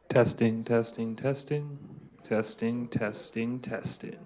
Testing, testing, testing, testing, testing, testing.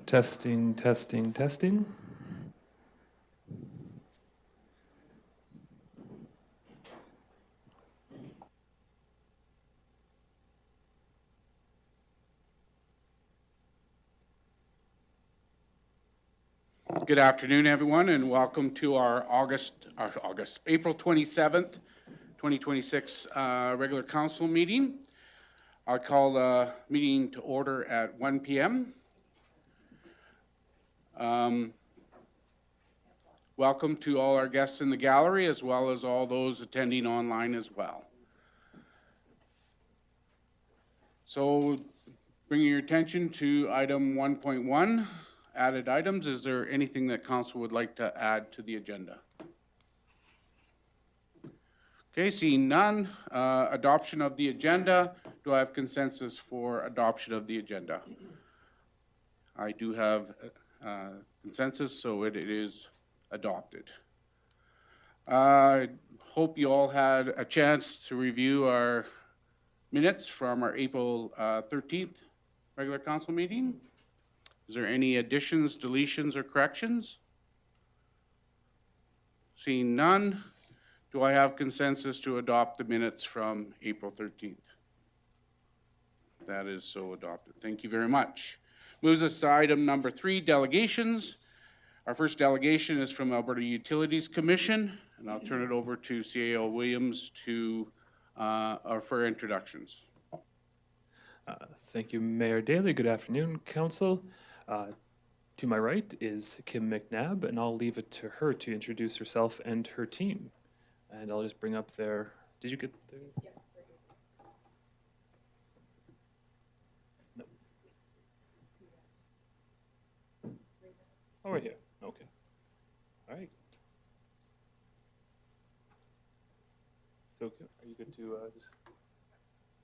Testing, testing, testing. Good afternoon, everyone, and welcome to our April 27th, 2026 regular council meeting. I call the meeting to order at 1 p.m. Welcome to all our guests in the gallery, as well as all those attending online as well. So, bringing your attention to item 1.1, added items. Is there anything that council would like to add to the agenda? Okay, seeing none, adoption of the agenda. Do I have consensus for adoption of the agenda? I do have consensus, so it is adopted. I hope you all had a chance to review our minutes from our April 13th regular council meeting. Is there any additions, deletions, or corrections? Seeing none, do I have consensus to adopt the minutes from April 13th? That is so adopted. Thank you very much. Moves us to item number 3, delegations. Our first delegation is from Alberta Utilities Commission, and I'll turn it over to CAO Williams for introductions. Thank you, Mayor Daley. Good afternoon, Council. To my right is Kim McNabb, and I'll leave it to her to introduce herself and her team. And I'll just bring up their, did you get there? Yes, no. Oh, right here. Okay. All right. So, are you good to just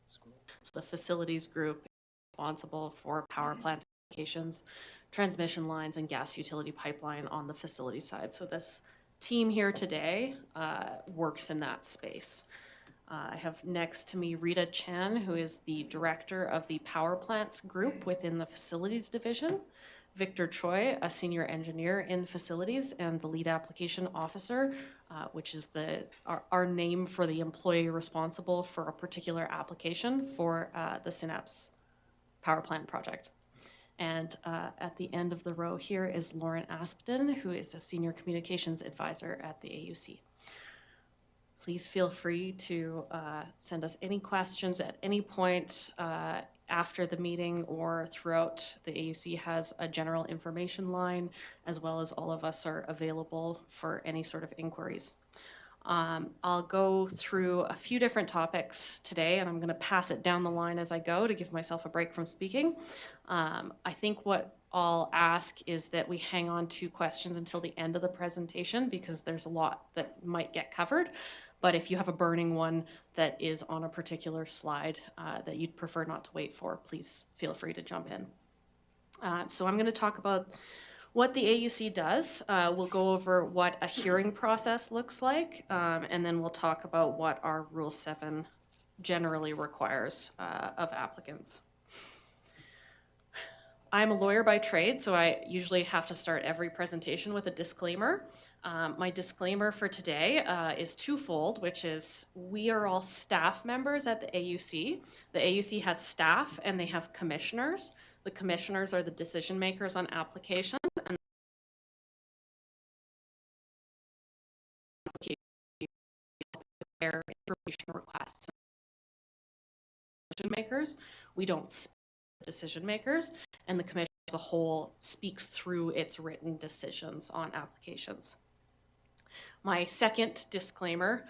scroll? The facilities group responsible for power plant applications, transmission lines, and gas utility pipeline on the facility side. So this team here today works in that space. I have next to me Rita Chan, who is the director of the power plants group within the facilities division. Victor Choi, a senior engineer in facilities and the lead application officer, which is our name for the employee responsible for a particular application for the Synapse power plant project. And at the end of the row here is Lauren Aspden, who is a senior communications advisor at the AUC. Please feel free to send us any questions at any point after the meeting or throughout. The AUC has a general information line, as well as all of us are available for any sort of inquiries. I'll go through a few different topics today, and I'm going to pass it down the line as I go to give myself a break from speaking. I think what I'll ask is that we hang on to questions until the end of the presentation, because there's a lot that might get covered. But if you have a burning one that is on a particular slide that you'd prefer not to wait for, please feel free to jump in. So I'm going to talk about what the AUC does. We'll go over what a hearing process looks like, and then we'll talk about what our Rule 7 generally requires of applicants. I'm a lawyer by trade, so I usually have to start every presentation with a disclaimer. My disclaimer for today is twofold, which is we are all staff members at the AUC. The AUC has staff and they have commissioners. The commissioners are the decision makers on applications, and their information requests. Decision makers, we don't speak to decision makers, and the commission as a whole speaks through its written decisions on applications. My second disclaimer,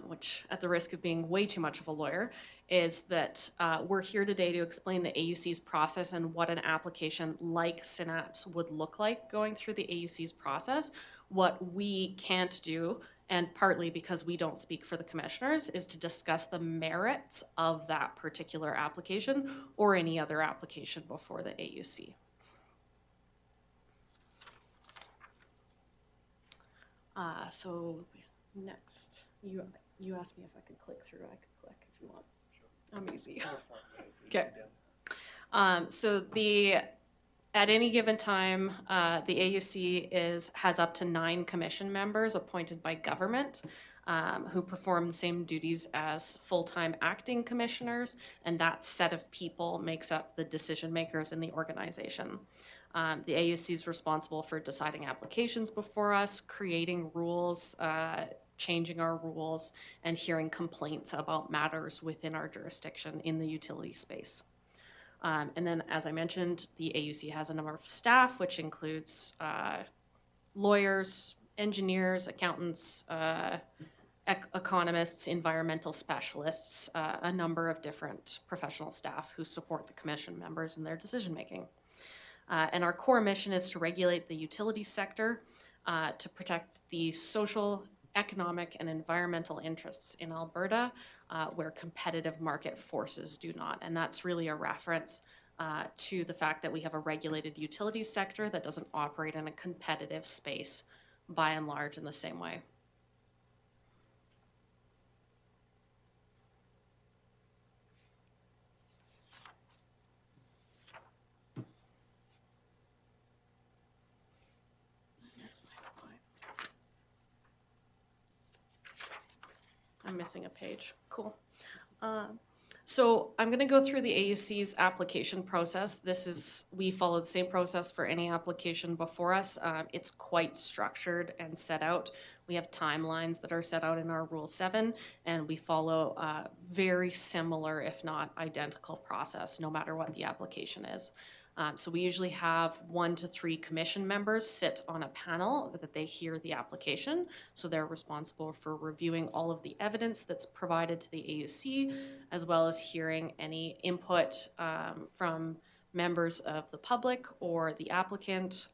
which at the risk of being way too much of a lawyer, is that we're here today to explain the AUC's process and what an application like Synapse would look like going through the AUC's process. What we can't do, and partly because we don't speak for the commissioners, is to discuss the merits of that particular application or any other application before the AUC. So next, you asked me if I could click through. I could click if you want. Sure. I'm easy. Okay. So the At any given time, the AUC has up to 9 commission members appointed by government who perform the same duties as full-time acting commissioners, and that set of people makes up the decision makers in the organization. The AUC is responsible for deciding applications before us, creating rules, changing our rules, and hearing complaints about matters within our jurisdiction in the utility space. And then, as I mentioned, the AUC has a number of staff, which includes lawyers, engineers, accountants, economists, environmental specialists, a number of different professional staff who support the commission members in their decision-making. And our core mission is to regulate the utility sector to protect the social, economic, and environmental interests in Alberta where competitive market forces do not. And that's really a reference to the fact that we have a regulated utility sector that doesn't operate in a competitive space by and large in the same way. I'm missing a page. Cool. So I'm going to go through the AUC's application process. We follow the same process for any application before us. It's quite structured and set out. We have timelines that are set out in our Rule 7, and we follow a very similar, if not identical process, no matter what the application is. So we usually have 1 to 3 commission members sit on a panel that they hear the application. So they're responsible for reviewing all of the evidence that's provided to the AUC, as well as hearing any input from members of the public or the applicant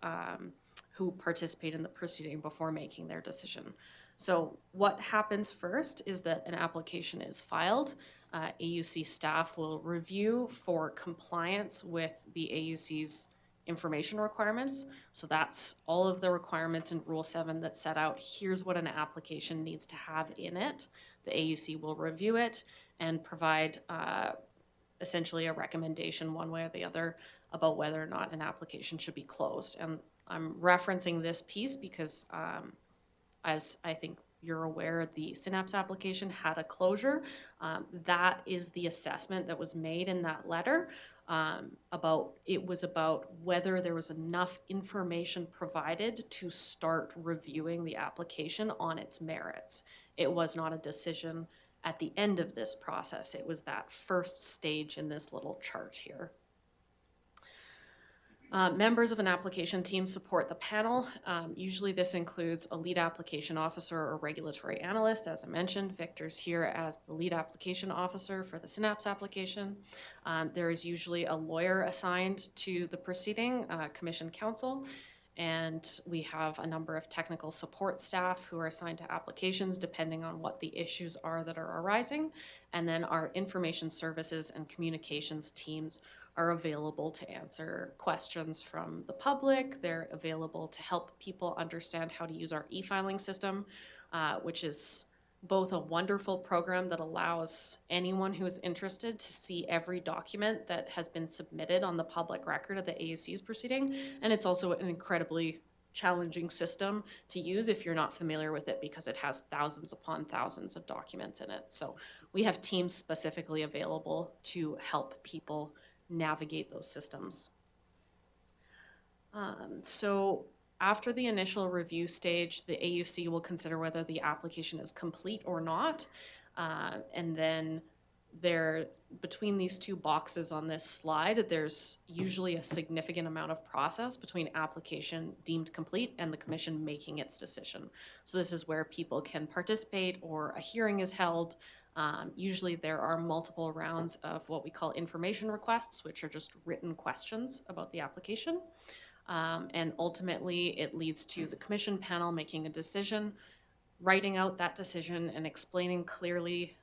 who participate in the proceeding before making their decision. So what happens first is that an application is filed. AUC staff will review for compliance with the AUC's information requirements. So that's all of the requirements in Rule 7 that set out, here's what an application needs to have in it. The AUC will review it and provide essentially a recommendation one way or the other about whether or not an application should be closed. And I'm referencing this piece because as I think you're aware, the Synapse application had a closure. That is the assessment that was made in that letter about whether there was enough information provided to start reviewing the application on its merits. It was not a decision at the end of this process. It was that first stage in this little chart here. Members of an application team support the panel. Usually this includes a lead application officer or regulatory analyst. As I mentioned, Victor's here as the lead application officer for the Synapse application. There is usually a lawyer assigned to the proceeding, commission counsel, and we have a number of technical support staff who are assigned to applications depending on what the issues are that are arising. And then our information services and communications teams are available to answer questions from the public. They're available to help people understand how to use our e-filing system, which is both a wonderful program that allows anyone who is interested to see every document that has been submitted on the public record of the AUC's proceeding. And it's also an incredibly challenging system to use if you're not familiar with it because it has thousands upon thousands of documents in it. So we have teams specifically available to help people navigate those systems. So after the initial review stage, the AUC will consider whether the application is complete or not. And then between these two boxes on this slide, there's usually a significant amount of process between application deemed complete and the commission making its decision. So this is where people can participate or a hearing is held. Usually there are multiple rounds of what we call information requests, which are just written questions about the application. And ultimately it leads to the commission panel making a decision, writing out that decision and explaining clearly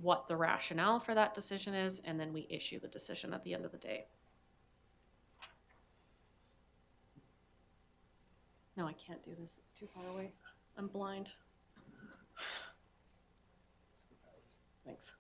what the rationale for that decision is, and then we issue the decision at the end of the day. No, I can't do this. It's too far away. I'm blind. Thanks.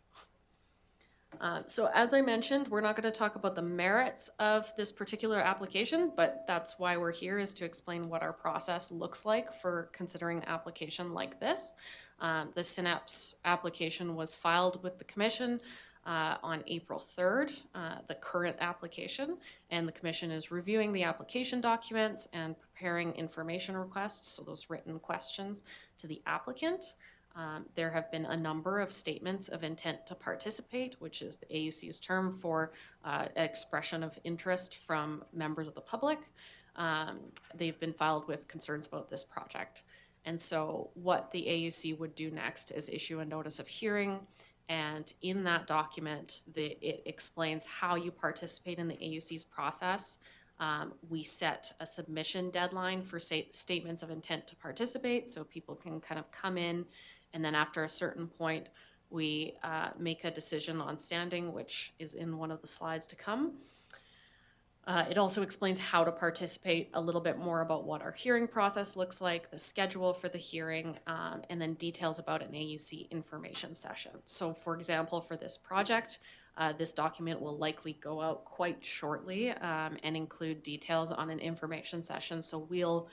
So as I mentioned, we're not going to talk about the merits of this particular application, but that's why we're here, is to explain what our process looks like for considering an application like this. The Synapse application was filed with the commission on April 3rd, the current application, and the commission is reviewing the application documents and preparing information requests, so those written questions to the applicant. There have been a number of statements of intent to participate, which is the AUC's term for expression of interest from members of the public. They've been filed with concerns about this project. And so what the AUC would do next is issue a notice of hearing. And in that document, it explains how you participate in the AUC's process. We set a submission deadline for statements of intent to participate, so people can kind of come in, and then after a certain point, we make a decision on standing, which is in one of the slides to come. It also explains how to participate, a little bit more about what our hearing process looks like, the schedule for the hearing, and then details about an AUC information session. So for example, for this project, this document will likely go out quite shortly and include details on an information session. So we'll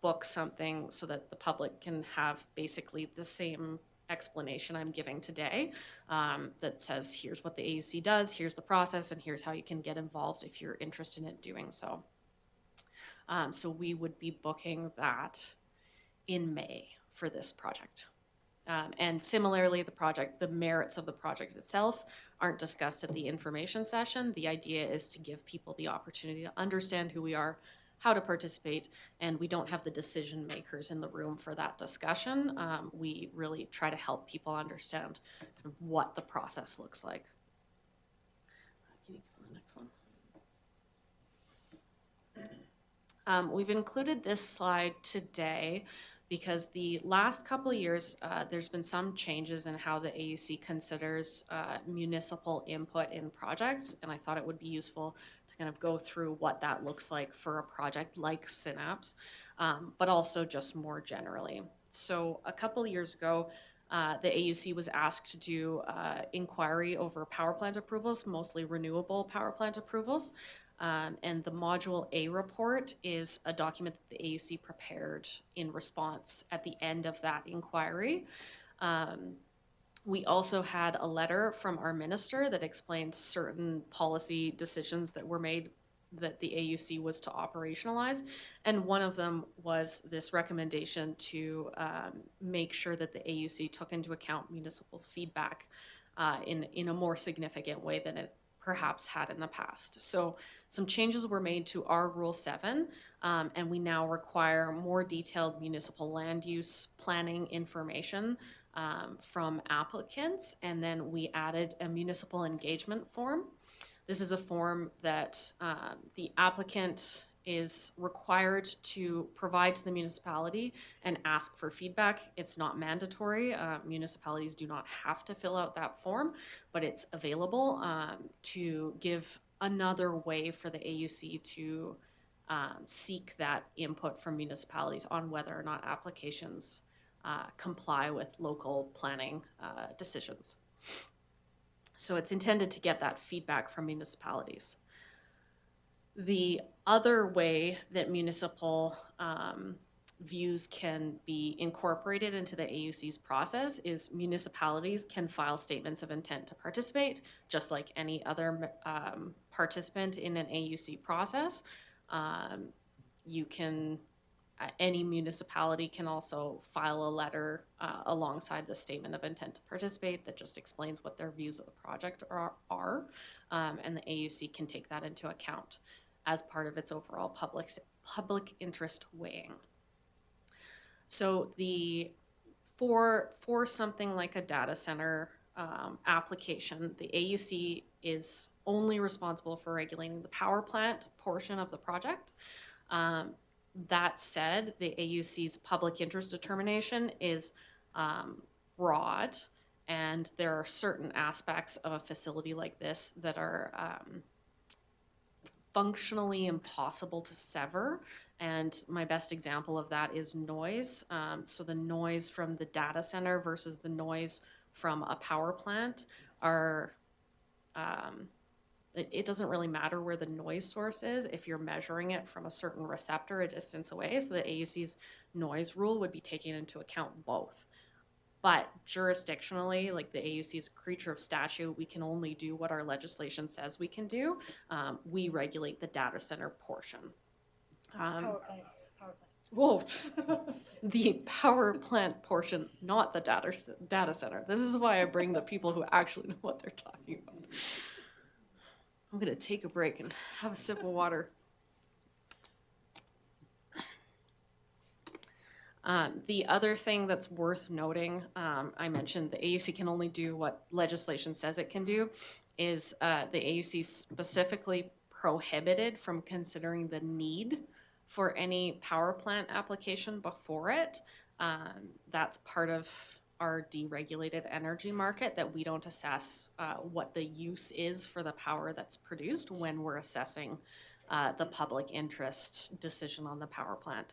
book something so that the public can have basically the same explanation I'm giving today, that says here's what the AUC does, here's the process, and here's how you can get involved if you're interested in doing so. So we would be booking that in May for this project. And similarly, the merits of the project itself aren't discussed at the information session. The idea is to give people the opportunity to understand who we are, how to participate, and we don't have the decision makers in the room for that discussion. We really try to help people understand kind of what the process looks like. Can you go to the next one? We've included this slide today because the last couple of years, there's been some changes in how the AUC considers municipal input in projects, and I thought it would be useful to kind of go through what that looks like for a project like Synapse, but also just more generally. So a couple of years ago, the AUC was asked to do inquiry over power plant approvals, mostly renewable power plant approvals. And the Module A report is a document that the AUC prepared in response at the end of that inquiry. We also had a letter from our minister that explained certain policy decisions that were made that the AUC was to operationalize. And one of them was this recommendation to make sure that the AUC took into account municipal feedback in a more significant way than it perhaps had in the past. So some changes were made to our Rule 7, and we now require more detailed municipal land use planning information from applicants, and then we added a municipal engagement form. This is a form that the applicant is required to provide to the municipality and ask for feedback. It's not mandatory. Municipalities do not have to fill out that form, but it's available to give another way for the AUC to seek that input from municipalities on whether or not applications comply with local planning decisions. So it's intended to get that feedback from municipalities. The other way that municipal views can be incorporated into the AUC's process is municipalities can file statements of intent to participate, just like any other participant in an AUC process. Any municipality can also file a letter alongside the statement of intent to participate that just explains what their views of the project are, and the AUC can take that into account as part of its overall public interest weighing. So for something like a data center application, the AUC is only responsible for regulating the power plant portion of the project. That said, the AUC's public interest determination is broad, and there are certain aspects of a facility like this that are functionally impossible to sever. And my best example of that is noise. So the noise from the data center versus the noise from a power plant are, it doesn't really matter where the noise source is if you're measuring it from a certain receptor a distance away. So the AUC's noise rule would be taking into account both. But jurisdictionally, like the AUC is a creature of statute, we can only do what our legislation says we can do. We regulate the data center portion. Power plant. Whoa, the power plant portion, not the data center. This is why I bring the people who actually know what they're talking about. I'm gonna take a break and have a sip of water. The other thing that's worth noting, I mentioned the AUC can only do what legislation says it can do, is the AUC specifically prohibited from considering the need for any power plant application before it. That's part of our deregulated energy market, that we don't assess what the use is for the power that's produced when we're assessing the public interest decision on the power plant.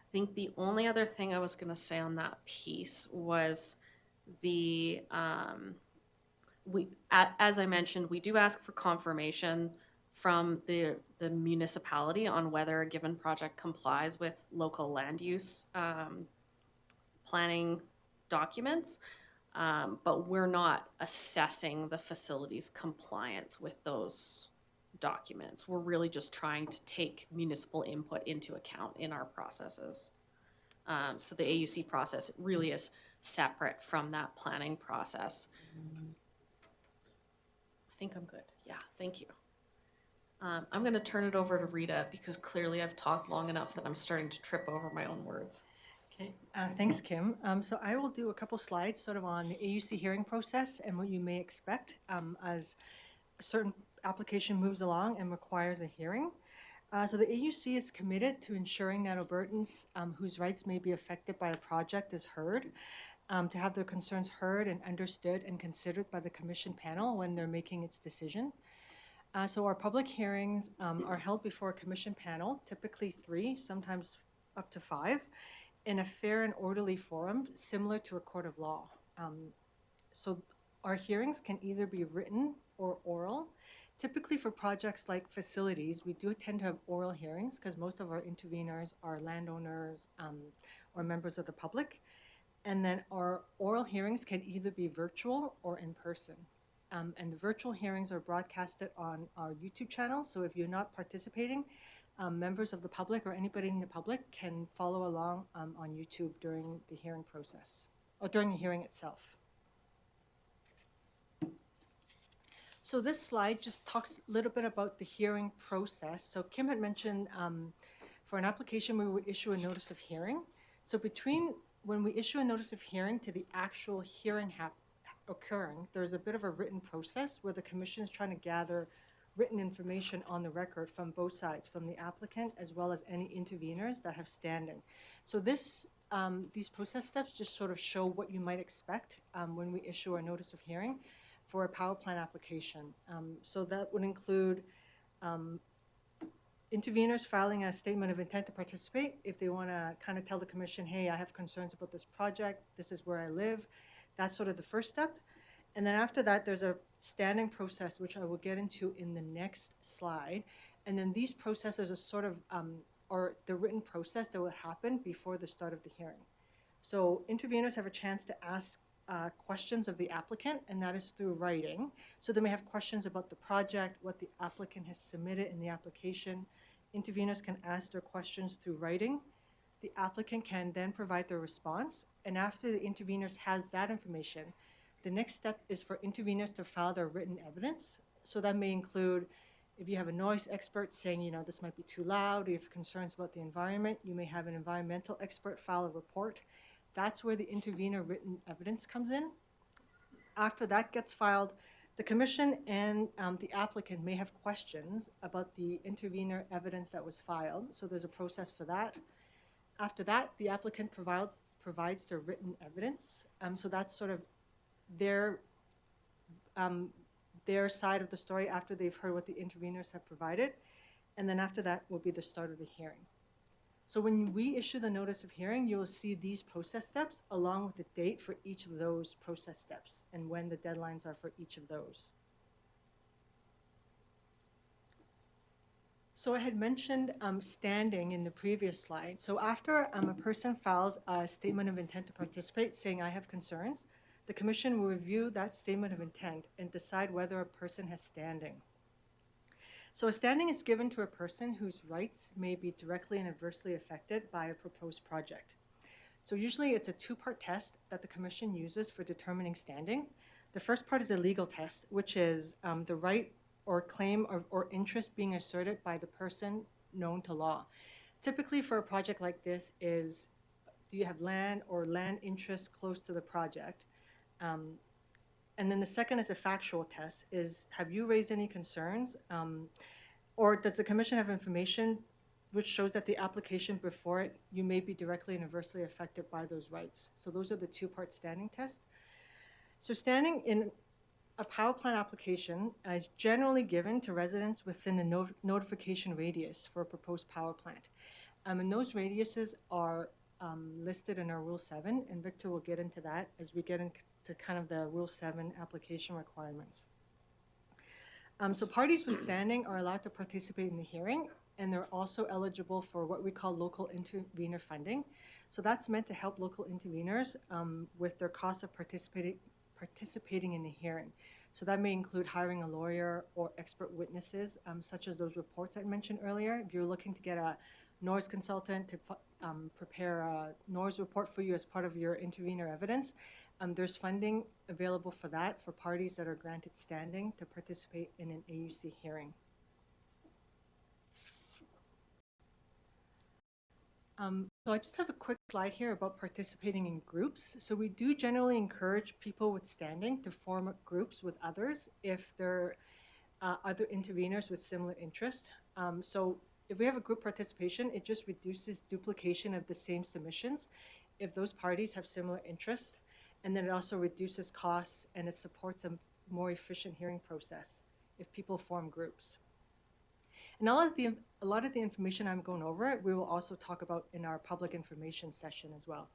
I think the only other thing I was going to say on that piece was the, as I mentioned, we do ask for confirmation from the municipality on whether a given project complies with local land use planning documents, but we're not assessing the facility's compliance with those documents. We're really just trying to take municipal input into account in our processes. So the AUC process really is separate from that planning process. I think I'm good. Yeah, thank you. I'm going to turn it over to Rita because clearly I've talked long enough that I'm starting to trip over my own words. Okay, thanks, Kim. So I will do a couple slides sort of on the AUC hearing process and what you may expect as a certain application moves along and requires a hearing. So the AUC is committed to ensuring that Albertans whose rights may be affected by a project is heard, to have their concerns heard and understood and considered by the commission panel when they're making its decision. So our public hearings are held before a commission panel, typically 3, sometimes up to 5, in a fair and orderly forum similar to a court of law. So our hearings can either be written or oral. Typically for projects like facilities, we do tend to have oral hearings because most of our interveners are landowners or members of the public. And then our oral hearings can either be virtual or in person. And the virtual hearings are broadcasted on our YouTube channel. So if you're not participating, members of the public or anybody in the public can follow along on YouTube during the hearing process or during the hearing itself. So this slide just talks a little bit about the hearing process. So Kim had mentioned for an application, we would issue a notice of hearing. So between when we issue a notice of hearing to the actual hearing occurring, there's a bit of a written process where the commission is trying to gather written information on the record from both sides, from the applicant as well as any interveners that have standing. So this, these process steps just sort of show what you might expect when we issue a notice of hearing for a power plant application. So that would include interveners filing a statement of intent to participate if they want to kind of tell the commission, hey, I have concerns about this project, this is where I live. That's sort of the first step. And then after that, there's a standing process, which I will get into in the next slide. And then these processes are sort of, or the written process that will happen before the start of the hearing. So interveners have a chance to ask questions of the applicant, and that is through writing. So they may have questions about the project, what the applicant has submitted in the application. Interveners can ask their questions through writing. The applicant can then provide their response. And after the interveners has that information, the next step is for interveners to file their written evidence. So that may include, if you have a noise expert saying, you know, this might be too loud, or you have concerns about the environment, you may have an environmental expert file a report. That's where the intervener written evidence comes in. After that gets filed, the commission and the applicant may have questions about the intervener evidence that was filed. So there's a process for that. After that, the applicant provides their written evidence. So that's sort of their side of the story after they've heard what the interveners have provided. And then after that will be the start of the hearing. So when we issue the notice of hearing, you'll see these process steps along with the date for each of those process steps and when the deadlines are for each of those. So I had mentioned standing in the previous slide. So after a person files a statement of intent to participate saying I have concerns, the commission will review that statement of intent and decide whether a person has standing. So a standing is given to a person whose rights may be directly and adversely affected by a proposed project. So usually it's a two-part test that the commission uses for determining standing. The first part is a legal test, which is the right or claim or interest being asserted by the person known to law. Typically for a project like this is, do you have land or land interest close to the project? And then the second is a factual test, is have you raised any concerns? Or does the commission have information which shows that the application before it, you may be directly and adversely affected by those rights? So those are the two-part standing test. So standing in a power plant application is generally given to residents within the notification radius for a proposed power plant. And those radiuses are listed in our Rule 7, and Victor will get into that as we get into kind of the Rule 7 application requirements. So parties with standing are allowed to participate in the hearing, and they're also eligible for what we call local intervenor funding. So that's meant to help local intervenors with their costs of participating in the hearing. So that may include hiring a lawyer or expert witnesses, such as those reports I mentioned earlier. If you're looking to get a noise consultant to prepare a noise report for you as part of your intervenor evidence, there's funding available for that for parties that are granted standing to participate in an AUC hearing. So I just have a quick slide here about participating in groups. So we do generally encourage people with standing to form groups with others if there are other intervenors with similar interest. So if we have a group participation, it just reduces duplication of the same submissions if those parties have similar interests. And then it also reduces costs and it supports a more efficient hearing process if people form groups. And a lot of the information I'm going over, we will also talk about in our public information session as well.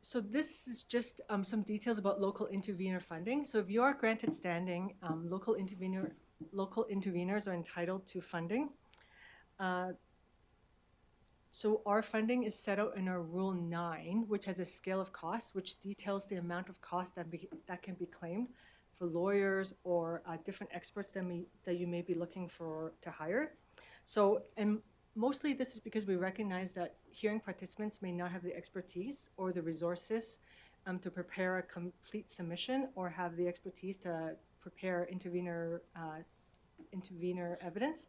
So this is just some details about local intervenor funding. So if you are granted standing, local intervenors are entitled to funding. So our funding is set out in our Rule 9, which has a scale of costs, which details the amount of cost that can be claimed for lawyers or different experts that you may be looking to hire. So, and mostly this is because we recognize that hearing participants may not have the expertise or the resources to prepare a complete submission or have the expertise to prepare intervenor evidence.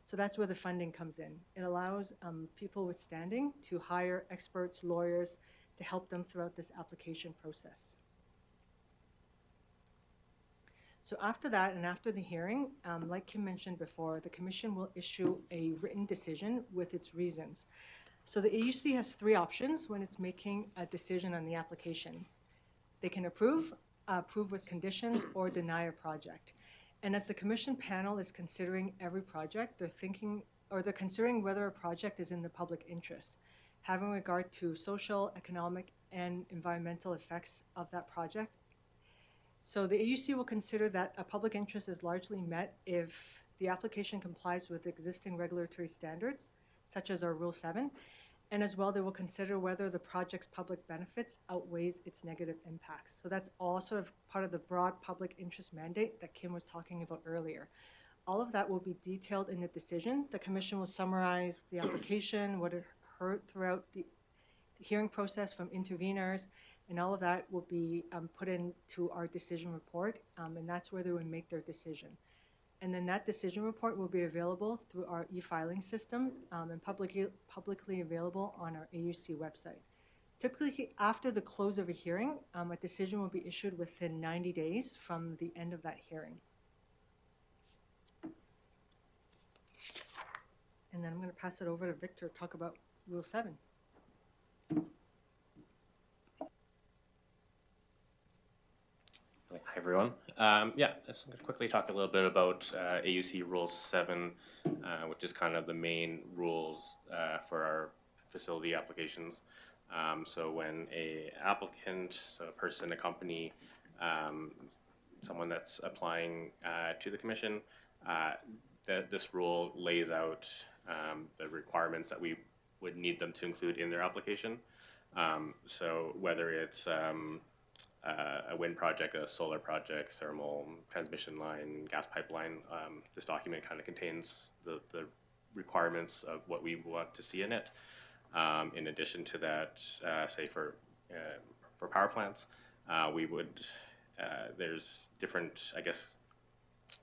So that's where the funding comes in. It allows people with standing to hire experts, lawyers, to help them throughout this application process. So after that and after the hearing, like Kim mentioned before, the commission will issue a written decision with its reasons. So the AUC has three options when it's making a decision on the application. They can approve with conditions, or deny a project. And as the commission panel is considering every project, they're considering whether a project is in the public interest, having regard to social, economic, and environmental effects of that project. So the AUC will consider that a public interest is largely met if the application complies with existing regulatory standards, such as our Rule 7, and as well they will consider whether the project's public benefits outweighs its negative impacts. So that's all sort of part of the broad public interest mandate that Kim was talking about earlier. All of that will be detailed in the decision. The commission will summarize the application, what it heard throughout the hearing process from intervenors, and all of that will be put into our decision report, and that's where they would make their decision. And then that decision report will be available through our e-filing system and publicly available on our AUC website. Typically, after the close of a hearing, a decision will be issued within 90 days from the end of that hearing. And then I'm going to pass it over to Victor to talk about Rule 7. Hi, everyone. Yeah, I'm just going to quickly talk a little bit about AUC Rule 7, which is kind of the main rules for our facility applications. So when a applicant, so a person, a company, someone that's applying to the commission, this rule lays out the requirements that we would need them to include in their application. So whether it's a wind project, a solar project, thermal, transmission line, gas pipeline, this document kind of contains the requirements of what we want to see in it. In addition to that, say for power plants, we would, there's different, I guess,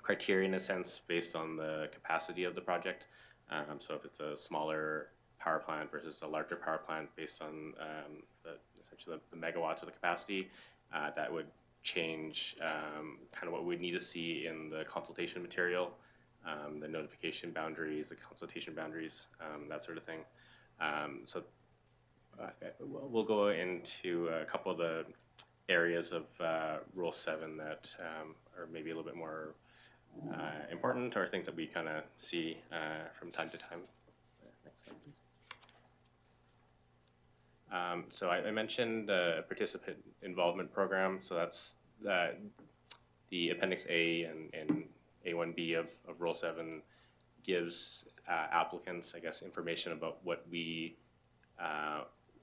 criteria in a sense based on the capacity of the project. So if it's a smaller power plant versus a larger power plant based on essentially the megawatts of the capacity, that would change kind of what we'd need to see in the consultation material, the notification boundaries, the consultation boundaries, that sort of thing. So we'll go into a couple of the areas of Rule 7 that are maybe a little bit more important, or things that we kind of see from time to time. Next slide, please. So I mentioned the participant involvement program. So that's the Appendix A and A1B of Rule 7 gives applicants, I guess, information about what we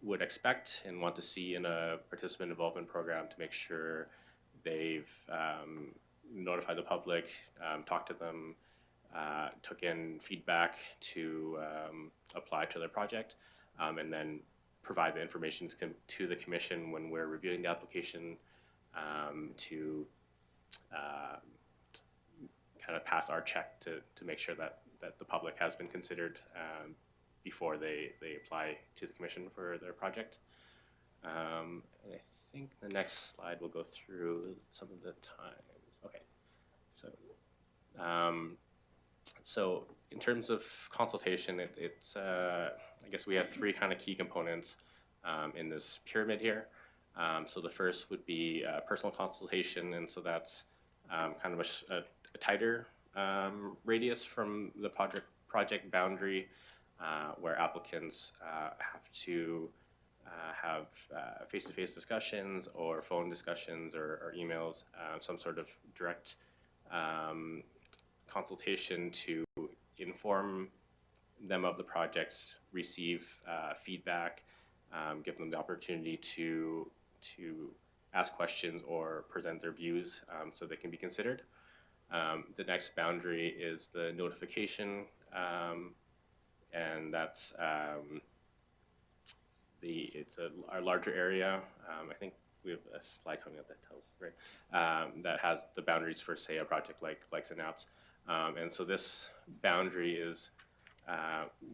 would expect and want to see in a participant involvement program to make sure they've notified the public, talked to them, took in feedback to apply to their project, and then provide the information to the commission when we're reviewing the application to kind of pass our check to make sure that the public has been considered before they apply to the commission for their project. And I think the next slide will go through some of the times. Okay, so in terms of consultation, it's I guess we have three kind of key components in this pyramid here. So the first would be personal consultation, and so that's kind of a tighter radius from the project boundary, where applicants have to have face-to-face discussions or phone discussions or emails, some sort of direct consultation to inform them of the projects, receive feedback, give them the opportunity to ask questions or present their views so they can be considered. The next boundary is the notification, and that's it's a larger area. I think we have a slide coming up that tells, right, that has the boundaries for, say, a project like Synapse. And so this boundary is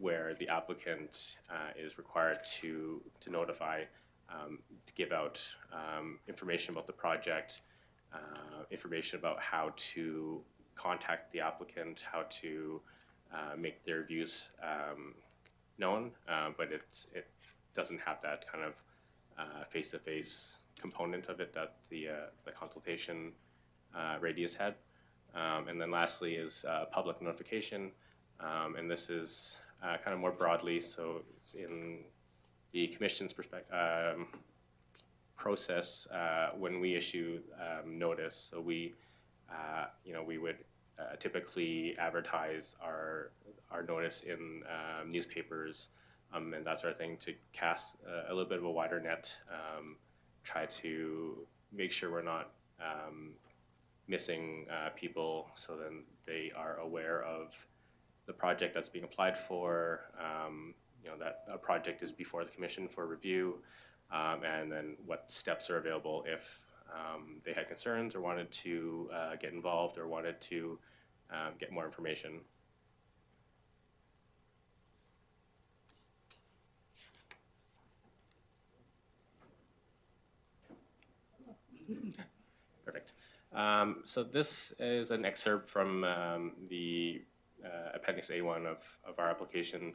where the applicant is required to notify, to give out information about the project, information about how to contact the applicant, how to make their views known, but it doesn't have that kind of face-to-face component of it that the consultation radius had. And then lastly is public notification, and this is kind of more broadly, so it's in the commission's process when we issue notice. So we, we would typically advertise our notice in newspapers and that sort of thing to cast a little bit of a wider net, try to make sure we're not missing people, so then they are aware of the project that's being applied for, that a project is before the commission for review, and then what steps are available if they had concerns or wanted to get involved or wanted to get more information. Perfect. So this is an excerpt from the Appendix A1 of our application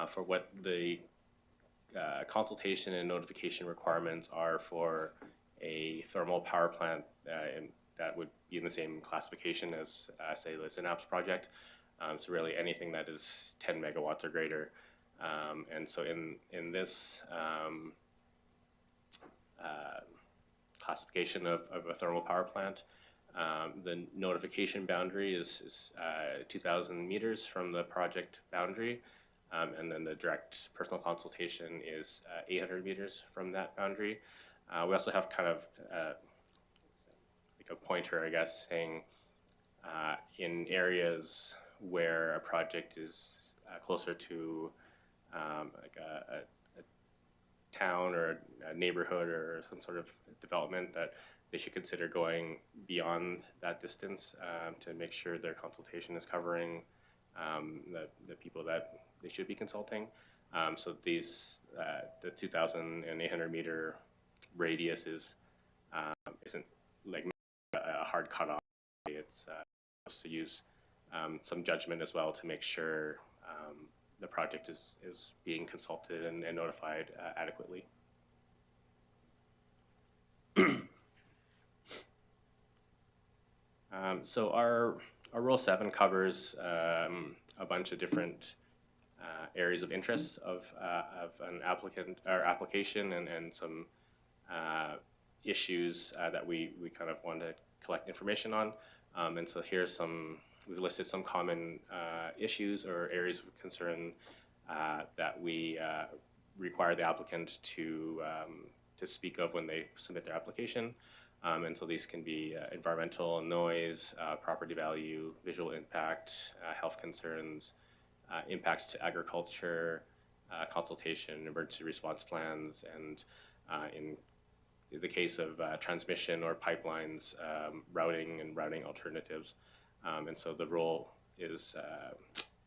for what the consultation and notification requirements are for a thermal power plant, and that would be in the same classification as, say, the Synapse project. So really anything that is 10 megawatts or greater. And so in this classification of a thermal power plant, the notification boundary is 2,000 meters from the project boundary, and then the direct personal consultation is 800 meters from that boundary. We also have kind of like a pointer, I guess, saying in areas where a project is closer to like a town or a neighborhood or some sort of development, that they should consider going beyond that distance to make sure their consultation is covering the people that they should be consulting. So these the 2,800 meter radius isn't like a hard cutoff. It's supposed to use some judgment as well to make sure the project is being consulted and notified adequately. So our Rule 7 covers a bunch of different areas of interest of an applicant or application, and some issues that we kind of want to collect information on. And so here's we've listed some common issues or areas of concern that we require the applicant to speak of when they submit their application. And so these can be environmental, noise, property value, visual impact, health concerns, impacts to agriculture, consultation, emergency response plans, and in the case of transmission or pipelines, routing and routing alternatives. And so the role is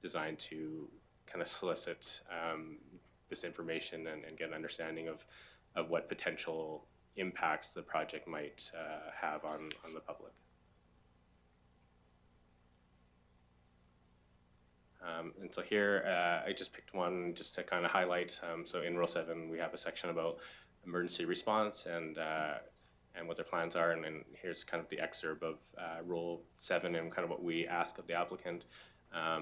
designed to kind of solicit this information and get an understanding of what potential impacts the project might have on the public. And so here I just picked one just to kind of highlight. So in Rule 7 we have a section about emergency response and what their plans are, and then here's kind of the excerpt of Rule 7 and kind of what we ask of the applicant.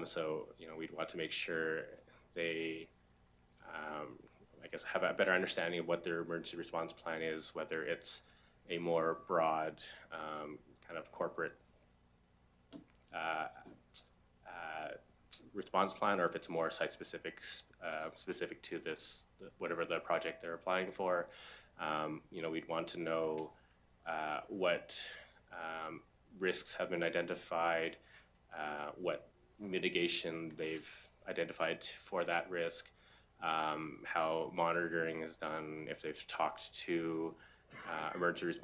So we'd want to make sure they I guess have a better understanding of what their emergency response plan is, whether it's a more broad kind of corporate response plan, or if it's more site specific to this, whatever the project they're applying for. We'd want to know what risks have been identified, what mitigation they've identified for that risk, how monitoring is done, if they've talked to emergency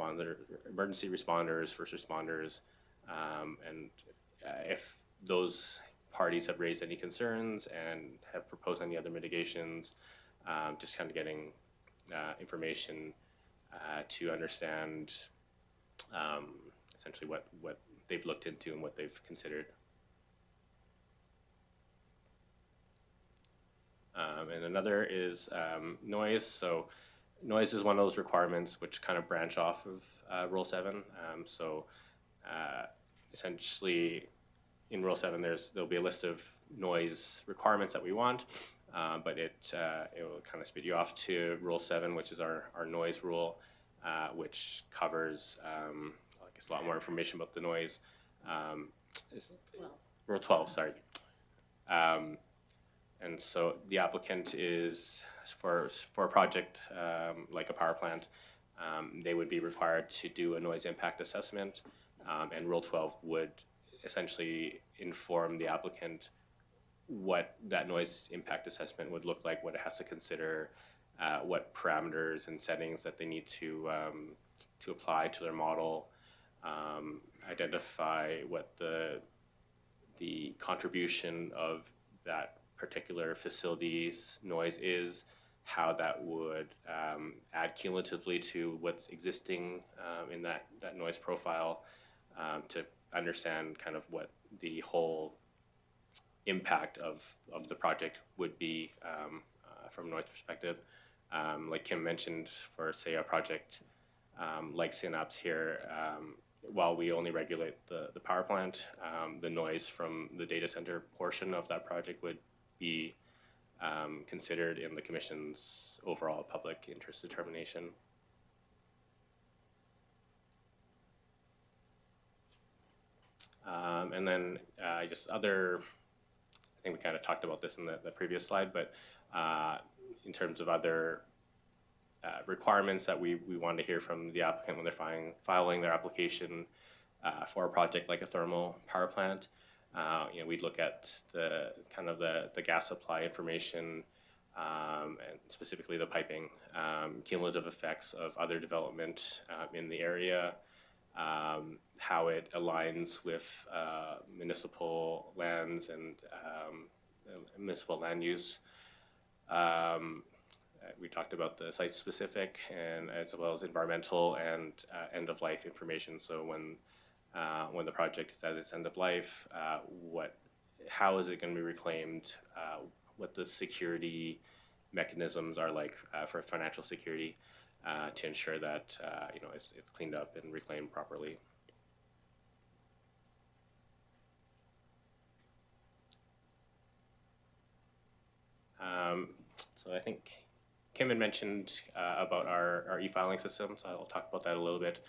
responders, first responders, and if those parties have raised any concerns and have proposed any other mitigations, just kind of getting information to understand essentially what they've looked into and what they've considered. And another is noise. So noise is one of those requirements which kind of branch off of Rule 7. Essentially in Rule 7 there'll be a list of noise requirements that we want, but it will kind of spit you off to Rule 7, which is our noise rule, which covers I guess a lot more information about the noise. Rule 12, sorry. And so the applicant is, for a project like a power plant, they would be required to do a noise impact assessment, and Rule 12 would essentially inform the applicant what that noise impact assessment would look like, what it has to consider, what parameters and settings that they need to apply to their model, identify what the contribution of that particular facility's noise is, how that would add cumulatively to what's existing in that noise profile, to understand kind of what the whole impact of the project would be from a noise perspective. Like Kim mentioned, for say a project like Synapse here, while we only regulate the power plant, the noise from the data center portion of that project would be considered in the Commission's overall public interest determination. And then just other, I think we kind of talked about this in the previous slide, but in terms of other requirements that we want to hear from the applicant when they're filing their application for a project like a thermal power plant. We'd look at the kind of the gas supply information, and specifically the piping, cumulative effects of other development in the area, how it aligns with municipal lands and municipal land use. We talked about the site-specific and as well as environmental and end-of-life information. So when the project is at its end of life, how is it going to be reclaimed? What the security mechanisms are like for financial security to ensure that it's cleaned up and reclaimed properly. So I think Kim had mentioned about our e-filing system, so I'll talk about that a little bit.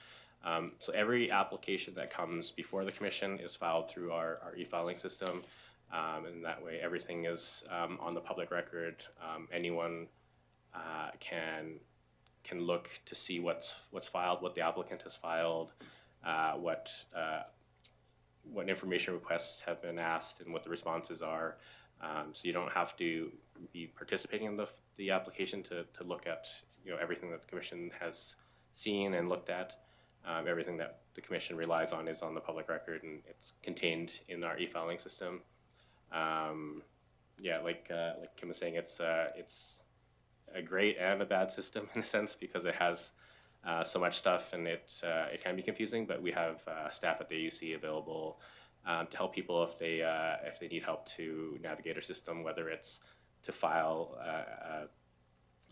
So every application that comes before the Commission is filed through our e-filing system, and that way everything is on the public record. Anyone can look to see what's filed, what the applicant has filed, what information requests have been asked, and what the responses are. So you don't have to be participating in the application to look at everything that the Commission has seen and looked at. Everything that the Commission relies on is on the public record, and it's contained in our e-filing system. Like Kim was saying, it's a great and a bad system in a sense because it has so much stuff, and it can be confusing. But we have staff at the AUC available to help people if they need help to navigate our system, whether it's to file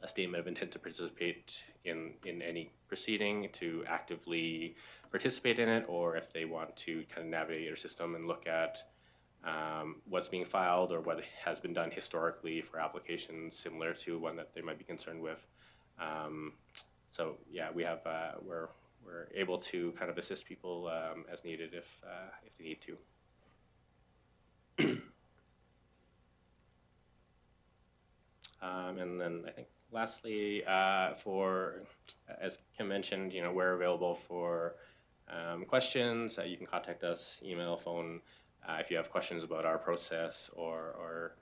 a statement of intent to participate in any proceeding, to actively participate in it, or if they want to kind of navigate our system and look at what's being filed or what has been done historically for applications similar to one that they might be concerned with. So yeah, we have we're able to kind of assist people as needed if they need to. And then I think lastly, as Kim mentioned, we're available for questions. You can contact us, email, phone, if you have questions about our process or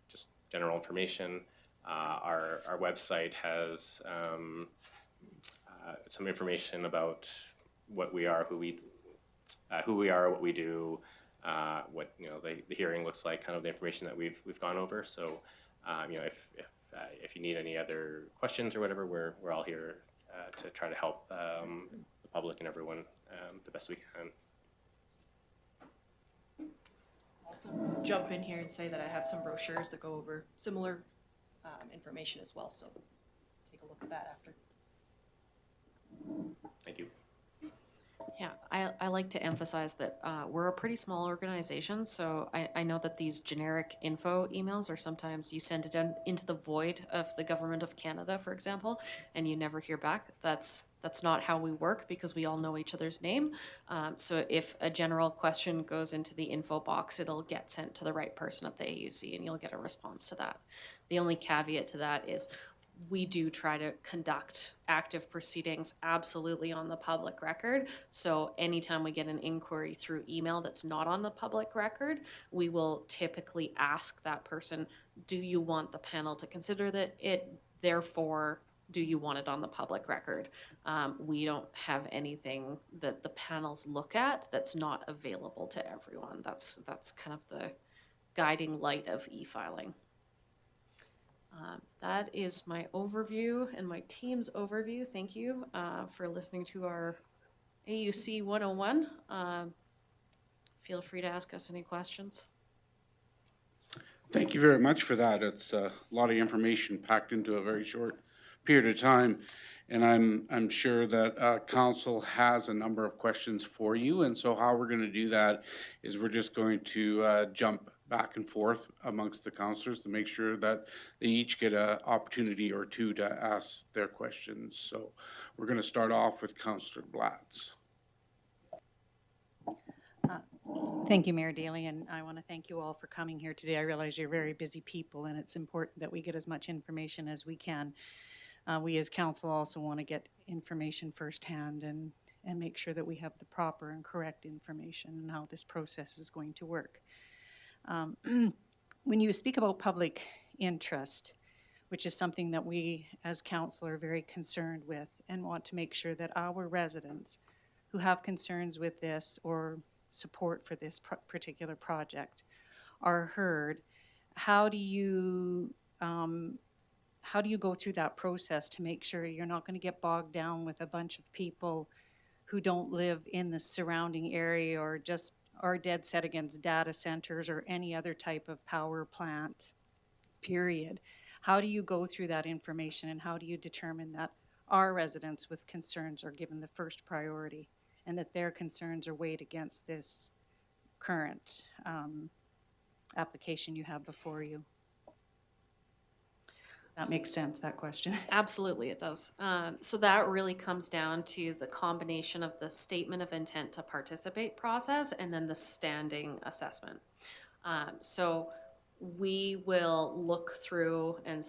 just general information. Our website has some information about what we are, who we are, what we do, what the hearing looks like, kind of the information that we've gone over. So if you need any other questions or whatever, we're all here to try to help the public and everyone the best we can. Also jump in here and say that I have some brochures that go over similar information as well, so take a look at that after. Thank you. Yeah, I like to emphasize that we're a pretty small organization, so I know that these generic info emails are sometimes you send it into the void of the Government of Canada, for example, and you never hear back. That's not how we work because we all know each other's name. So if a general question goes into the info box, it'll get sent to the right person at the AUC and you'll get a response to that. The only caveat to that is we do try to conduct active proceedings absolutely on the public record. So anytime we get an inquiry through email that's not on the public record, we will typically ask that person, do you want the panel to consider it? Therefore, do you want it on the public record? We don't have anything that the panels look at that's not available to everyone. That's kind of the guiding light of e-filing. That is my overview and my team's overview. Thank you for listening to our AUC 101. Feel free to ask us any questions. Thank you very much for that. It's a lot of information packed into a very short period of time. And I'm sure that council has a number of questions for you. And so how we're going to do that is we're just going to jump back and forth amongst the councilors to make sure that they each get an opportunity or two to ask their questions. So we're going to start off with Councilor Blatz. Thank you, Mayor Daley, and I want to thank you all for coming here today. I realize you're very busy people, and it's important that we get as much information as we can. We as council also want to get information firsthand and make sure that we have the proper and correct information and how this process is going to work. When you speak about public interest, which is something that we as council are very concerned with and want to make sure that our residents who have concerns with this or support for this particular project are heard, how do you go through that process to make sure you're not going to get bogged down with a bunch of people who don't live in the surrounding area or just are dead set against data centers or any other type of power plant, period? How do you go through that information, and how do you determine that our residents with concerns are given the first priority and that their concerns are weighed against this current application you have before you? That makes sense, that question. Absolutely, it does. So that really comes down to the combination of the statement of intent to participate process and then the standing assessment. So we will look through and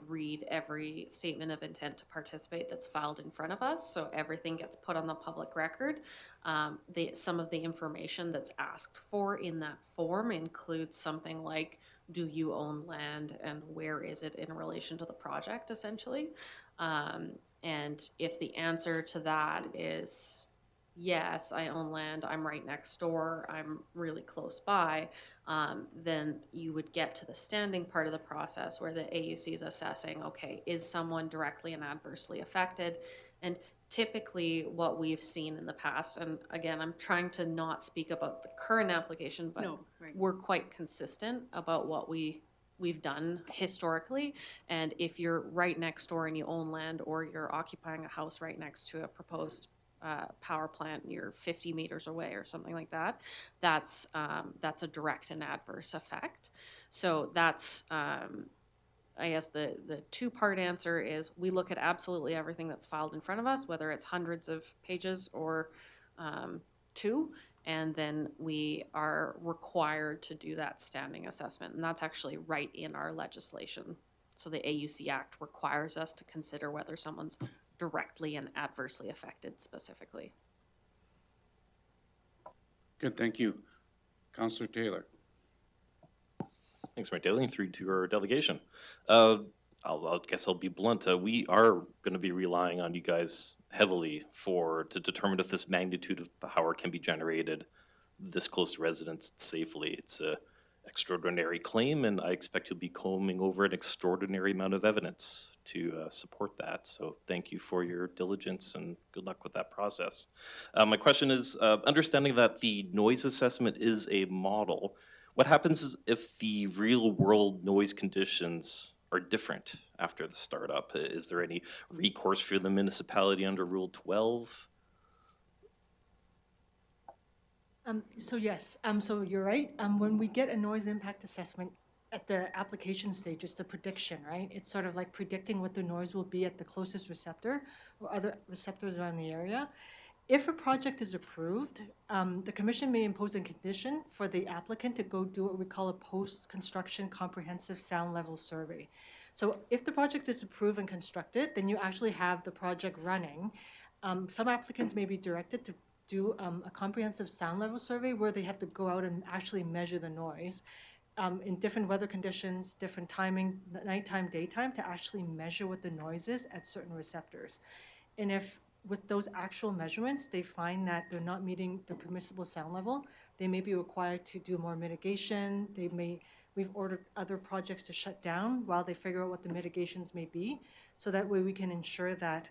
read every statement of intent to participate that's filed in front of us. So everything gets put on the public record. Some of the information that's asked for in that form includes something like, do you own land and where is it in relation to the project, essentially? And if the answer to that is yes, I own land, I'm right next door, I'm really close by, then you would get to the standing part of the process where the AUC is assessing, okay, is someone directly and adversely affected? And typically what we've seen in the past, and again, I'm trying to not speak about the current application, but No, right. we're quite consistent about what we've done historically. And if you're right next door and you own land, or you're occupying a house right next to a proposed power plant and you're 50 meters away or something like that, that's a direct and adverse effect. So that's I guess the two-part answer is we look at absolutely everything that's filed in front of us, whether it's hundreds of pages or two, and then we are required to do that standing assessment. And that's actually right in our legislation. So the AUC Act requires us to consider whether someone's directly and adversely affected specifically. Good, thank you. Councilor Taylor. Thanks, Mayor Daley, through to our delegation. I guess I'll be blunt. We are going to be relying on you guys heavily to determine if this magnitude of power can be generated this close to residents safely. It's an extraordinary claim, and I expect you'll be combing over an extraordinary amount of evidence to support that. So thank you for your diligence and good luck with that process. My question is, understanding that the noise assessment is a model, what happens if the real world noise conditions are different after the startup? Is there any recourse for the municipality under Rule 12? So yes, so you're right. When we get a noise impact assessment at the application stage, it's a prediction, right? It's sort of like predicting what the noise will be at the closest receptor or other receptors around the area. If a project is approved, the commission may impose a condition for the applicant to go do what we call a post-construction comprehensive sound level survey. So if the project is approved and constructed, then you actually have the project running. Some applicants may be directed to do a comprehensive sound level survey where they have to go out and actually measure the noise in different weather conditions, different timing, nighttime, daytime, to actually measure what the noise is at certain receptors. And if with those actual measurements, they find that they're not meeting the permissible sound level, they may be required to do more mitigation. We've ordered other projects to shut down while they figure out what the mitigations may be. So that way we can ensure that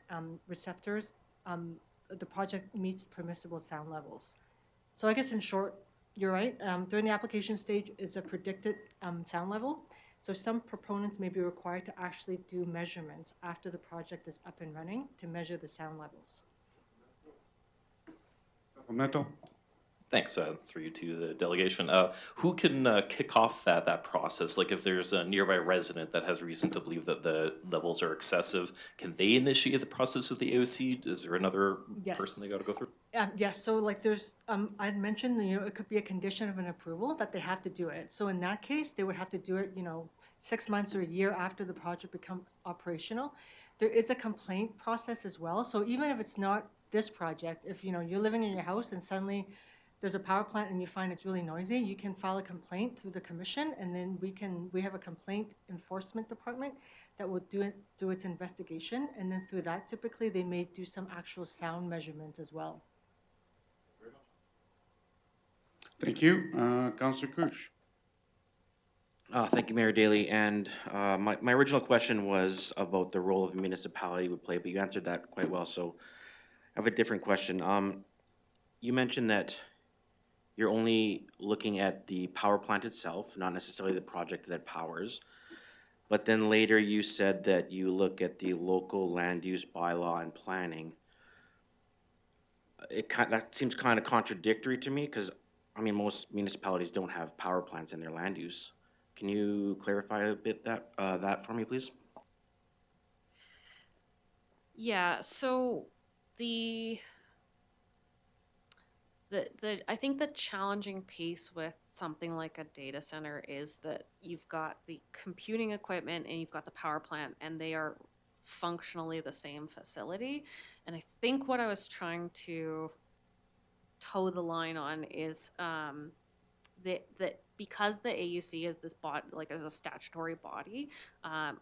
receptors, the project meets permissible sound levels. So I guess in short, you're right. During the application stage, it's a predicted sound level. So some proponents may be required to actually do measurements after the project is up and running to measure the sound levels. Supplemental? Thanks, through you to the delegation. Who can kick off that process? Like if there's a nearby resident that has reason to believe that the levels are excessive, can they initiate the process with the AOC? Is there another Yes. person they got to go through? Yes, so like there's, I'd mentioned, it could be a condition of an approval that they have to do it. So in that case, they would have to do it, 6 months or a year after the project becomes operational. There is a complaint process as well. So even if it's not this project, if, you're living in your house and suddenly there's a power plant and you find it's really noisy, you can file a complaint through the commission, and then we have a complaint enforcement department that will do its investigation. And then through that, typically, they may do some actual sound measurements as well. Thank you. Councillor Kush. Thank you, Mayor Daley. And my original question was about the role of a municipality would play, but you answered that quite well. So I have a different question. You mentioned that you're only looking at the power plant itself, not necessarily the project that powers. But then later you said that you look at the local land use bylaw and planning. That seems kind of contradictory to me, because most municipalities don't have power plants in their land use. Can you clarify a bit that for me, please? Yeah, so I think the challenging piece with something like a data center is that you've got the computing equipment and you've got the power plant, and they are functionally the same facility. And I think what I was trying to toe the line on is that because the AUC is this body, like as a statutory body,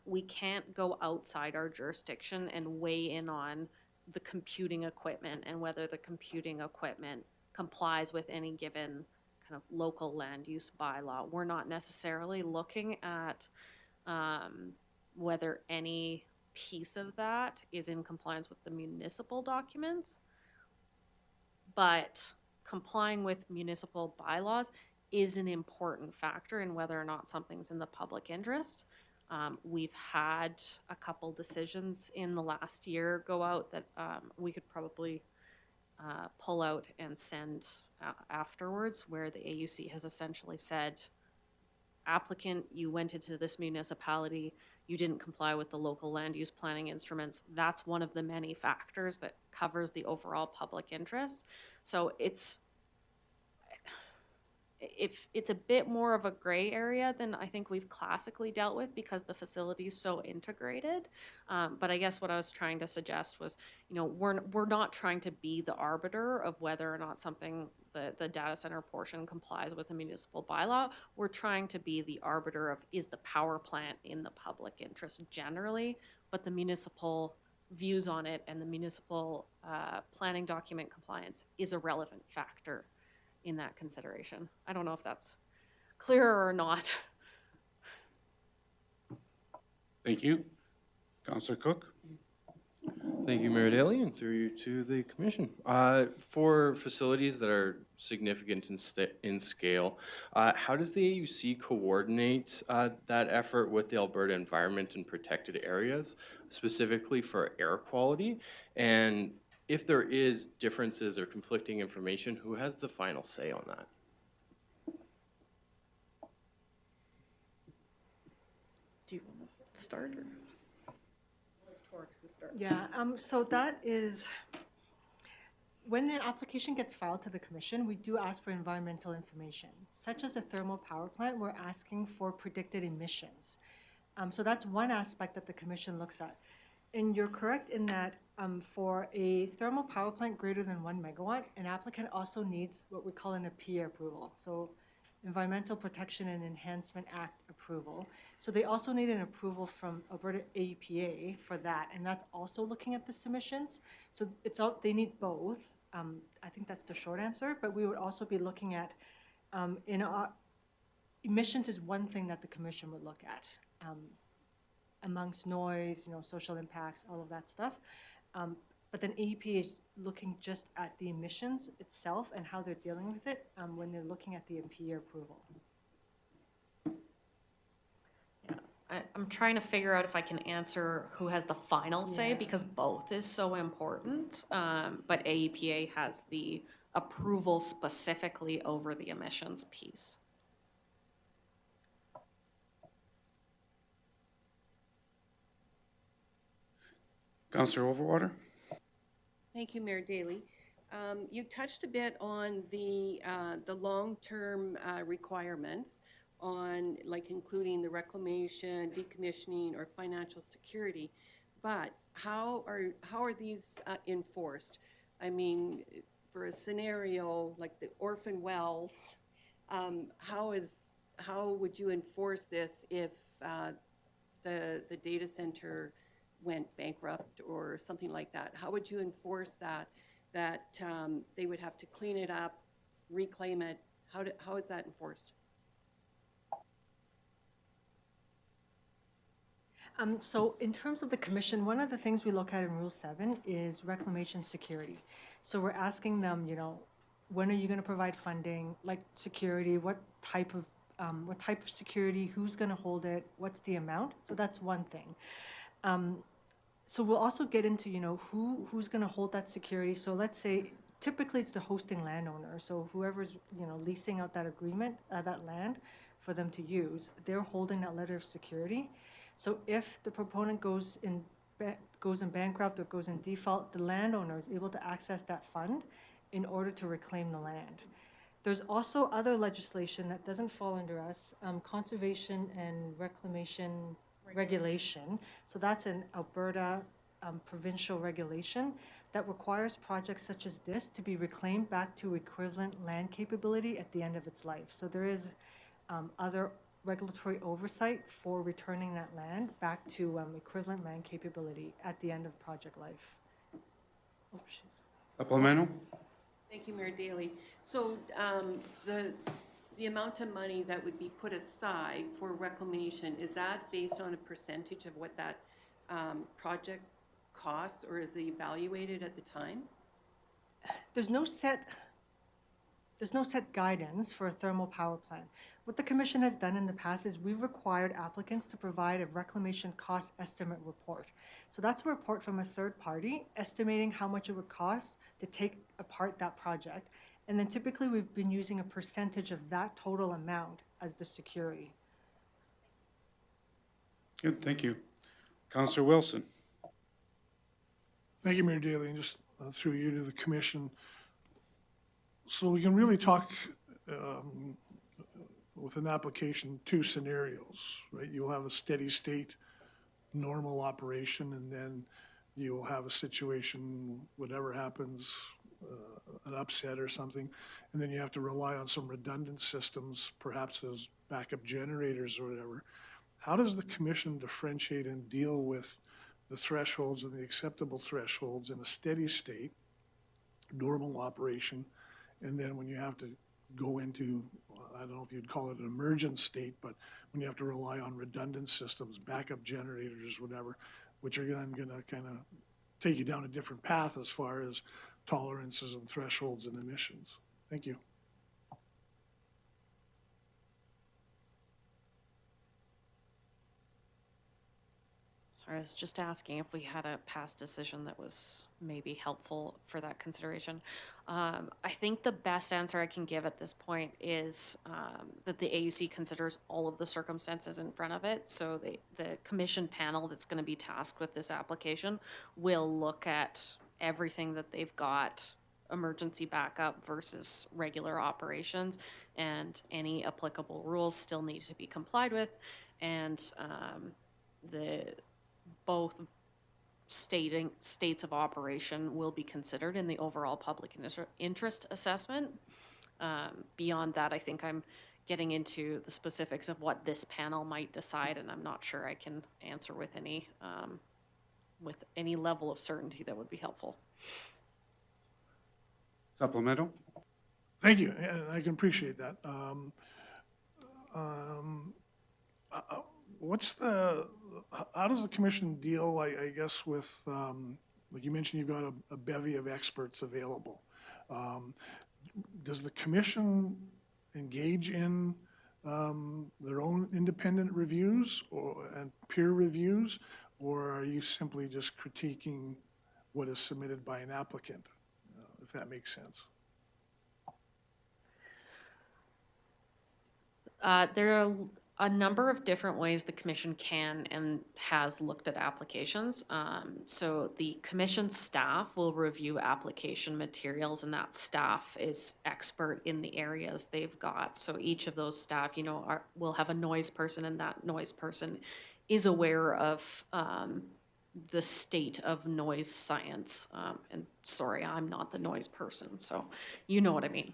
we can't go outside our jurisdiction and weigh in on the computing equipment and whether the computing equipment complies with any given kind of local land use bylaw. We're not necessarily looking at whether any piece of that is in compliance with the municipal documents, but complying with municipal bylaws is an important factor in whether or not something's in the public interest. We've had a couple decisions in the last year go out that we could probably pull out and send afterwards, where the AUC has essentially said, applicant, you went into this municipality, you didn't comply with the local land use planning instruments. That's one of the many factors that covers the overall public interest. So it's a bit more of a gray area than I think we've classically dealt with, because the facility is so integrated. But I guess what I was trying to suggest was, we're not trying to be the arbiter of whether or not something, the data center portion, complies with the municipal bylaw. We're trying to be the arbiter of, is the power plant in the public interest generally, but the municipal views on it and the municipal planning document compliance is a relevant factor in that consideration. I don't know if that's clearer or not. Thank you. Councillor Cook. Thank you, Mayor Daley, and through you to the commission. For facilities that are significant in scale, how does the AUC coordinate that effort with the Alberta Environment and Protected Areas, specifically for air quality? And if there is differences or conflicting information, who has the final say on that? Do you want to start, or? Yeah, so that is, when the application gets filed to the commission, we do ask for environmental information. Such as a thermal power plant, we're asking for predicted emissions. So that's one aspect that the commission looks at. And you're correct in that for a thermal power plant greater than 1 megawatt, an applicant also needs what we call an APEA approval. So Environmental Protection and Enhancement Act approval. So they also need an approval from Alberta APA for that, and that's also looking at the submissions. So they need both. I think that's the short answer, but we would also be looking at, emissions is one thing that the commission would look at, amongst noise, social impacts, all of that stuff. But then AEP is looking just at the emissions itself and how they're dealing with it when they're looking at the APA approval. Yeah, I'm trying to figure out if I can answer who has the final say, Yeah. because both is so important. But AEPA has the approval specifically over the emissions piece. Councillor Overwater? Thank you, Mayor Daley. You touched a bit on the long-term requirements on, like, including the reclamation, decommissioning, or financial security. But how are these enforced? I mean, for a scenario like the orphan wells, how would you enforce this if the data center went bankrupt or something like that? How would you enforce that they would have to clean it up, reclaim it? How is that enforced? So in terms of the commission, one of the things we look at in Rule 7 is reclamation security. So we're asking them, when are you going to provide funding, like security, what type of security, who's going to hold it, what's the amount? So that's one thing. So we'll also get into, who's going to hold that security. So let's say, typically it's the hosting landowner. So whoever's, leasing out that agreement, that land for them to use, they're holding that letter of security. So if the proponent goes in bankrupt or goes in default, the landowner is able to access that fund in order to reclaim the land. There's also other legislation that doesn't fall under us, conservation and reclamation regulation. So that's an Alberta provincial regulation that requires projects such as this to be reclaimed back to equivalent land capability at the end of its life. So there is other regulatory oversight for returning that land back to equivalent land capability at the end of project life. Oh, Supplemental? Thank you, Mayor Daley. So the amount of money that would be put aside for reclamation, is that based on a percentage of what that project costs, or is it evaluated at the time? There's no set guidance for a thermal power plant. What the commission has done in the past is we've required applicants to provide a reclamation cost estimate report. So that's a report from a third party estimating how much it would cost to take apart that project. And then typically we've been using a percentage of that total amount as the security. Good, thank you. Councillor Wilson? Thank you, Mayor Daley, and just through you to the commission. So we can really talk with an application, two scenarios, right? You'll have a steady state, normal operation, and then you will have a situation, whatever happens, an upset or something, and then you have to rely on some redundant systems, perhaps as backup generators or whatever. How does the commission differentiate and deal with the thresholds and the acceptable thresholds in a steady state, normal operation, and then when you have to go into, I don't know if you'd call it an emergent state, but when you have to rely on redundant systems, backup generators, whatever, which are then going to kind of take you down a different path as far as tolerances and thresholds and emissions. Thank you. Sorry, I was just asking if we had a past decision that was maybe helpful for that consideration. I think the best answer I can give at this point is that the AUC considers all of the circumstances in front of it. So the commission panel that's going to be tasked with this application will look at everything that they've got, emergency backup versus regular operations, and any applicable rules still need to be complied with. And both states of operation will be considered in the overall public interest assessment. Beyond that, I think I'm getting into the specifics of what this panel might decide, and I'm not sure I can answer with any level of certainty that would be helpful. Supplemental? Thank you, and I can appreciate that. How does the commission deal, I guess, with, like you mentioned, you've got a bevy of experts available. Does the commission engage in their own independent reviews and peer reviews, or are you simply just critiquing what is submitted by an applicant, if that makes sense? There are a number of different ways the commission can and has looked at applications. So the commission staff will review application materials, and that staff is expert in the areas they've got. So each of those staff, will have a noise person, and that noise person is aware of the state of noise science. And sorry, I'm not the noise person, so you know what I mean.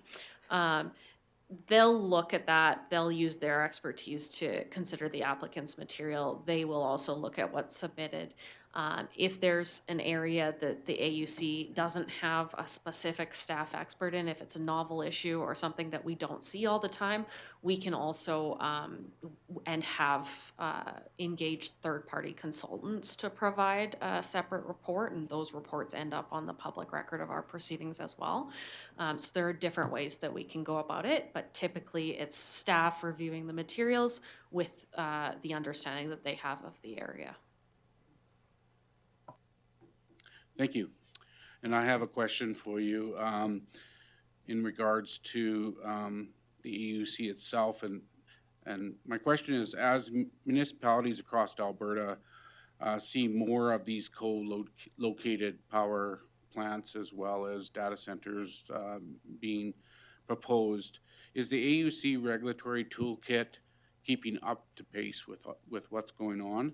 They'll look at that, they'll use their expertise to consider the applicant's material. They will also look at what's submitted. If there's an area that the AUC doesn't have a specific staff expert in, if it's a novel issue or something that we don't see all the time, we can also and have engaged third-party consultants to provide a separate report, and those reports end up on the public record of our proceedings as well. So there are different ways that we can go about it, but typically it's staff reviewing the materials with the understanding that they have of the area. Thank you. And I have a question for you in regards to the EUC itself. And my question is, as municipalities across Alberta see more of these co-located power plants as well as data centers being proposed, is the AUC regulatory toolkit keeping up to pace with what's going on?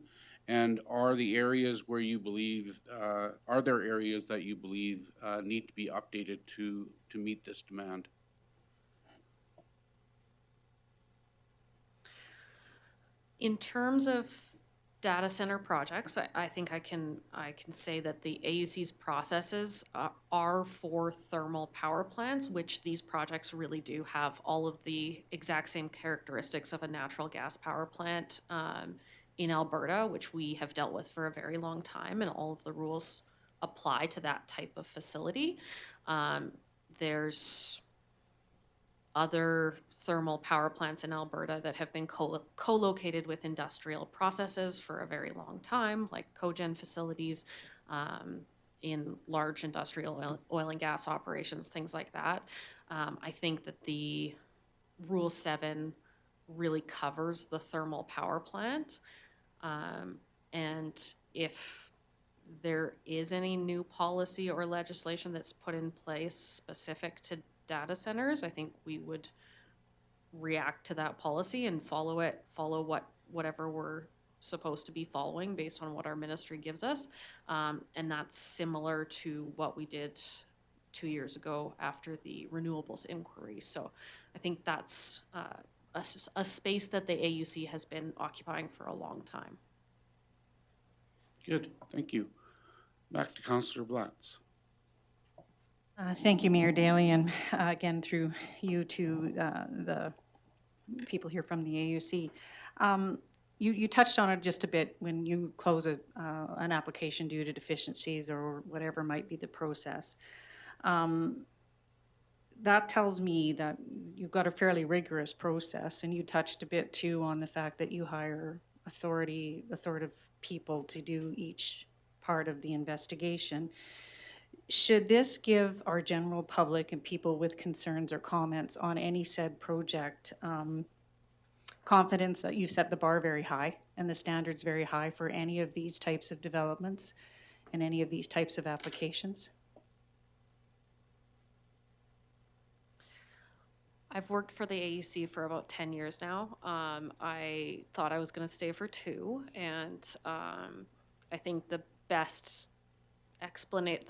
And are the areas where you believe, are there areas that you believe need to be updated to meet this demand? In terms of data center projects, I think I can say that the AUC's processes are for thermal power plants, which these projects really do have all of the exact same characteristics of a natural gas power plant in Alberta, which we have dealt with for a very long time, and all of the rules apply to that type of facility. There's other thermal power plants in Alberta that have been co-located with industrial processes for a very long time, like cogen facilities in large industrial oil and gas operations, things like that. I think that the Rule 7 really covers the thermal power plant. And if there is any new policy or legislation that's put in place specific to data centers, I think we would react to that policy and follow whatever we're supposed to be following based on what our ministry gives us. And that's similar to what we did 2 years ago after the renewables inquiry. So I think that's a space that the AUC has been occupying for a long time. Good, thank you. Back to Councillor Blatz. Thank you, Mayor Daley, and again through you to the people here from the AUC. You touched on it just a bit when you close an application due to deficiencies or whatever might be the process. That tells me that you've got a fairly rigorous process, and you touched a bit too on the fact that you hire authoritative people to do each part of the investigation. Should this give our general public and people with concerns or comments on any said project confidence that you've set the bar very high and the standards very high for any of these types of developments and any of these types of applications? I've worked for the AUC for about 10 years now. I thought I was going to stay for 2, and I think the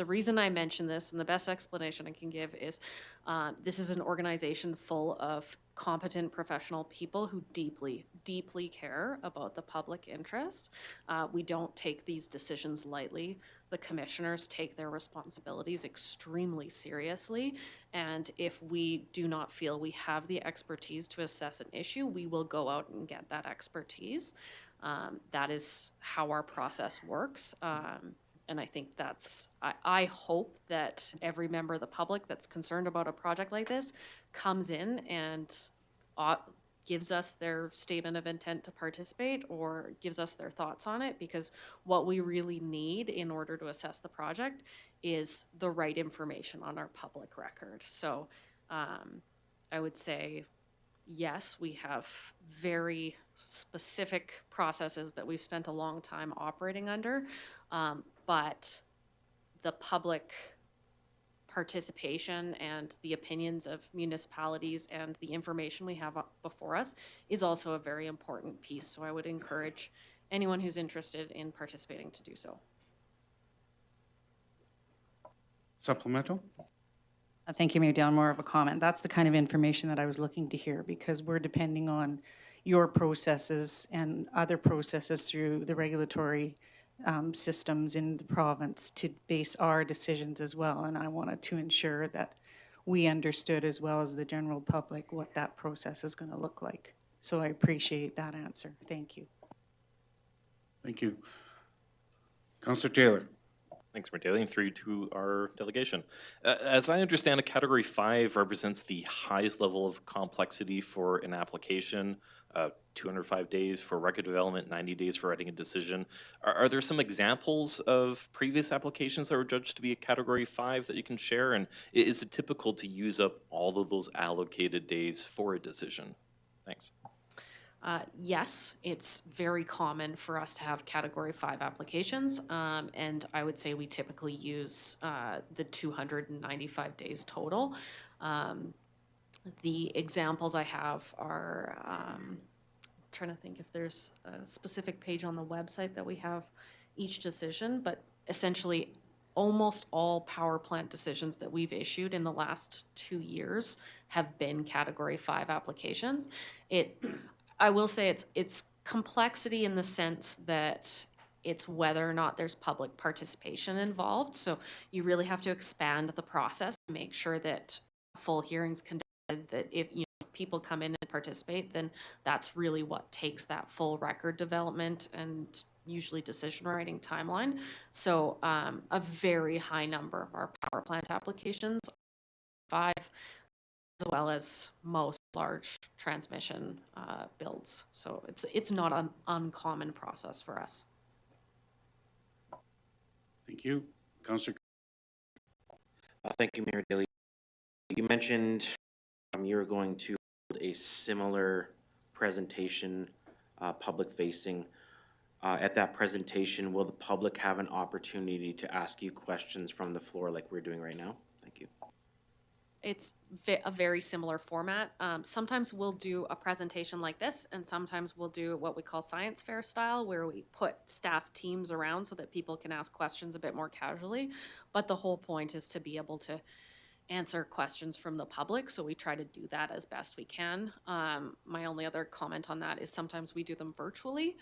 reason I mention this and the best explanation I can give is this is an organization full of competent professional people who deeply, deeply care about the public interest. We don't take these decisions lightly. The commissioners take their responsibilities extremely seriously, and if we do not feel we have the expertise to assess an issue, we will go out and get that expertise. That is how our process works. And I think I hope that every member of the public that's concerned about a project like this comes in and gives us their statement of intent to participate or gives us their thoughts on it, because what we really need in order to assess the project is the right information on our public record. So I would say, yes, we have very specific processes that we've spent a long time operating under, but the public participation and the opinions of municipalities and the information we have up before us is also a very important piece. So I would encourage anyone who's interested in participating to do so. Supplemental? Thank you, Mayor Dale. More of a comment. That's the kind of information that I was looking to hear, because we're depending on your processes and other processes through the regulatory systems in the province to base our decisions as well. And I wanted to ensure that we understood, as well as the general public, what that process is going to look like. So I appreciate that answer. Thank you. Thank you. Councillor Taylor? Thanks, Mayor Daly, and through to our delegation. As I understand it, Category 5 represents the highest level of complexity for an application, 205 days for record development, 90 days for writing a decision. Are there some examples of previous applications that were judged to be a Category 5 that you can share? And is it typical to use up all of those allocated days for a decision? Thanks. Yes, it's very common for us to have Category 5 applications, and I would say we typically use the 295 days total. The examples I have are, trying to think if there's a specific page on the website that we have each decision, but essentially almost all power plant decisions that we've issued in the last 2 years have been Category 5 applications. I will say it's complexity in the sense that it's whether or not there's public participation involved. So you really have to expand the process to make sure that full hearings conducted, that if people come in and participate, then that's really what takes that full record development and usually decision writing timeline. So a very high number of our power plant applications, 5, as well as most large transmission builds. So it's not an uncommon process for us. Thank you. Councillor? Thank you, Mayor Daly. You mentioned you were going to hold a similar presentation, public-facing. At that presentation, will the public have an opportunity to ask you questions from the floor like we're doing right now? Thank you. It's a very similar format. Sometimes we'll do a presentation like this, and sometimes we'll do what we call science fair style, where we put staff teams around so that people can ask questions a bit more casually. But the whole point is to be able to answer questions from the public, so we try to do that as best we can. My only other comment on that is sometimes we do them virtually.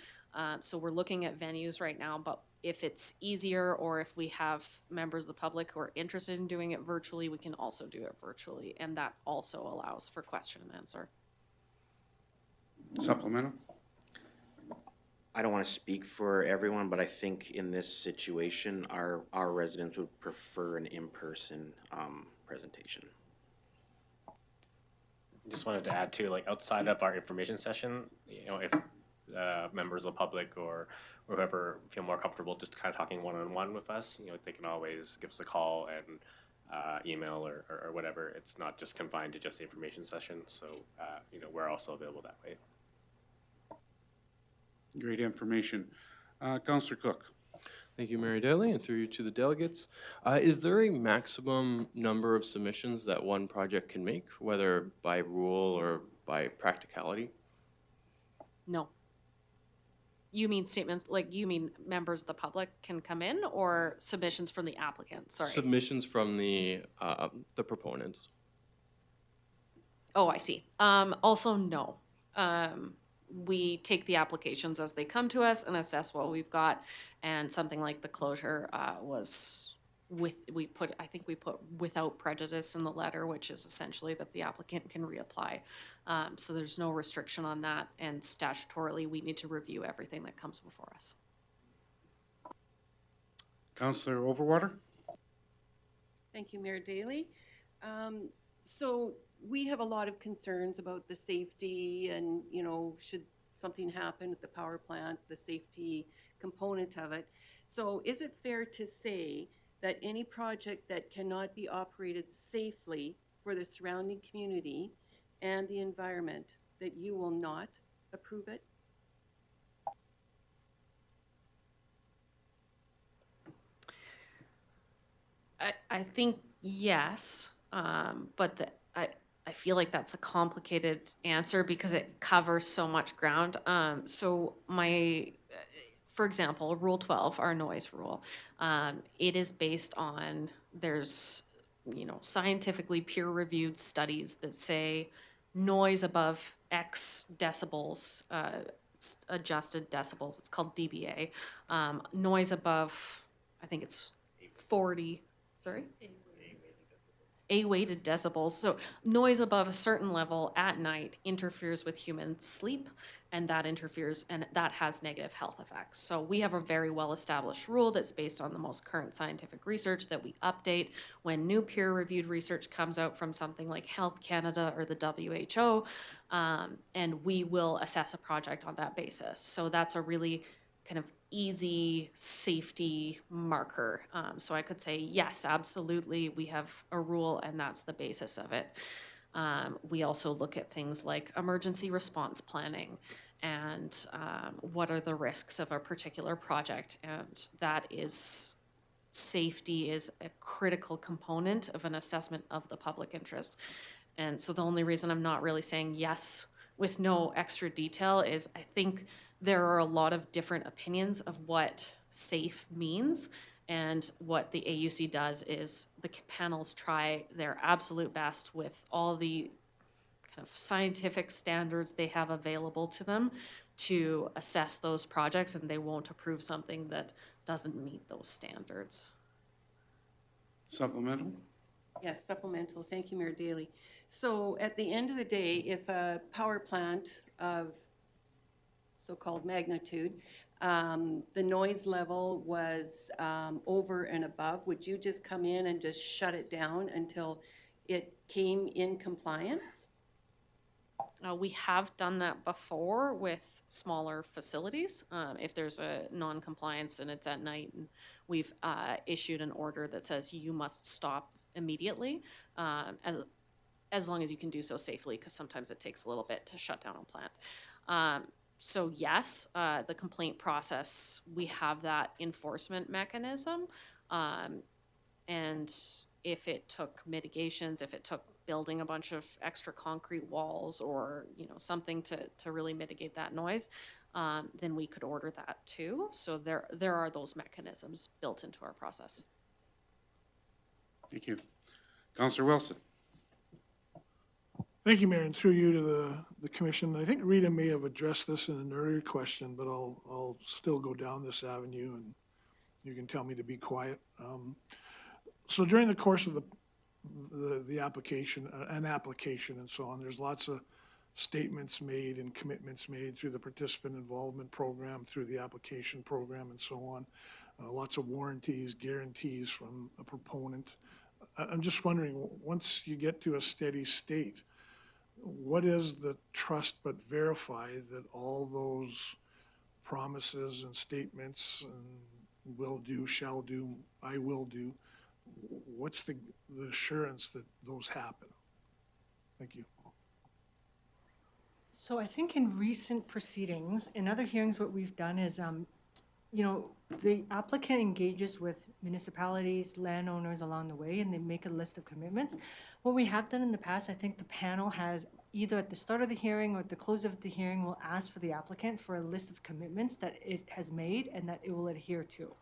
So we're looking at venues right now, but if it's easier or if we have members of the public who are interested in doing it virtually, we can also do it virtually, and that also allows for question and answer. Supplemental? I don't want to speak for everyone, but I think in this situation, our residents would prefer an in-person presentation. Just wanted to add too, like outside of our information session, if members of the public or whoever feel more comfortable just kind of talking one-on-one with us, they can always give us a call and email or whatever. It's not just confined to just the information session. So, we're also available that way. Great information. Councillor Cook? Thank you, Mayor Daly, and through you to the delegates. Is there a maximum number of submissions that one project can make, whether by rule or by practicality? No. You mean statements, like you mean members of the public can come in, or submissions from the applicant? Sorry. Submissions from the proponents. Oh, I see. Also, no. We take the applications as they come to us and assess what we've got. And something like the closure was we put without prejudice in the letter, which is essentially that the applicant can reapply. So there's no restriction on that, and statutorily we need to review everything that comes before us. Councillor Overwater? Thank you, Mayor Daly. So we have a lot of concerns about the safety and, you know, should something happen at the power plant, the safety component of it. So is it fair to say that any project that cannot be operated safely for the surrounding community and the environment, that you will not approve it? I think yes, but I feel like that's a complicated answer because it covers so much ground. For example, Rule 12, our noise rule, it is based on, there's, scientifically peer-reviewed studies that say noise above X decibels, it's adjusted decibels, it's called dBA, noise above, I think it's 40, sorry? A-weighted decibels. So noise above a certain level at night interferes with human sleep, and that interferes, and that has negative health effects. So we have a very well-established rule that's based on the most current scientific research that we update when new peer-reviewed research comes out from something like Health Canada or the WHO, and we will assess a project on that basis. So that's a really kind of easy safety marker. So I could say, yes, absolutely, we have a rule and that's the basis of it. We also look at things like emergency response planning and what are the risks of a particular project. And that is, safety is a critical component of an assessment of the public interest. And so the only reason I'm not really saying yes with no extra detail is I think there are a lot of different opinions of what safe means. And what the AUC does is the panels try their absolute best with all the kind of scientific standards they have available to them to assess those projects, and they won't approve something that doesn't meet those standards. Supplemental? Yes, supplemental. Thank you, Mayor Daley. So at the end of the day, if a power plant of so-called magnitude, the noise level was over and above, would you just come in and just shut it down until it came in compliance? We have done that before with smaller facilities. If there's a non-compliance and it's at night, and we've issued an order that says you must stop immediately, as long as you can do so safely, because sometimes it takes a little bit to shut down a plant. So yes, the complaint process, we have that enforcement mechanism. And if it took mitigations, if it took building a bunch of extra concrete walls or, something to really mitigate that noise, then we could order that too. So there are those mechanisms built into our process. Thank you. Councillor Wilson. Thank you, Mayor, and through you to the commission. I think Rita may have addressed this in an earlier question, but I'll still go down this avenue and you can tell me to be quiet. So during the course of the application, an application and so on, there's lots of statements made and commitments made through the participant involvement program, through the application program and so on. Lots of warranties, guarantees from a proponent. I'm just wondering, once you get to a steady state, what is the trust but verify that all those promises and statements and will do, shall do, I will do, what's the assurance that those happen? Thank you. So I think in recent proceedings, in other hearings, what we've done is, the applicant engages with municipalities, landowners along the way, and they make a list of commitments. What we have done in the past, I think the panel has either at the start of the hearing or at the close of the hearing will ask for the applicant for a list of commitments that it has made and that it will adhere to.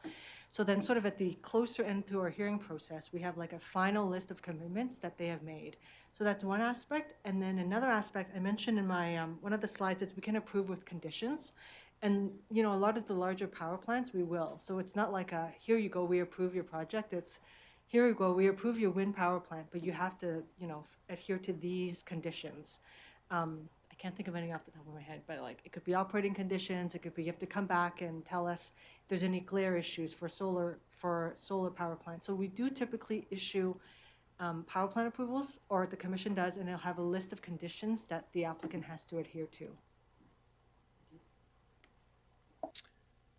So then sort of at the closer end to our hearing process, we have like a final list of commitments that they have made. So that's one aspect. And then another aspect I mentioned in my, one of the slides is we can approve with conditions. And, a lot of the larger power plants, we will. So it's not like here you go, we approve your project. It's, here you go, we approve your wind power plant, but you have to, adhere to these conditions. I can't think of any off the top of my head, but like it could be operating conditions. It could be you have to come back and tell us if there's any glare issues for solar power plants. So we do typically issue power plant approvals, or the commission does, and it'll have a list of conditions that the applicant has to adhere to.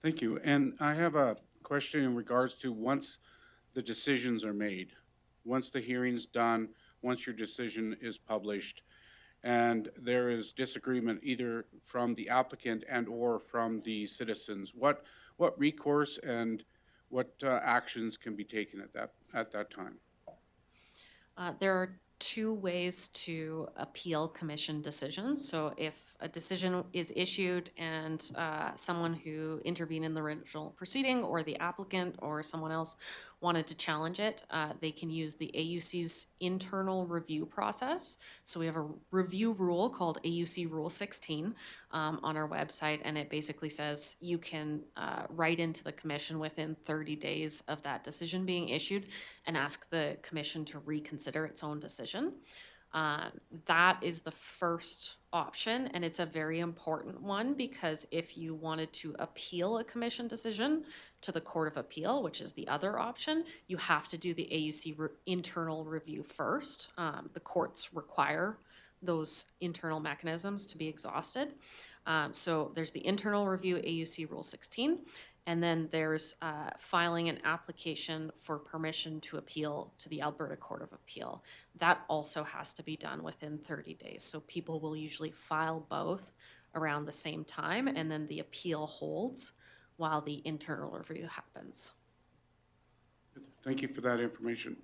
Thank you. And I have a question in regards to once the decisions are made, once the hearing's done, once your decision is published, and there is disagreement either from the applicant and/or from the citizens, what recourse and what actions can be taken at that time? There are two ways to appeal commission decisions. So if a decision is issued and someone who intervened in the original proceeding or the applicant or someone else wanted to challenge it, they can use the AUC's internal review process. So we have a review rule called AUC Rule 16 on our website, and it basically says you can write into the commission within 30 days of that decision being issued and ask the commission to reconsider its own decision. That is the first option, and it's a very important one because if you wanted to appeal a commission decision to the Court of Appeal, which is the other option, you have to do the AUC internal review first. The courts require those internal mechanisms to be exhausted. So there's the internal review, AUC Rule 16, and then there's filing an application for permission to appeal to the Alberta Court of Appeal. That also has to be done within 30 days. So people will usually file both around the same time, and then the appeal holds while the internal review happens. Thank you for that information.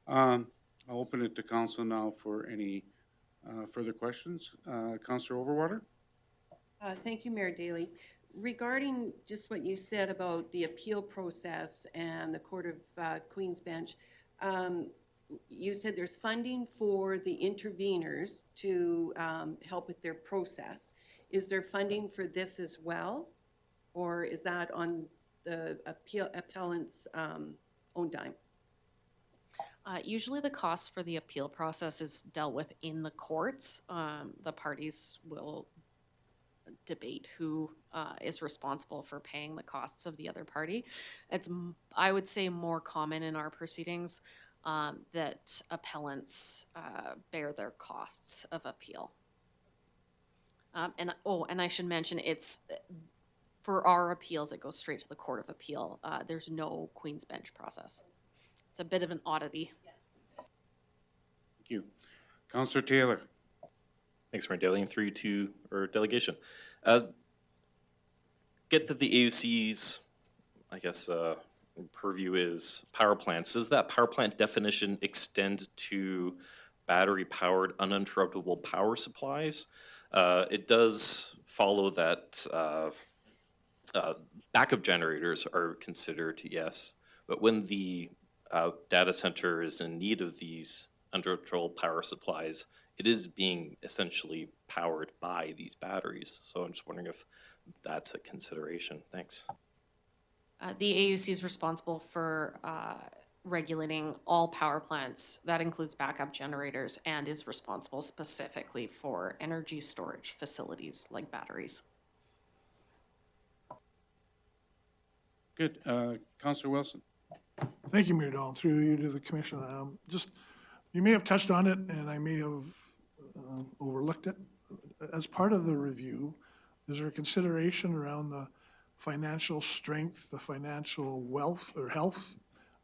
I'll open it to council now for any further questions. Councillor Overwater? Thank you, Mayor Daley. Regarding just what you said about the appeal process and the Court of Queen's Bench, you said there's funding for the interveners to help with their process. Is there funding for this as well? Or is that on the appellant's own dime? Usually the cost for the appeal process is dealt with in the courts. The parties will debate who is responsible for paying the costs of the other party. It's, I would say, more common in our proceedings that appellants bear their costs of appeal. And I should mention, it's for our appeals, it goes straight to the Court of Appeal. There's no Queen's Bench process. It's a bit of an oddity. Thank you. Councillor Taylor? Thanks, Mayor Daley, and through to our delegation. Get that the AUC's, I guess, purview is power plants. Does that power plant definition extend to battery-powered uninterruptible power supplies? It does follow that backup generators are considered, yes, but when the data center is in need of these uninterruptible power supplies, it is being essentially powered by these batteries. So I'm just wondering if that's a consideration. Thanks. The AUC is responsible for regulating all power plants. That includes backup generators and is responsible specifically for energy storage facilities like batteries. Good. Councillor Wilson? Thank you, Mayor Dahl. Through you to the commission. Just, you may have touched on it and I may have overlooked it. As part of the review, is there a consideration around the financial strength, the financial wealth or health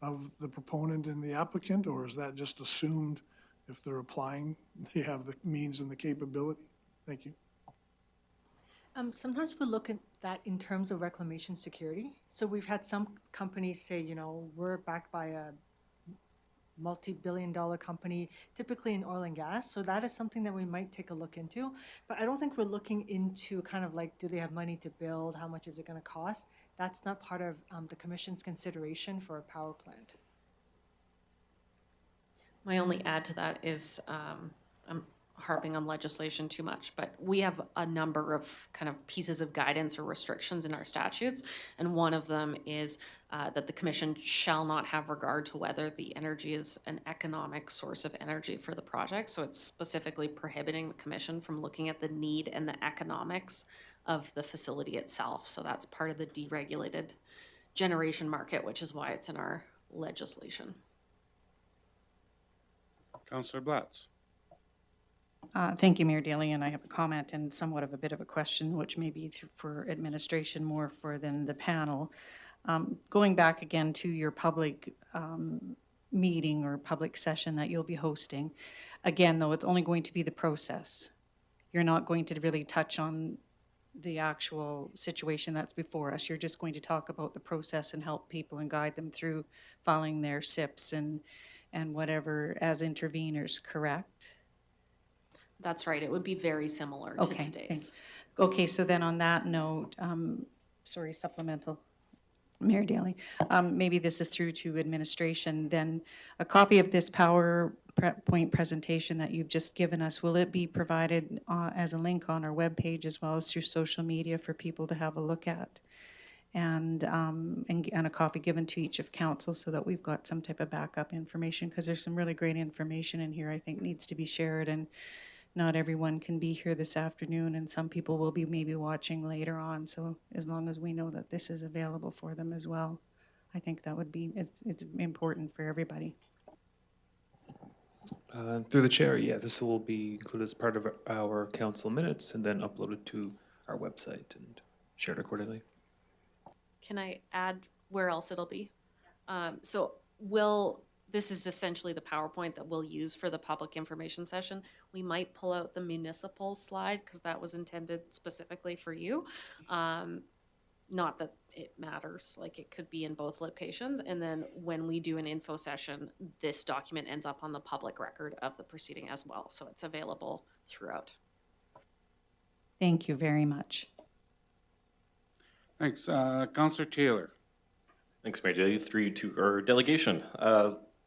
of the proponent and the applicant, or is that just assumed if they're applying, they have the means and the capability? Thank you. Sometimes we look at that in terms of reclamation security. So we've had some companies say, you know, we're backed by a multi-billion-dollar company, typically in oil and gas. So that is something that we might take a look into. But I don't think we're looking into kind of like, do they have money to build? How much is it going to cost? That's not part of the commission's consideration for a power plant. My only add to that is, I'm harping on legislation too much, but we have a number of kind of pieces of guidance or restrictions in our statutes, and one of them is that the commission shall not have regard to whether the energy is an economic source of energy for the project. So it's specifically prohibiting the commission from looking at the need and the economics of the facility itself. So that's part of the deregulated generation market, which is why it's in our legislation. Counselor Blatz. Thank you, Mayor Daley, and I have a comment and somewhat of a bit of a question, which may be for administration more for than the panel. Going back again to your public meeting or public session that you'll be hosting, again, though, it's only going to be the process. You're not going to really touch on the actual situation that's before us. You're just going to talk about the process and help people and guide them through filing their SIPs and whatever as interveners, correct? That's right. It would be very similar to Okay, today's. thanks. Okay, so then on that note, sorry, supplemental, Mayor Daley, maybe this is through to administration, then a copy of this PowerPoint presentation that you've just given us, will it be provided as a link on our webpage as well as through social media for people to have a look at? And a copy given to each of council so that we've got some type of backup information, because there's some really great information in here I think needs to be shared, and not everyone can be here this afternoon, and some people will be maybe watching later on. So as long as we know that this is available for them as well, I think that would be, it's important for everybody. Through the chair, yeah, this will be included as part of our council minutes and then uploaded to our website and shared accordingly. Can I add where else it'll be? So this is essentially the PowerPoint that we'll use for the public information session. We might pull out the municipal slide because that was intended specifically for you. Not that it matters, like it could be in both locations. And then when we do an info session, this document ends up on the public record of the proceeding as well. So it's available throughout. Thank you very much. Thanks. Counselor Taylor. Thanks, Mayor Daley. Through to our delegation.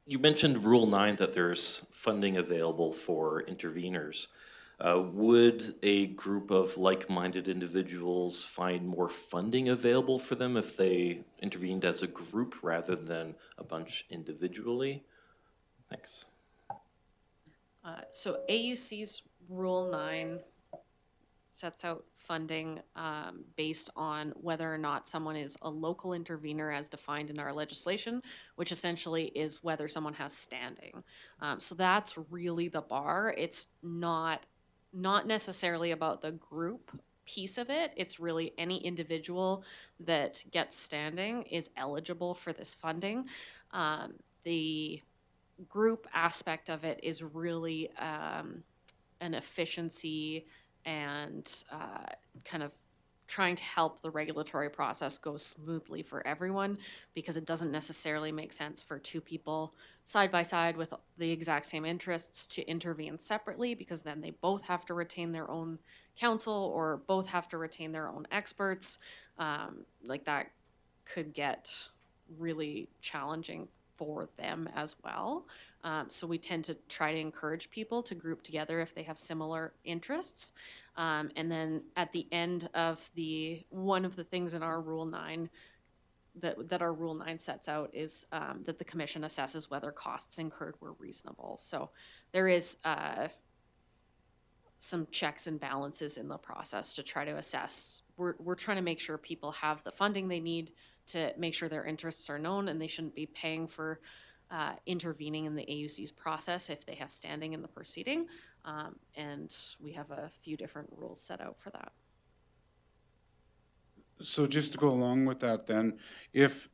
You mentioned Rule 9 that there's funding available for interveners. Would a group of like-minded individuals find more funding available for them if they intervened as a group rather than a bunch individually? Thanks. So AUC's Rule 9 sets out funding based on whether or not someone is a local intervener as defined in our legislation, which essentially is whether someone has standing. So that's really the bar. It's not necessarily about the group piece of it. It's really any individual that gets standing is eligible for this funding. The group aspect of it is really an efficiency and kind of trying to help the regulatory process go smoothly for everyone, because it doesn't necessarily make sense for two people side by side with the exact same interests to intervene separately, because then they both have to retain their own counsel or both have to retain their own experts. Like that could get really challenging for them as well. So we tend to try to encourage people to group together if they have similar interests. And then at the end of one of the things in our Rule 9 that our Rule 9 sets out is that the commission assesses whether costs incurred were reasonable. So there is some checks and balances in the process to try to assess. We're trying to make sure people have the funding they need to make sure their interests are known, and they shouldn't be paying for intervening in the AUC's process if they have standing in the proceeding. And we have a few different rules set out for that. So just to go along with that then, if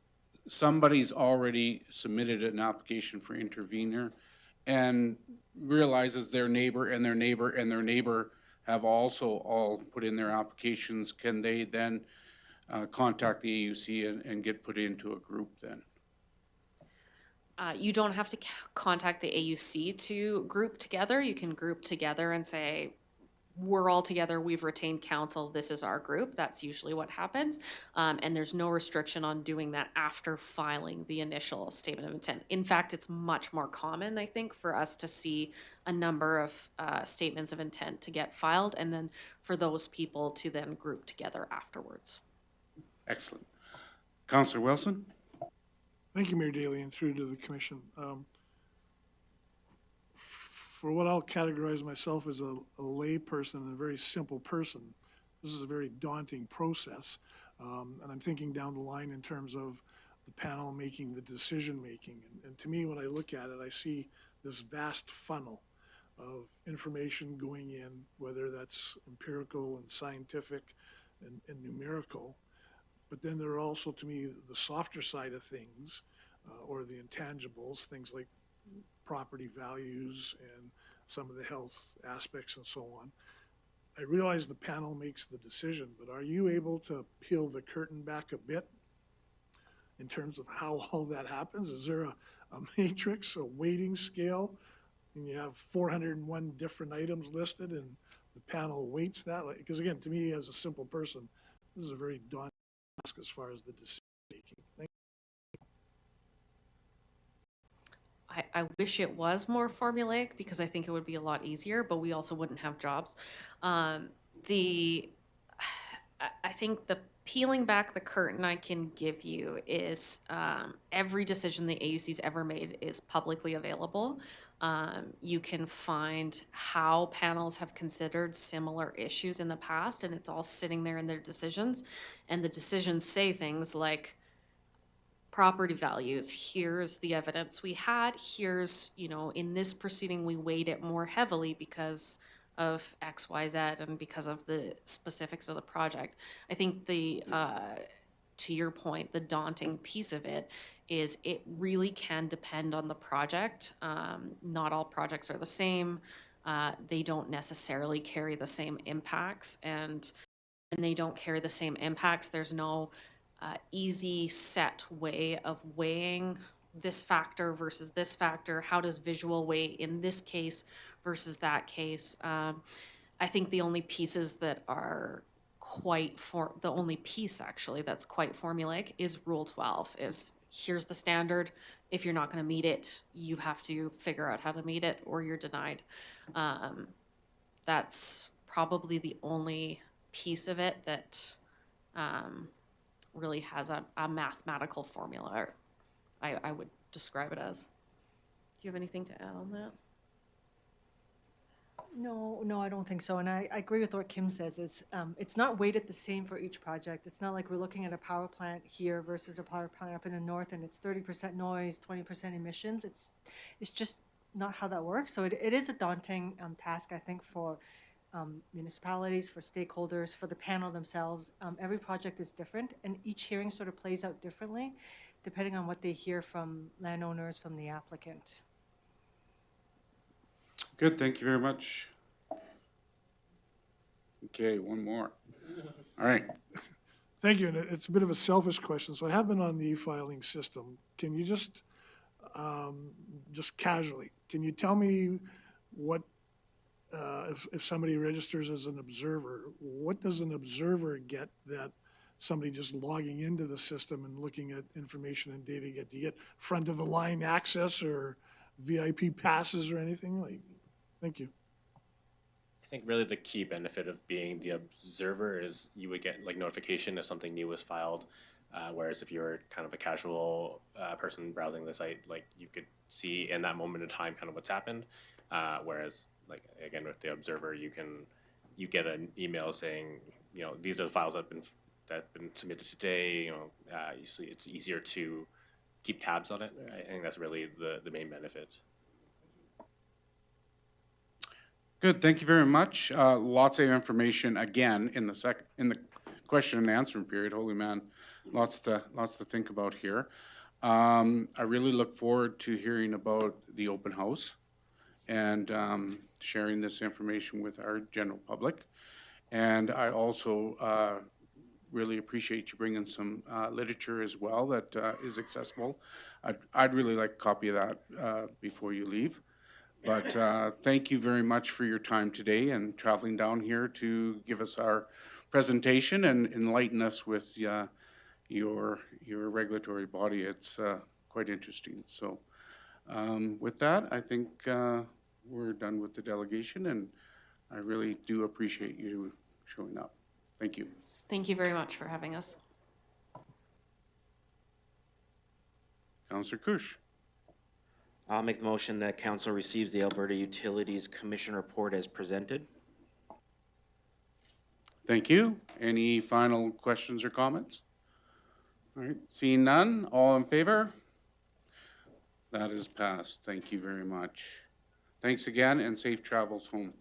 somebody's already submitted an application for intervener and realizes their neighbor and their neighbor and their neighbor have also all put in their applications, can they then contact the AUC and get put into a group then? You don't have to contact the AUC to group together. You can group together and say, we're all together, we've retained counsel, this is our group. That's usually what happens. And there's no restriction on doing that after filing the initial statement of intent. In fact, it's much more common, I think, for us to see a number of statements of intent to get filed, and then for those people to then group together afterwards. Excellent. Councillor Wilson? Thank you, Mayor Daley, and through to the commission. For what I'll categorize myself as a lay person and a very simple person, this is a very daunting process. And I'm thinking down the line in terms of the panel making the decision making. And to me, when I look at it, I see this vast funnel of information going in, whether that's empirical and scientific and numerical. But then there are also, to me, the softer side of things, or the intangibles, things like property values and some of the health aspects and so on. I realize the panel makes the decision, but are you able to peel the curtain back a bit in terms of how all that happens? Is there a matrix, a weighting scale, and you have 401 different items listed and the panel weights that? Because again, to me as a simple person, this is a very daunting task as far as the decision making. I wish it was more formulaic because I think it would be a lot easier, but we also wouldn't have jobs. I think the peeling back the curtain I can give you is every decision the AUC's ever made is publicly available. You can find how panels have considered similar issues in the past, and it's all sitting there in their decisions. And the decisions say things like, property values, here's the evidence we had, here's, in this proceeding we weighed it more heavily because of X, Y, Z, and because of the specifics of the project. I think to your point, the daunting piece of it is it really can depend on the project. Not all projects are the same. They don't necessarily carry the same impacts, and when they don't carry the same impacts, there's no easy set way of weighing this factor versus this factor. How does visual weigh in this case versus that case? I think the only pieces that are the only piece actually that's quite formulaic is Rule 12, is here's the standard. If you're not going to meet it, you have to figure out how to meet it or you're denied. That's probably the only piece of it that really has a mathematical formula, I would describe it as. Do you have anything to add on that? No, I don't think so. And I agree with what Kim says. It's not weighted the same for each project. It's not like we're looking at a power plant here versus a power plant up in the north and it's 30% noise, 20% emissions. It's just not how that works. So it is a daunting task, I think, for municipalities, for stakeholders, for the panel themselves. Every project is different, and each hearing sort of plays out differently depending on what they hear from landowners, from the applicant. Good, thank you very much. Okay, one more. All right. Thank you, and it's a bit of a selfish question. So I have been on the e-filing system. Can you just casually, can you tell me what, if somebody registers as an observer, what does an observer get that somebody just logging into the system and looking at information and data get? Do you get front of the line access or VIP passes or anything? Thank you. I think really the key benefit of being the observer is you would get notification if something new was filed, whereas if you're kind of a casual person browsing the site, you could see in that moment in time kind of what's happened. Whereas again with the observer, you get an email saying these are the files that have been submitted today. Usually it's easier to keep tabs on it. I think that's really the main benefit. Good, thank you very much. Lots of information again in the question and answer period. Holy man, lots to think about here. I really look forward to hearing about the open house and sharing this information with our general public. And I also really appreciate you bringing some literature as well that is accessible. I'd really like a copy of that before you leave. But thank you very much for your time today and traveling down here to give us our presentation and enlighten us with your regulatory body. It's quite interesting. So with that, I think we're done with the delegation, and I really do appreciate you showing up. Thank you. Thank you very much for having us. Councillor Kush. I'll make the motion that council receives the Alberta Utilities Commission report as presented. Thank you. Any final questions or comments? All right, seeing none, all in favor? That is passed. Thank you very much. Thanks again, and safe travels home.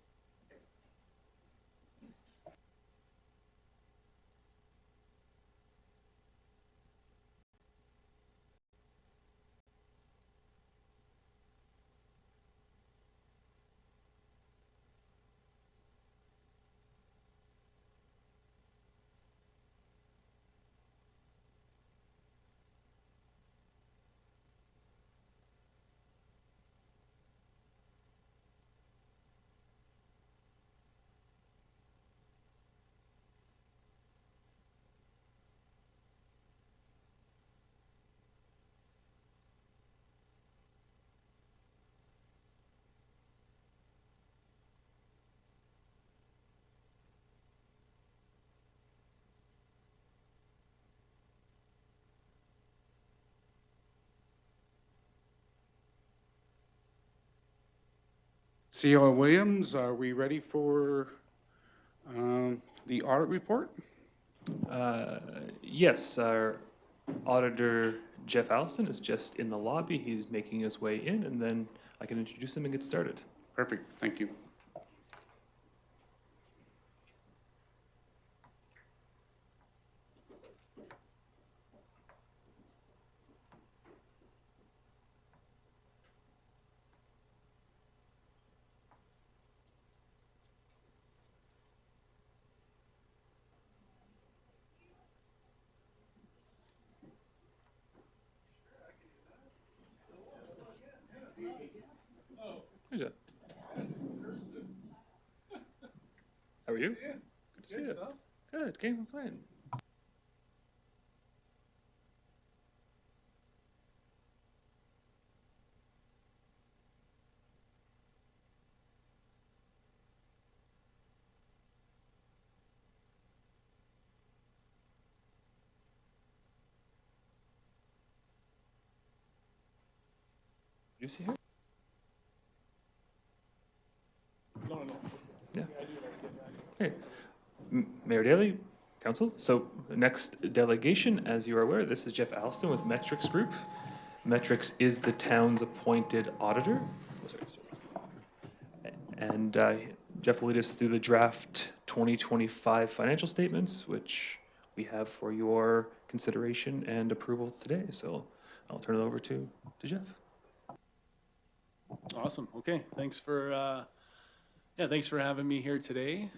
C.L. Williams, are we ready for the audit report? Yes, our auditor, Jeff Alston, is just in the lobby. He's making his way in, and then I can introduce him and get started. Perfect, thank you. Hey, Jeff. How are you? Good to see you. Good, can't complain. You see her? No. Yeah. Okay. Mayor Daley, Council. So the next delegation, as you are aware, this is Jeff Alston with Metrics Group. Metrics is the town's appointed auditor. And Jeff will lead us through the draft 2025 financial statements, which we have for your consideration and approval today. So I'll turn it over to Jeff. Awesome. Okay. Thanks for having me here today.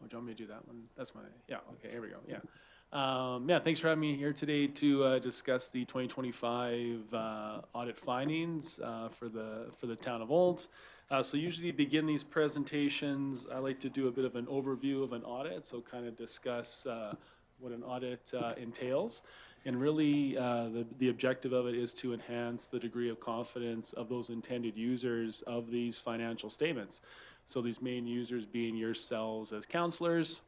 Oh, do you want me to do that one? That's my, yeah. Okay. Here we go. Yeah. Thanks for having me here today to discuss the 2025 audit findings for the town of Olds. So usually begin these presentations, I like to do a bit of an overview of an audit, so kind of discuss what an audit entails. And really, the objective of it is to enhance the degree of confidence of those intended users of these financial statements. So these main users being yourselves as councillors,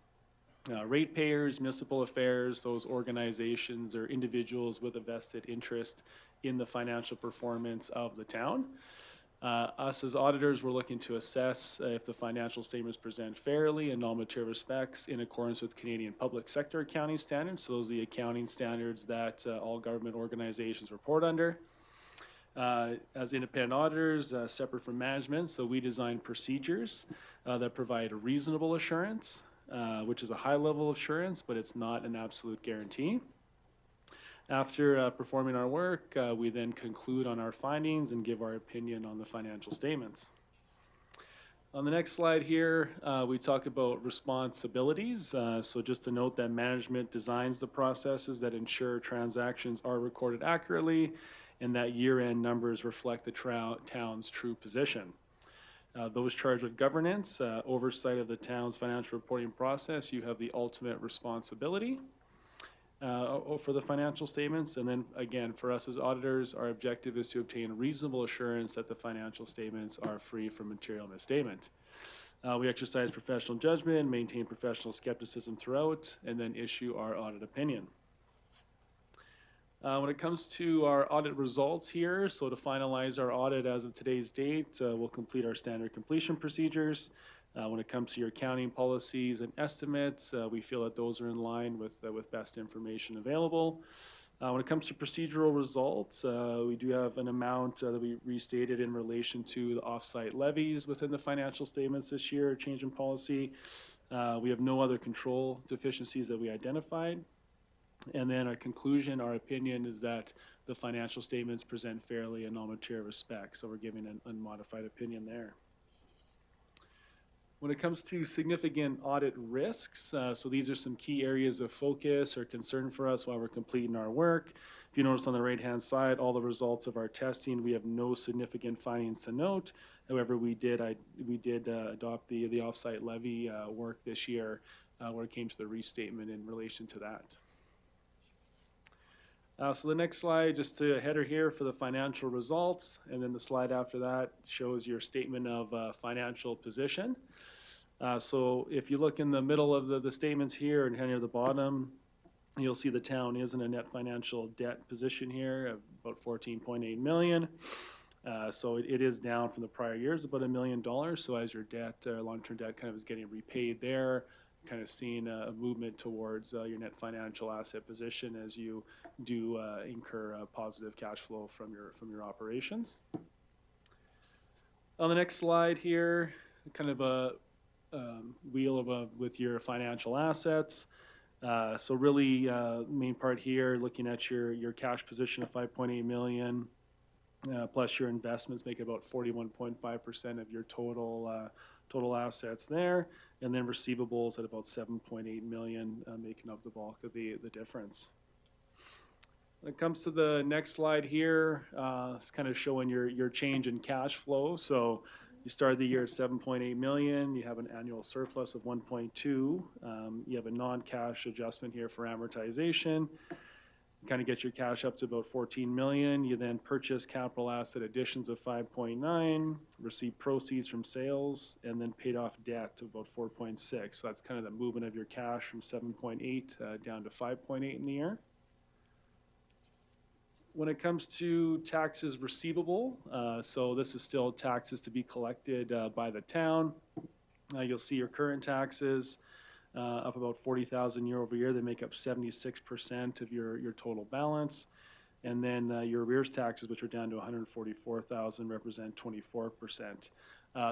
ratepayers, municipal affairs, those organizations or individuals with a vested interest in the financial performance of the town. Us as auditors, we're looking to assess if the financial statements present fairly in all material respects in accordance with Canadian public sector accounting standards. So those are the accounting standards that all government organizations report under. As independent auditors, separate from management, so we design procedures that provide a reasonable assurance, which is a high level of assurance, but it's not an absolute guarantee. After performing our work, we then conclude on our findings and give our opinion on the financial statements. On the next slide here, we talk about responsibilities. So just to note that management designs the processes that ensure transactions are recorded accurately and that year-end numbers reflect the town's true position. Those charged with governance, oversight of the town's financial reporting process, you have the ultimate responsibility for the financial statements. And then again, for us as auditors, our objective is to obtain reasonable assurance that the financial statements are free from material misstatement. We exercise professional judgment, maintain professional skepticism throughout, and then issue our audit opinion. When it comes to our audit results here, so to finalize our audit as of today's date, we'll complete our standard completion procedures. When it comes to your accounting policies and estimates, we feel that those are in line with best information available. When it comes to procedural results, we do have an amount that we restated in relation to the off-site levies within the financial statements this year, a change in policy. We have no other control deficiencies that we identified. And then our conclusion, our opinion is that the financial statements present fairly in all material respects. So we're giving an unmodified opinion there. When it comes to significant audit risks, so these are some key areas of focus or concern for us while we're completing our work. If you notice on the right-hand side, all the results of our testing, we have no significant findings to note. However, we did adopt the off-site levy work this year when it came to the restatement in relation to that. So the next slide, just a header here for the financial results, and then the slide after that shows your statement of financial position. So if you look in the middle of the statements here and near the bottom, you'll see the town is in a net financial debt position here of about 14.8 million. So it is down from the prior years about $1 million. So as your debt, long-term debt kind of is getting repaid there, kind of seeing a movement towards your net financial asset position as you do incur positive cash flow from your operations. On the next slide here, kind of a wheel with your financial assets. So really, main part here, looking at your cash position of 5.8 million, plus your investments make about 41.5% of your total assets there, and then receivables at about 7.8 million, making up the bulk of the difference. When it comes to the next slide here, it's kind of showing your change in cash flow. So you started the year at 7.8 million, you have an annual surplus of 1.2. You have a non-cash adjustment here for amortization. Kind of get your cash up to about 14 million. You then purchase capital asset additions of 5.9, receive proceeds from sales, and then paid off debt of about 4.6. So that's kind of the movement of your cash from 7.8 down to 5.8 in the year. When it comes to taxes receivable, so this is still taxes to be collected by the town. You'll see your current taxes up about 40,000 year over year. They make up 76% of your total balance. And then your arrears taxes, which are down to 144,000, represent 24%.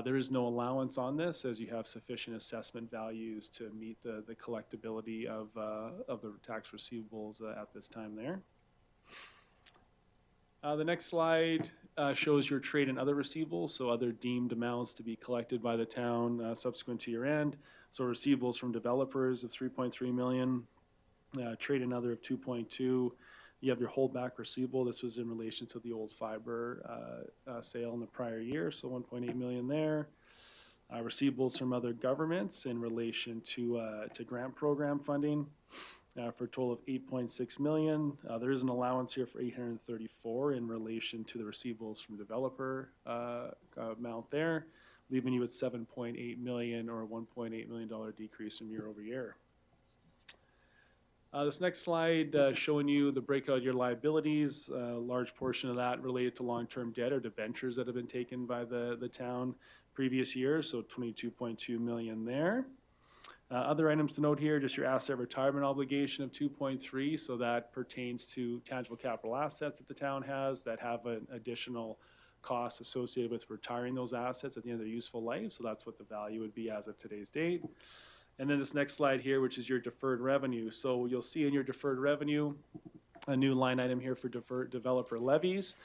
There is no allowance on this as you have sufficient assessment values to meet the collectability of the tax receivables at this time there. The next slide shows your trade and other receivables, so other deemed amounts to be collected by the town subsequent to your end. So receivables from developers of 3.3 million, trade and other of 2.2. You have your holdback receivable. This was in relation to the old fiber sale in the prior year, so 1.8 million there. Receivables from other governments in relation to grant program funding. For a total of 8.6 million. There is an allowance here for 834 in relation to the receivables from developer amount there, leaving you at 7.8 million or a $1.8 million decrease from year over year. This next slide showing you the breakout of your liabilities. A large portion of that related to long-term debt or debentures that have been taken by the town previous year, so 22.2 million there. Other items to note here, just your asset retirement obligation of 2.3, so that pertains to tangible capital assets that the town has that have an additional cost associated with retiring those assets at the end of their useful life, so that's what the value would be as of today's date. And then this next slide here, which is your deferred revenue. So you'll see in your deferred revenue, a new line item here for developer levies.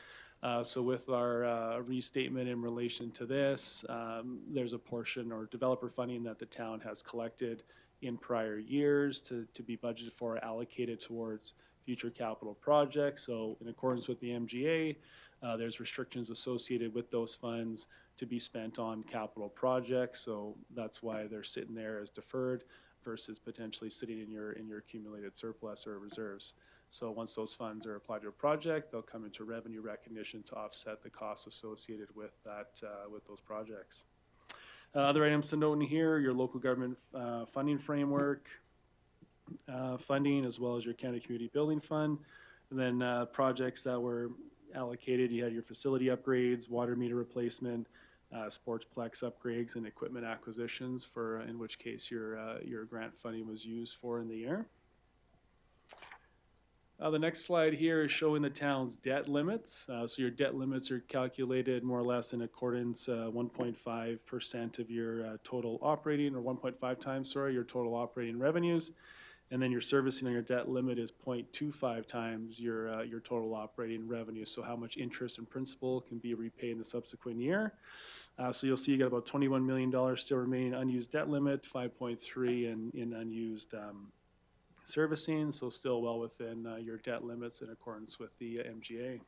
So with our restatement in relation to this, there's a portion or developer funding that the town has collected in prior years to be budgeted for, allocated towards future capital projects. So in accordance with the MGA, there's restrictions associated with those funds to be spent on capital projects. So that's why they're sitting there as deferred versus potentially sitting in your accumulated surplus or reserves. So once those funds are applied to a project, they'll come into revenue recognition to offset the costs associated with that, with those projects. Other items to note in here, your local government funding framework funding, as well as your Canada Community Building Fund. And then projects that were allocated, you had your facility upgrades, water meter replacement, sportsplex upgrades, and equipment acquisitions, for in which case your grant funding was used for in the year. The next slide here is showing the town's debt limits. So your debt limits are calculated more or less in accordance, 1.5% of your total operating, or 1.5 times, sorry, your total operating revenues. And then your servicing on your debt limit is 0.25 times your total operating revenue. So how much interest and principal can be repaid in the subsequent year. So you'll see you got about $21 million still remaining unused debt limit, 5.3 in unused servicing, so still well within your debt limits in accordance with the MGA.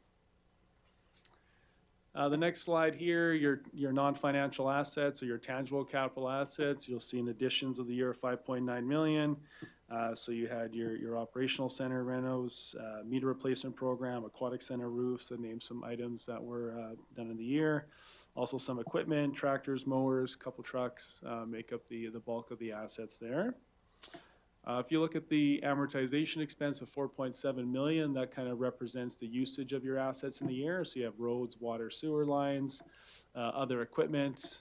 The next slide here, your non-financial assets or your tangible capital assets, you'll see in additions of the year 5.9 million. So you had your operational center renos, meter replacement program, aquatic center roofs, and name some items that were done in the year. Also some equipment, tractors, mowers, couple trucks make up the bulk of the assets there. If you look at the amortization expense of 4.7 million, that kind of represents the usage of your assets in the year. So you have roads, water, sewer lines, other equipment.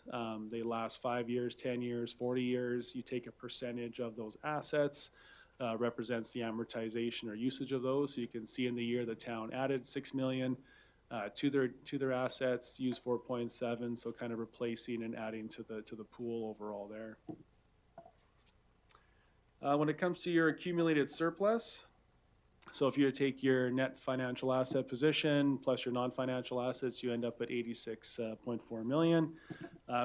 They last 5 years, 10 years, 40 years. You take a percentage of those assets, represents the amortization or usage of those. So you can see in the year the town added 6 million to their assets, used 4.7, so kind of replacing and adding to the pool overall there. When it comes to your accumulated surplus, so if you take your net financial asset position plus your non-financial assets, you end up at 86.4 million.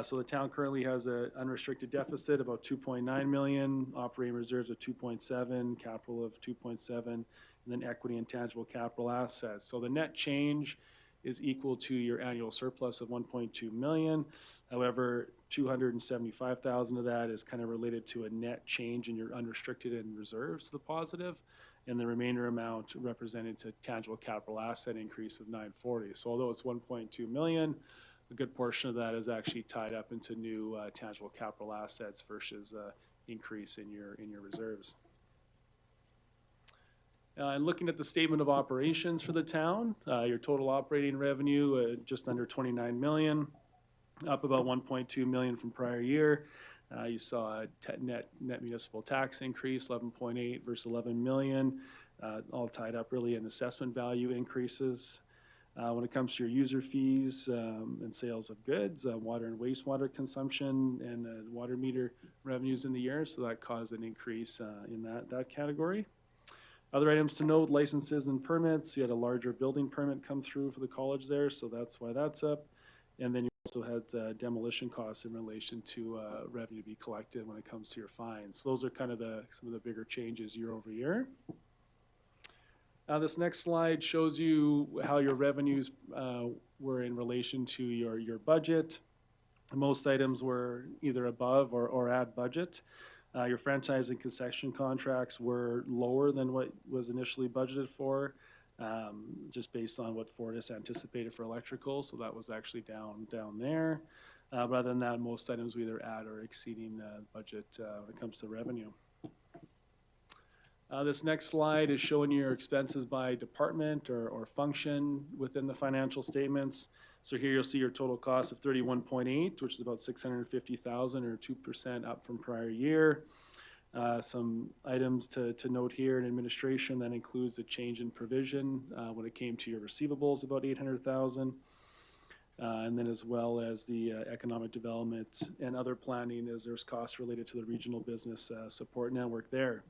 So the town currently has an unrestricted deficit about 2.9 million, operating reserves of 2.7, capital of 2.7, and then equity and tangible capital assets. So the net change is equal to your annual surplus of 1.2 million. However, 275,000 of that is kind of related to a net change in your unrestricted and reserves to the positive, and the remainder amount represented to tangible capital asset increase of 940. So although it's 1.2 million, a good portion of that is actually tied up into new tangible capital assets versus increase in your reserves. And looking at the statement of operations for the town, your total operating revenue just under 29 million, up about 1.2 million from prior year. You saw a net municipal tax increase, 11.8 versus 11 million, all tied up really in assessment value increases. When it comes to your user fees and sales of goods, water and wastewater consumption and water meter revenues in the year, so that caused an increase in that category. Other items to note, licenses and permits. You had a larger building permit come through for the college there, so that's why that's up. And then you also had demolition costs in relation to revenue to be collected when it comes to your fines. So those are kind of some of the bigger changes year over year. This next slide shows you how your revenues were in relation to your budget. Most items were either above or at budget. Your franchise and concession contracts were lower than what was initially budgeted for, just based on what Fortis anticipated for electrical, so that was actually down there. But other than that, most items were either at or exceeding budget when it comes to revenue. This next slide is showing your expenses by department or function within the financial statements. So here you'll see your total cost of 31.8, which is about 650,000 or 2% up from prior year. Some items to note here in administration, that includes a change in provision when it came to your receivables, about 800,000. And then as well as the economic development and other planning, as there's costs related to the regional business support network there.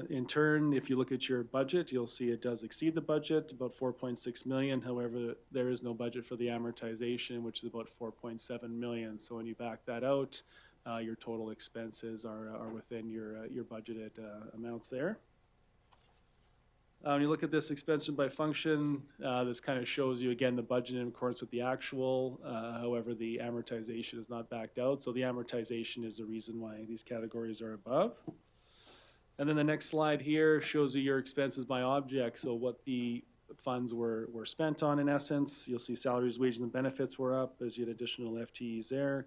In turn, if you look at your budget, you'll see it does exceed the budget, about 4.6 million. However, there is no budget for the amortization, which is about 4.7 million. So when you back that out, your total expenses are within your budgeted amounts there. When you look at this expense by function, this kind of shows you again the budget in accordance with the actual. However, the amortization is not backed out. So the amortization is the reason why these categories are above. And then the next slide here shows you your expenses by object, so what the funds were spent on in essence. You'll see salaries, wages, and benefits were up as you had additional FTEs there.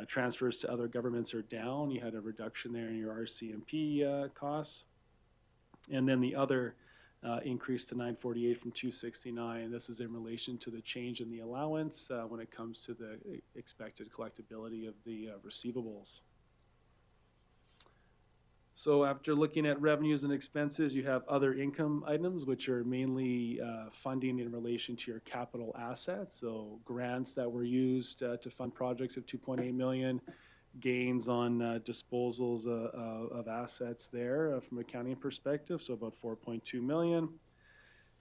Transfers to other governments are down. You had a reduction there in your RCMP costs. And then the other increased to 948 from 269. This is in relation to the change in the allowance when it comes to the expected collectability of the receivables. So after looking at revenues and expenses, you have other income items, which are mainly funding in relation to your capital assets. So grants that were used to fund projects of 2.8 million, gains on disposals of assets there from a accounting perspective, so about 4.2 million.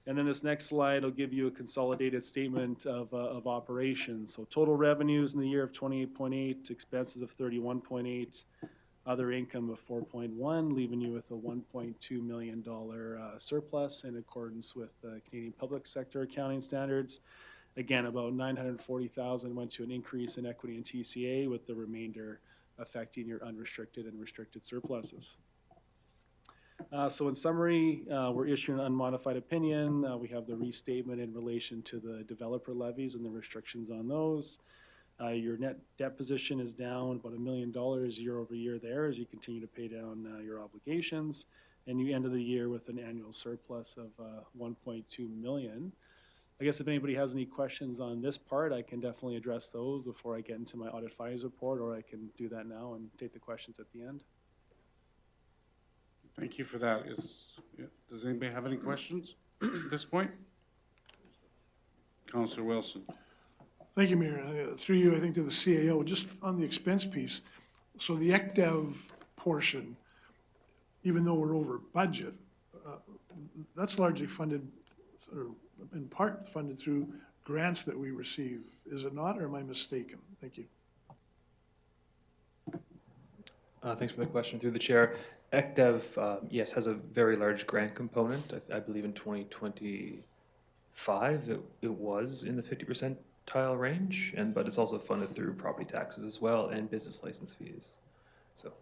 And then this next slide will give you a consolidated statement of operations. So total revenues in the year of 28.8, expenses of 31.8, other income of 4.1, leaving you with a $1.2 million surplus in accordance with Canadian public sector accounting standards. Again, about 940,000 went to an increase in equity in TCA, with the remainder affecting your unrestricted and restricted surpluses. So in summary, we're issuing an unmodified opinion. We have the restatement in relation to the developer levies and the restrictions on those. Your net debt position is down about $1 million year over year there as you continue to pay down your obligations. And you end of the year with an annual surplus of 1.2 million. I guess if anybody has any questions on this part, I can definitely address those before I get into my audit findings report, or I can do that now and take the questions at the end. Thank you for that. Does anybody have any questions at this point? Councillor Wilson. Thank you, Mayor. Through you, I think, to the CAO, just on the expense piece. So the ECDEV portion, even though we're over budget, that's largely funded, or in part funded through grants that we receive, is it not, or am I mistaken? Thank you. Thanks for the question through the chair. ECDEV, yes, has a very large grant component. I believe in 2025 it was in the 50% tile range, but it's also funded through property taxes as well and business license fees. So.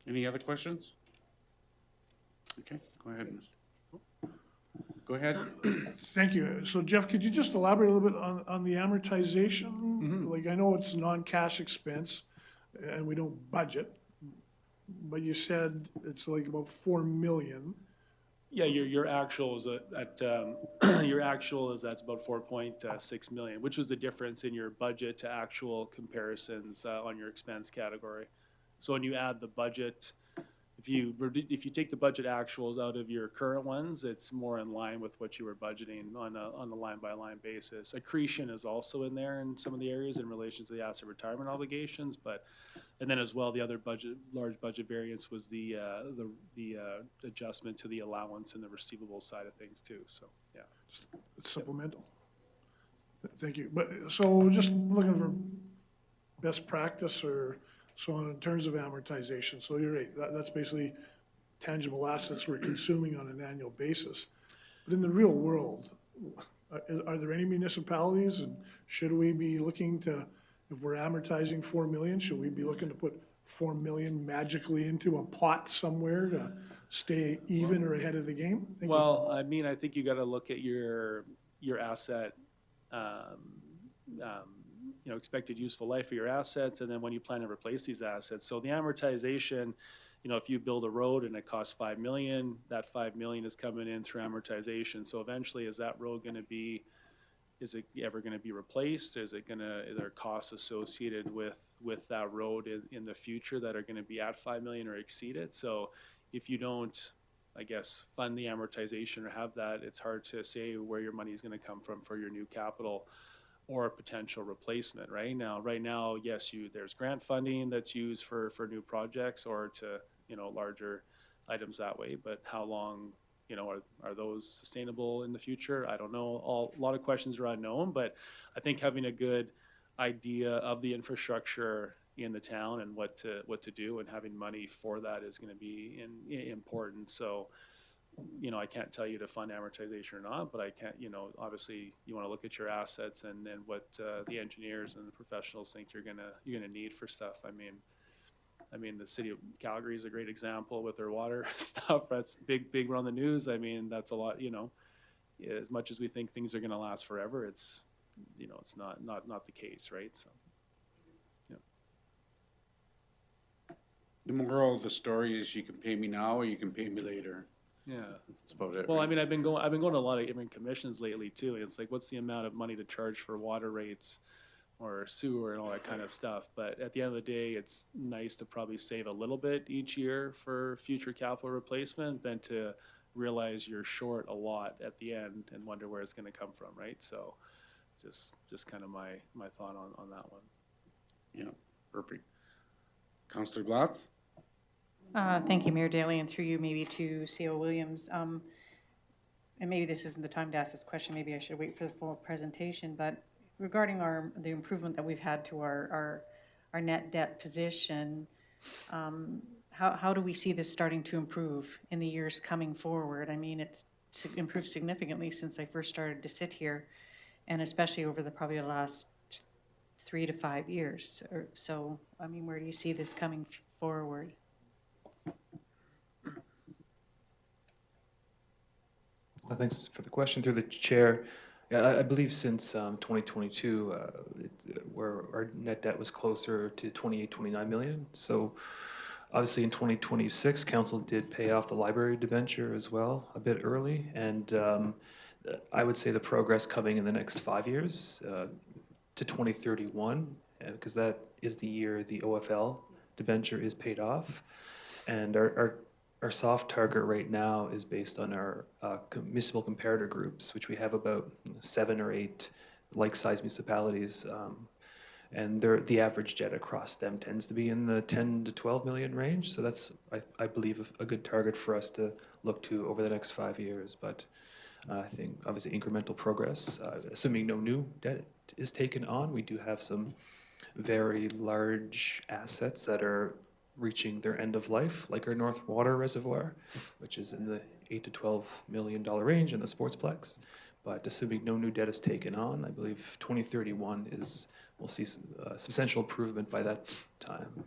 Any other questions? Okay, go ahead, Ms. Go ahead. Thank you. So Jeff, could you just elaborate a little bit on the amortization? Like, I know it's non-cash expense and we don't budget, but you said it's like about 4 million. Yeah, your actual is at your actual is at about 4.6 million, which was the difference in your budget to actual comparisons on your expense category. So when you add the budget, if you take the budget actuals out of your current ones, it's more in line with what you were budgeting on a line by line basis. Accretion is also in there in some of the areas in relation to the asset retirement obligations, and then as well, the other large budget variance was the adjustment to the allowance and the receivable side of things too. So yeah, It's supplemental. Thank you. But so just looking for best practice or so on in terms of amortization. So you're right. That's basically tangible assets we're consuming on an annual basis. But in the real world, are there any municipalities, and should we be looking to, if we're amortizing 4 million, should we be looking to put 4 million magically into a pot somewhere to stay even or ahead of the game? Well, I mean, I think you got to look at your asset, expected useful life of your assets, and then when you plan to replace these assets. So the amortization, if you build a road and it costs 5 million, that 5 million is coming in through amortization. So eventually, is that road going to be? Is it ever going to be replaced? Are there costs associated with that road in the future that are going to be at 5 million or exceed it? So if you don't, I guess, fund the amortization or have that, it's hard to say where your money is going to come from for your new capital or a potential replacement. Right now, yes, there's grant funding that's used for new projects or to, larger items that way, but how long, are those sustainable in the future? I don't know. A lot of questions are unknown, but I think having a good idea of the infrastructure in the town and what to do and having money for that is going to be important. So, I can't tell you to fund amortization or not, but I can't, obviously you want to look at your assets and what the engineers and the professionals think you're gonna need for stuff. I mean, the city of Calgary is a great example with their water stuff. That's big on the news. I mean, that's a lot, as much as we think things are going to last forever, it's, it's not the case, right? So, yeah. The moral of the story is you can pay me now or you can pay me later. Yeah. That's about it. Well, right? I mean, I've been going to a lot of different commissions lately too. It's like, what's the amount of money to charge for water rates or sewer and all that kind of stuff. But at the end of the day, it's nice to probably save a little bit each year for future capital replacement than to realize you're short a lot at the end and wonder where it's going to come from, right? So just kind of my thought on that one. Yeah, perfect. Councillor Glatz? Thank you, Mayor Daley, and through you maybe to CO Williams. And maybe this isn't the time to ask this question, maybe I should wait for the full presentation, but regarding the improvement that we've had to our net debt position, how do we see this starting to improve in the years coming forward? I mean, it's improved significantly since I first started to sit here, and especially over probably the last 3 to 5 years or so. I mean, where do you see this coming forward? Thanks for the question through the chair. Yeah, I believe since 2022, where our net debt was closer to 28, 29 million. So obviously in 2026, council did pay off the library debenture as well a bit early. And I would say the progress coming in the next 5 years to 2031, because that is the year the OFL debenture is paid off. And our soft target right now is based on our municipal comparator groups, which we have about 7 or 8 like-sized municipalities, and the average debt across them tends to be in the 10 to 12 million range. So that's, I believe, a good target for us to look to over the next 5 years. But I think obviously incremental progress, assuming no new debt is taken on. We do have some very large assets that are reaching their end of life, like our North Water Reservoir, which is in the $8 to $12 million range, in the Sportsplex. But assuming no new debt is taken on, I believe 2031 we'll see substantial improvement by that time.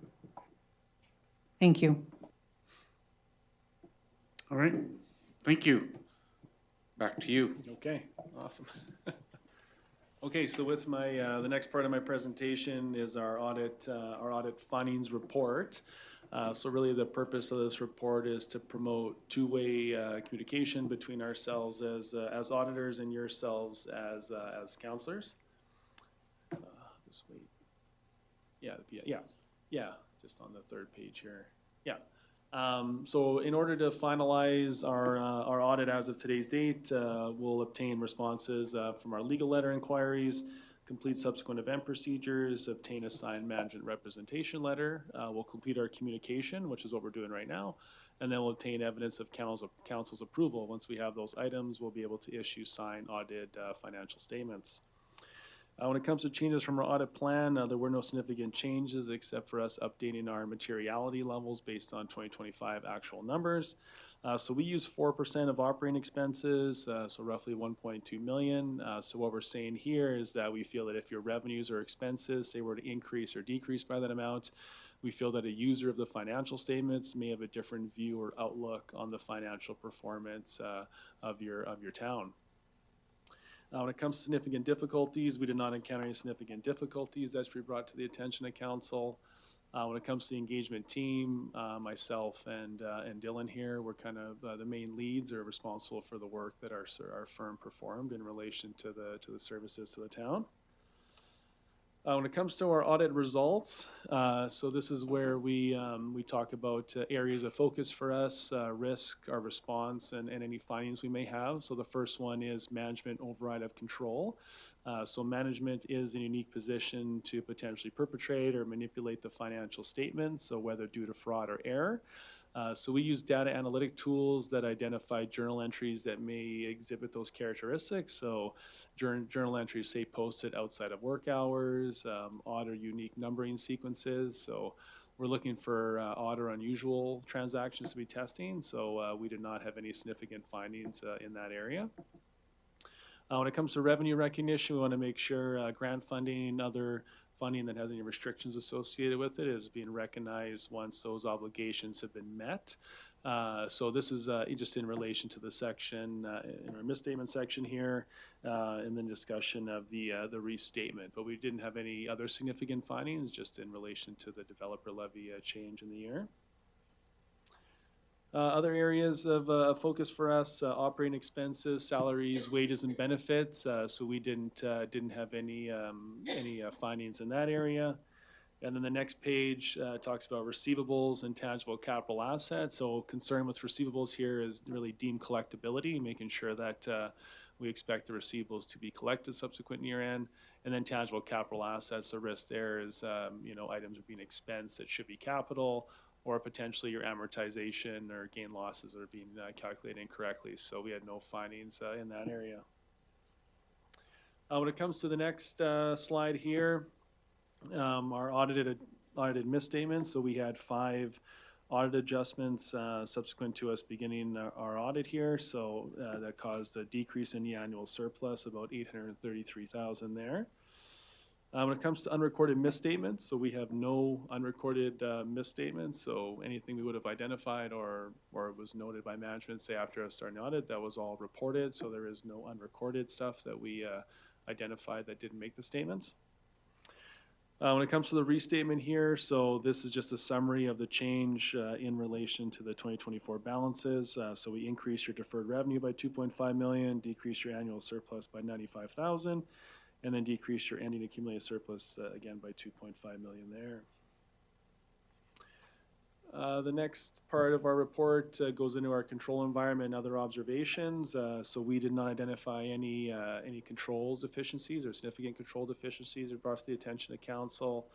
Thank you. All right, thank you. Back to you. Okay, awesome. Okay, so with my the next part of my presentation is our audit findings report. So really the purpose of this report is to promote two-way communication between ourselves as auditors and yourselves as counselors. Just wait. Yeah, just on the third page here. Yeah. So in order to finalize our audit as of today's date, we'll obtain responses from our legal letter inquiries, complete subsequent event procedures, obtain a signed management representation letter. We'll complete our communication, which is what we're doing right now, and then we'll obtain evidence of council's approval. Once we have those items, we'll be able to issue signed audited financial statements. When it comes to changes from our audit plan, there were no significant changes except for us updating our materiality levels based on 2025 actual numbers. So we use 4% of operating expenses, so roughly 1.2 million. So what we're saying here is that we feel that if your revenues or expenses, say, were to increase or decrease by that amount, we feel that a user of the financial statements may have a different view or outlook on the financial performance of your town. When it comes to significant difficulties, we did not encounter any significant difficulties that should be brought to the attention of council. When it comes to the engagement team, myself and Dylan here, we're kind of the main leads or responsible for the work that our firm performed in relation to the services to the town. When it comes to our audit results, so this is where we talk about areas of focus for us, risk, our response, and any findings we may have. So the first one is management override of control. So management is in a unique position to potentially perpetrate or manipulate the financial statements, so whether due to fraud or error. So we use data analytic tools that identify journal entries that may exhibit those characteristics. So journal entries, say, posted outside of work hours, odd or unique numbering sequences. So we're looking for odd or unusual transactions to be testing. So we did not have any significant findings in that area. When it comes to revenue recognition, we want to make sure grant funding, other funding that has any restrictions associated with it is being recognized once those obligations have been met. So this is just in relation to the section, in our misstatement section here, and then discussion of the restatement. But we didn't have any other significant findings, just in relation to the developer levy change in the year. Other areas of focus for us, operating expenses, salaries, wages, and benefits. So we didn't have any findings in that area. And then the next page talks about receivables and tangible capital assets. So concern with receivables here is really deemed collectability, making sure that we expect the receivables to be collected subsequent year end. And then tangible capital assets, the risk there is, items are being expensed that should be capital, or potentially your amortization or gain losses are being calculated incorrectly. So we had no findings in that area. When it comes to the next slide here, our audited misstatements. So we had 5 audit adjustments subsequent to us beginning our audit here. So that caused a decrease in the annual surplus, about $833,000 there. When it comes to unrecorded misstatements, so we have no unrecorded misstatements. So anything we would have identified or was noted by management, say after us starting the audit, that was all reported. So there is no unrecorded stuff that we identified that didn't make the statements. When it comes to the restatement here, so this is just a summary of the change in relation to the 2024 balances. So we increased your deferred revenue by 2.5 million, decreased your annual surplus by 95,000, and then decreased your ending accumulated surplus again by 2.5 million there. The next part of our report goes into our control environment and other observations. So we did not identify any control deficiencies or significant control deficiencies that brought to the attention of council.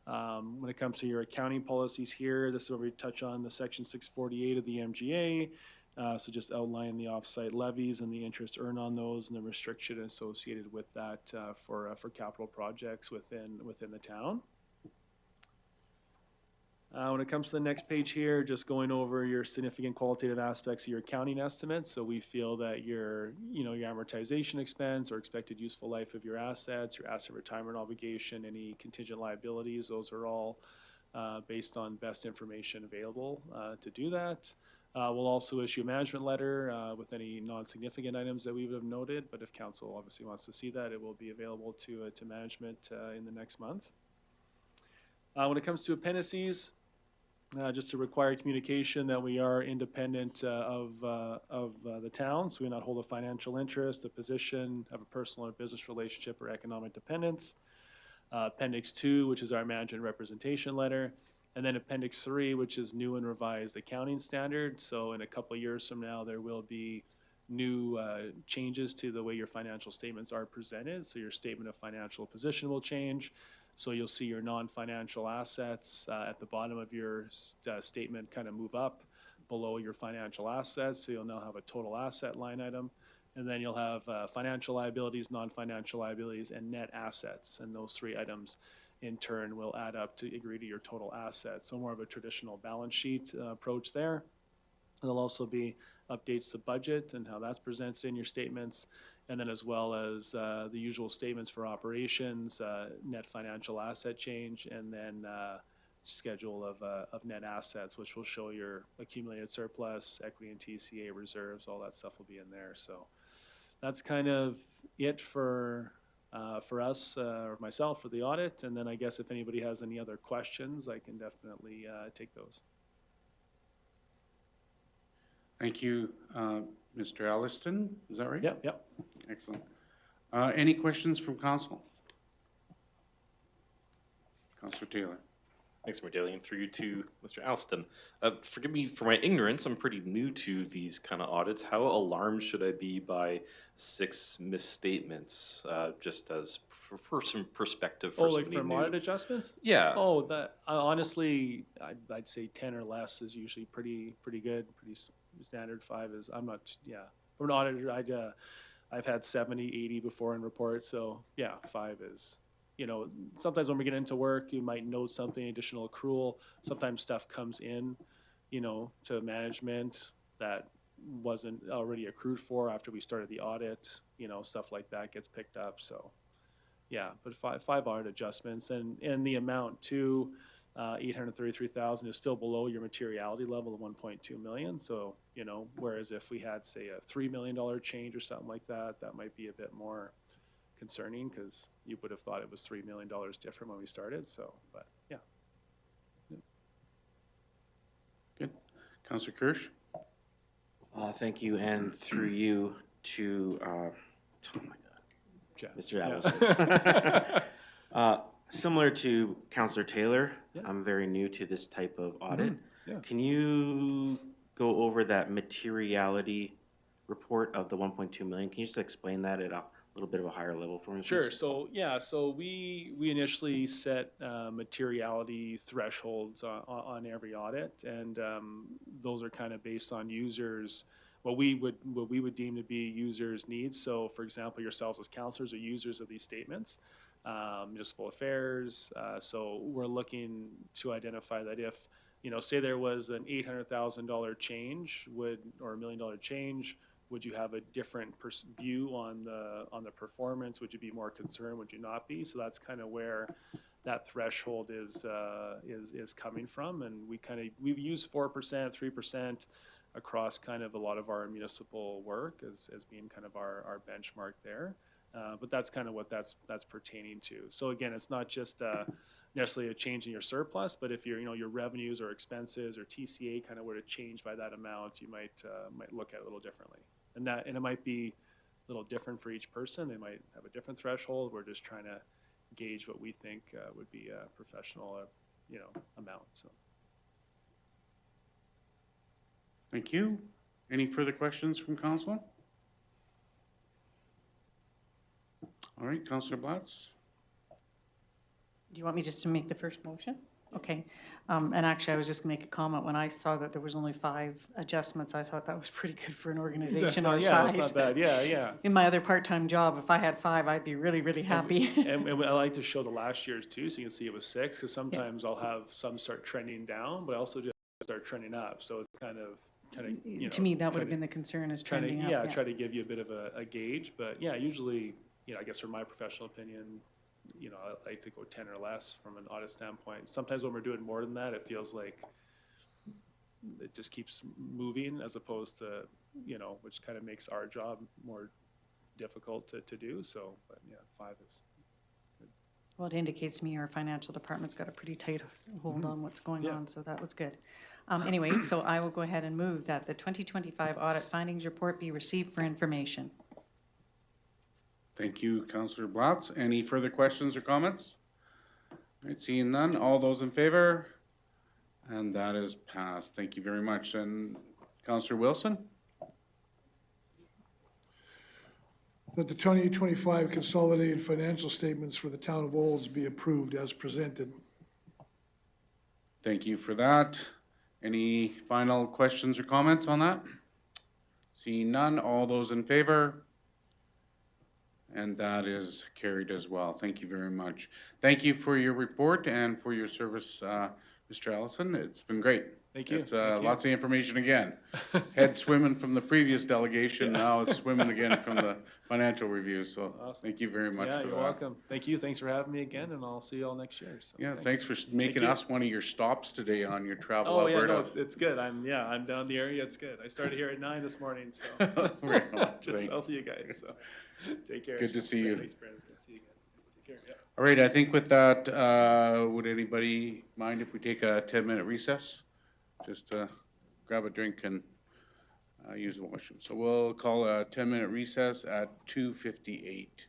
When it comes to your accounting policies here, this is where we touch on the section 648 of the MGA. So just outline the offsite levies and the interest earned on those and the restriction associated with that for capital projects within the town. When it comes to the next page here, just going over your significant qualitative aspects of your accounting estimates. So we feel that your amortization expense or expected useful life of your assets, your asset retirement obligation, any contingent liabilities, those are all based on best information available to do that. We'll also issue a management letter with any non-significant items that we would have noted, but if council obviously wants to see that, it will be available to management in the next month. When it comes to appendices, just to require communication that we are independent of the town, so we not hold a financial interest, a position, have a personal or business relationship or economic dependence. Appendix 2, which is our management representation letter, and then Appendix 3, which is new and revised accounting standards. So in a couple of years from now, there will be new changes to the way your financial statements are presented. So your statement of financial position will change. So you'll see your non-financial assets at the bottom of your statement kind of move up below your financial assets. So you'll now have a total asset line item. And then you'll have financial liabilities, non-financial liabilities, and net assets. And those 3 items in turn will add up to agree to your total assets. So more of a traditional balance sheet approach there. There'll also be updates to budget and how that's presented in your statements. And then as well as the usual statements for operations, net financial asset change, and then schedule of net assets, which will show your accumulated surplus, equity and TCA reserves, all that stuff will be in there. So that's kind of it for us, or myself, for the audit. And then I guess if anybody has any other questions, I can definitely take those. Thank you, Mr. Alliston. Is that right? Yep. Excellent. Any questions from council? Councilor Taylor. Thanks, Mayor Daly, and through you to Mr. Alston. Forgive me for my ignorance. I'm pretty new to these kind of audits. How alarmed should I be by 6 misstatements? Just as for some perspective for somebody from new. audit adjustments? Yeah. Oh, that honestly, I'd say 10 or less is usually pretty good. Pretty standard. 5 is I'm not. Yeah, from an auditor, I've had 70, 80 before in reports. So yeah, 5 is. Sometimes when we get into work, you might note something, additional accrual. Sometimes stuff comes in, to management that wasn't already accrued for after we started the audit. Stuff like that gets picked up. So, yeah, but 5 audit adjustments, and the amount too, 833,000 is still below your materiality level of 1.2 million. So, whereas if we had, say, a $3 million change or something like that, that might be a bit more concerning because you would have thought it was $3 million different when we started. So, but yeah. Good. Councilor Kirsch. Thank you, and through you to, oh my God, Jeff. Mr. Yeah. Allison. Similar to Counselor Taylor, Yeah. I'm very new to this type of audit. Yeah. Can you go over that materiality report of the 1.2 million? Can you just explain that at a little bit of a higher level for me, Sure. please? So yeah, so we initially set materiality thresholds on every audit, and those are kind of based on users, what we would deem to be users' needs. So, for example, yourselves as counselors are users of these statements, municipal affairs. So we're looking to identify that if, say there was an $800,000 change, or $1 million change. Would you have a different view on the performance? Would you be more concerned? Would you not be? So that's kind of where that threshold is coming from, and we've used 4%, 3% across kind of a lot of our municipal work as being kind of our benchmark there. But that's kind of what that's pertaining to. So again, it's not just necessarily a change in your surplus, but if your revenues or expenses or TCA kind of were to change by that amount, you might look at it a little differently. And it might be a little different for each person. They might have a different threshold. We're just trying to gauge what we think would be a professional, amount. So. Thank you. Any further questions from council? All right, Councillor Blatz. Do you want me just to make the first motion? Okay. And actually, I was just gonna make a comment. When I saw that there was only 5 adjustments, I thought that was pretty good for an organization our size. That's not bad. Yeah. In my other part-time job, if I had 5, I'd be really, really happy. And I like to show the last year's too, so you can see it was 6, because sometimes I'll have some start trending down, but I also just start trending up. So it's kind of, To me, that would have been the concern, is trending up. Yeah, try to give you a bit of a gauge, but yeah, usually, I guess from my professional opinion, I like to go 10 or less from an audit standpoint. Sometimes when we're doing more than that, it feels like it just keeps moving, as opposed to, which kind of makes our job more difficult to do. So, but yeah, 5 is good. Well, it indicates to me our financial department's got a pretty tight hold on what's going Yeah. on, so that was good. Anyway, so I will go ahead and move that the 2025 audit findings report be received for information. Thank you, Councillor Blatz. Any further questions or comments? All right, seeing none, all those in favor? And that is passed. Thank you very much. And Councillor Wilson? That the 2025 consolidated financial statements for the town of Olds be approved as presented. Thank you for that. Any final questions or comments on that? Seeing none, all those in favor? And that is carried as well. Thank you very much. Thank you for your report and for your service, Mr. Allison. It's been great. Thank you. It's Thank you. lots of information again. Head swimming from the previous delegation, now it's swimming again from the financial review. So Awesome. thank you very much Yeah, for you're that. welcome. Thank you. Thanks for having me again, and I'll see you all next year. So Yeah, thanks for making you. us one of your stops today on your travel Oh yeah, Alberta. no, it's good. I'm down the area. It's good. I started here at 9 this morning, so Right on. Thank- I'll see you guys. So take care. Good to see you. Thanks, Brandon. Good to see you again. Take care. Yeah. All right, I think with that, would anybody mind if we take a 10-minute recess? Just grab a drink and use the washroom. So we'll call a 10-minute recess at 2:58.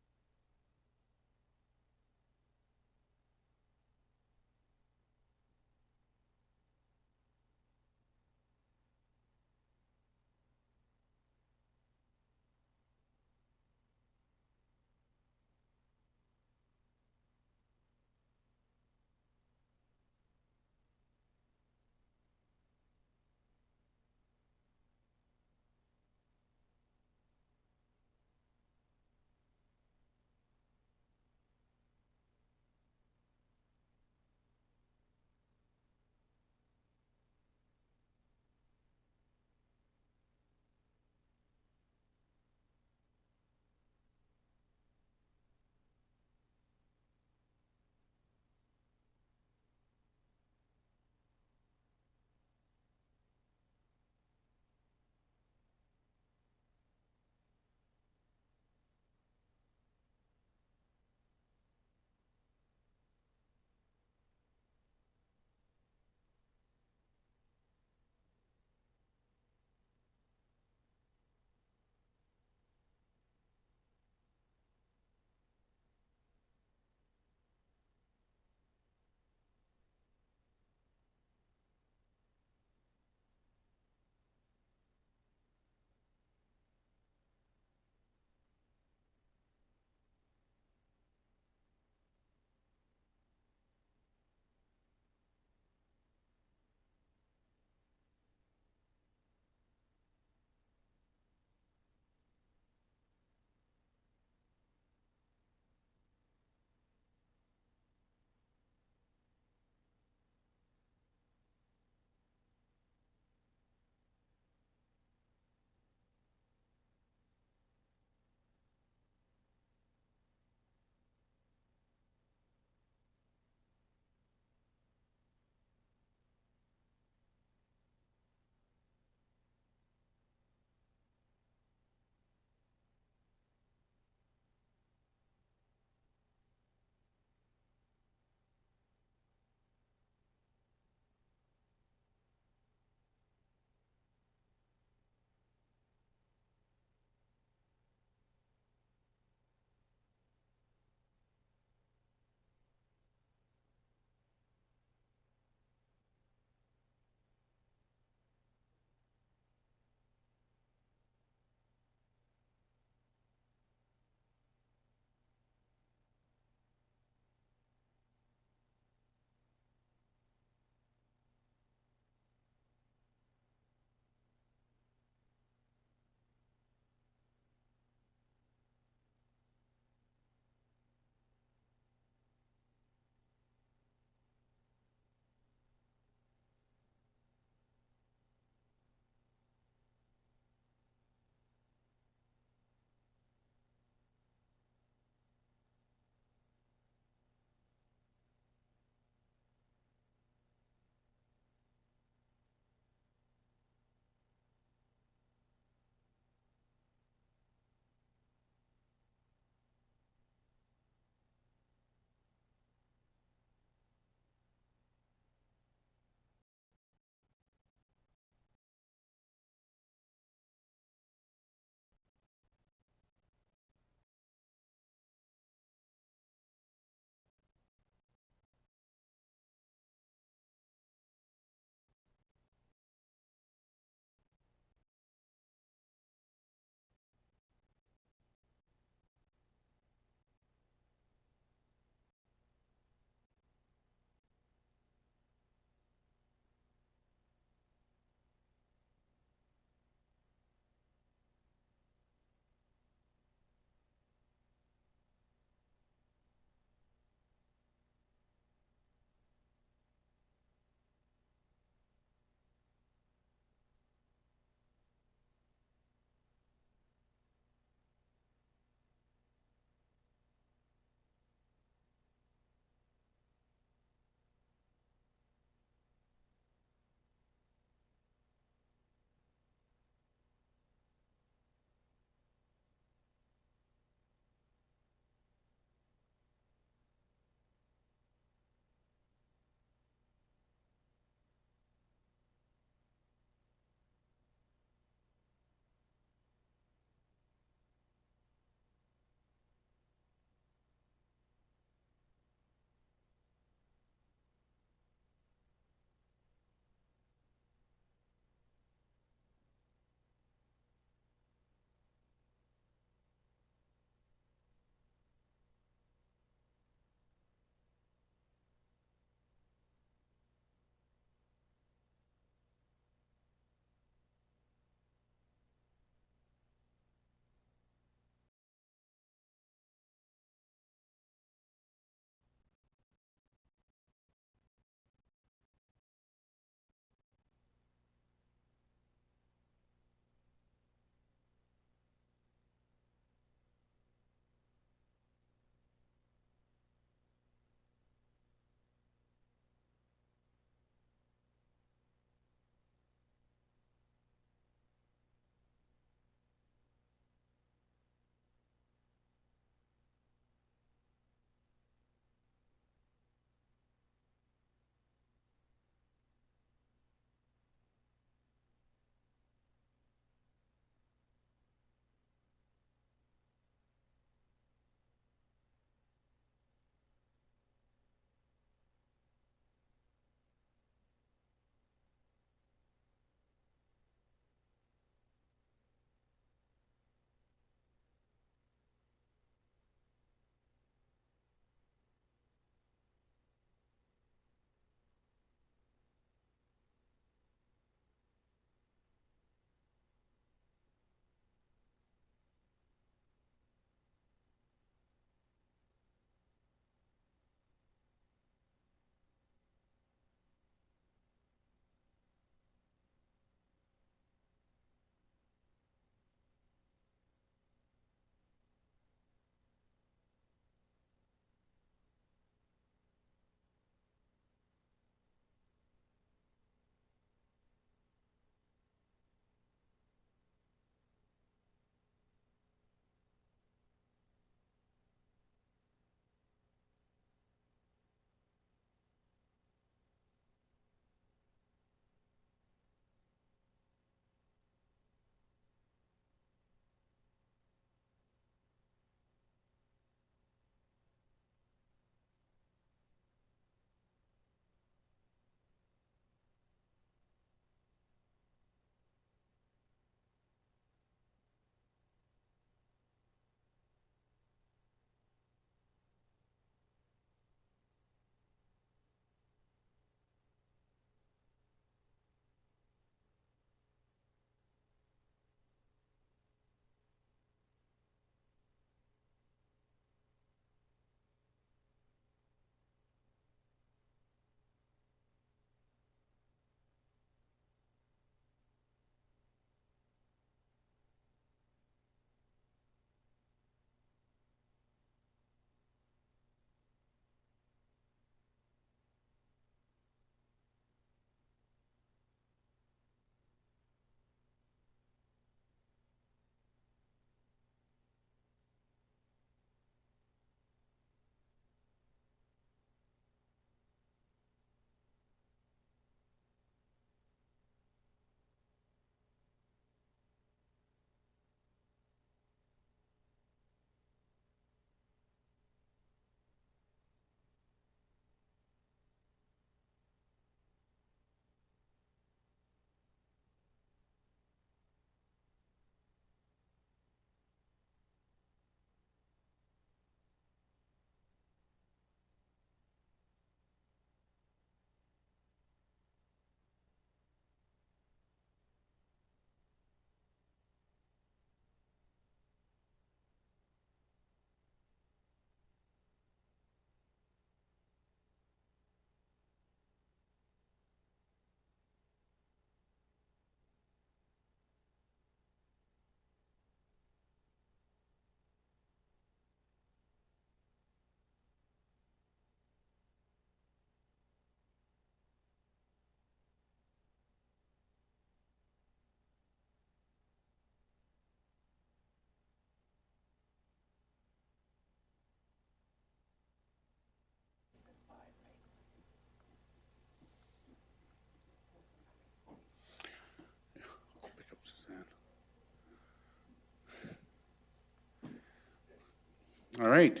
All right,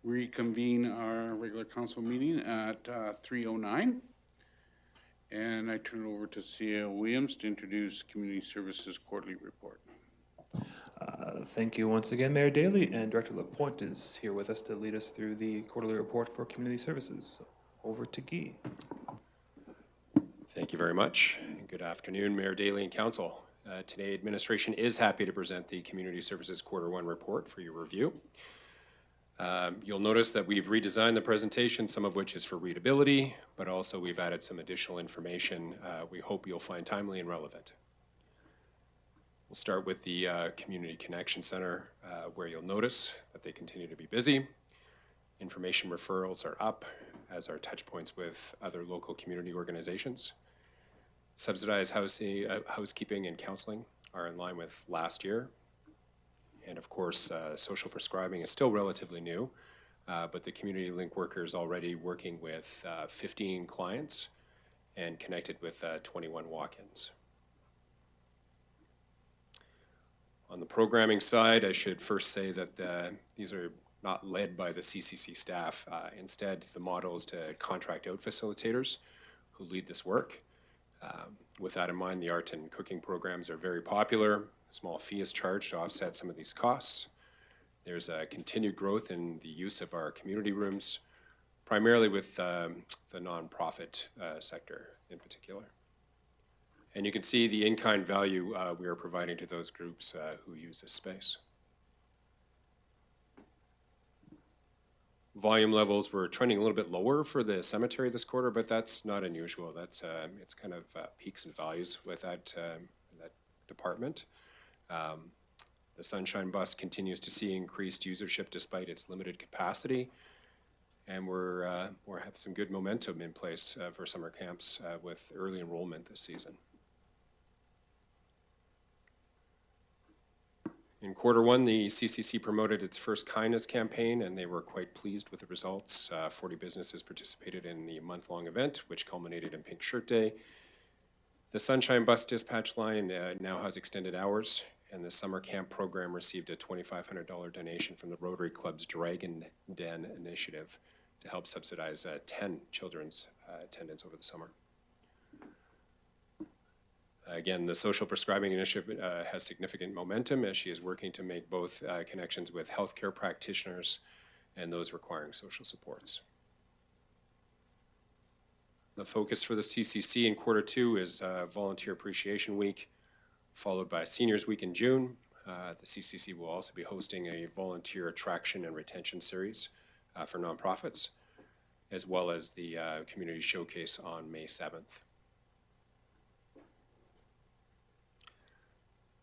reconvene our regular council meeting at 3:09. And I turn it over to C.A. Williams to introduce Community Services Quarterly Report. Thank you once again, Mayor Daley, and Director Lapointe is here with us to lead us through the quarterly report for community services. Over to Guy. Thank you very much. Good afternoon, Mayor Daley and Council. Today, administration is happy to present the Community Services Quarter 1 report for your review. You'll notice that we've redesigned the presentation, some of which is for readability, but also we've added some additional information we hope you'll find timely and relevant. We'll start with the Community Connection Center, where you'll notice that they continue to be busy. Information referrals are up, as are touch points with other local community organizations. Subsidized housekeeping and counseling are in line with last year. And of course, social prescribing is still relatively new, but the Community Link worker is already working with 15 clients and connected with 21 walk-ins. On the programming side, I should first say that these are not led by the CCC staff. Instead, the model is to contract out facilitators who lead this work. With that in mind, the art and cooking programs are very popular. A small fee is charged to offset some of these costs. There's a continued growth in the use of our community rooms, primarily with the nonprofit sector in particular. And you can see the in-kind value we are providing to those groups who use this space. Volume levels were trending a little bit lower for the cemetery this quarter, but that's not unusual. That's it's kind of peaks and valleys with that department. The Sunshine Bus continues to see increased usership despite its limited capacity, and we have some good momentum in place for summer camps with early enrollment this season. In Q1, the CCC promoted its First Kindness campaign, and they were quite pleased with the results. 40 businesses participated in the month-long event, which culminated in Pink Shirt Day. The Sunshine Bus dispatch line now has extended hours, and the summer camp program received a $2,500 donation from the Rotary Club's Dragon Den initiative to help subsidize 10 children's attendance over the summer. Again, the social prescribing initiative has significant momentum as she is working to make both connections with healthcare practitioners and those requiring social supports. The focus for the CCC in Q2 is Volunteer Appreciation Week, followed by Seniors Week in June. The CCC will also be hosting a volunteer attraction and retention series for nonprofits, as well as the Community Showcase on May 7th.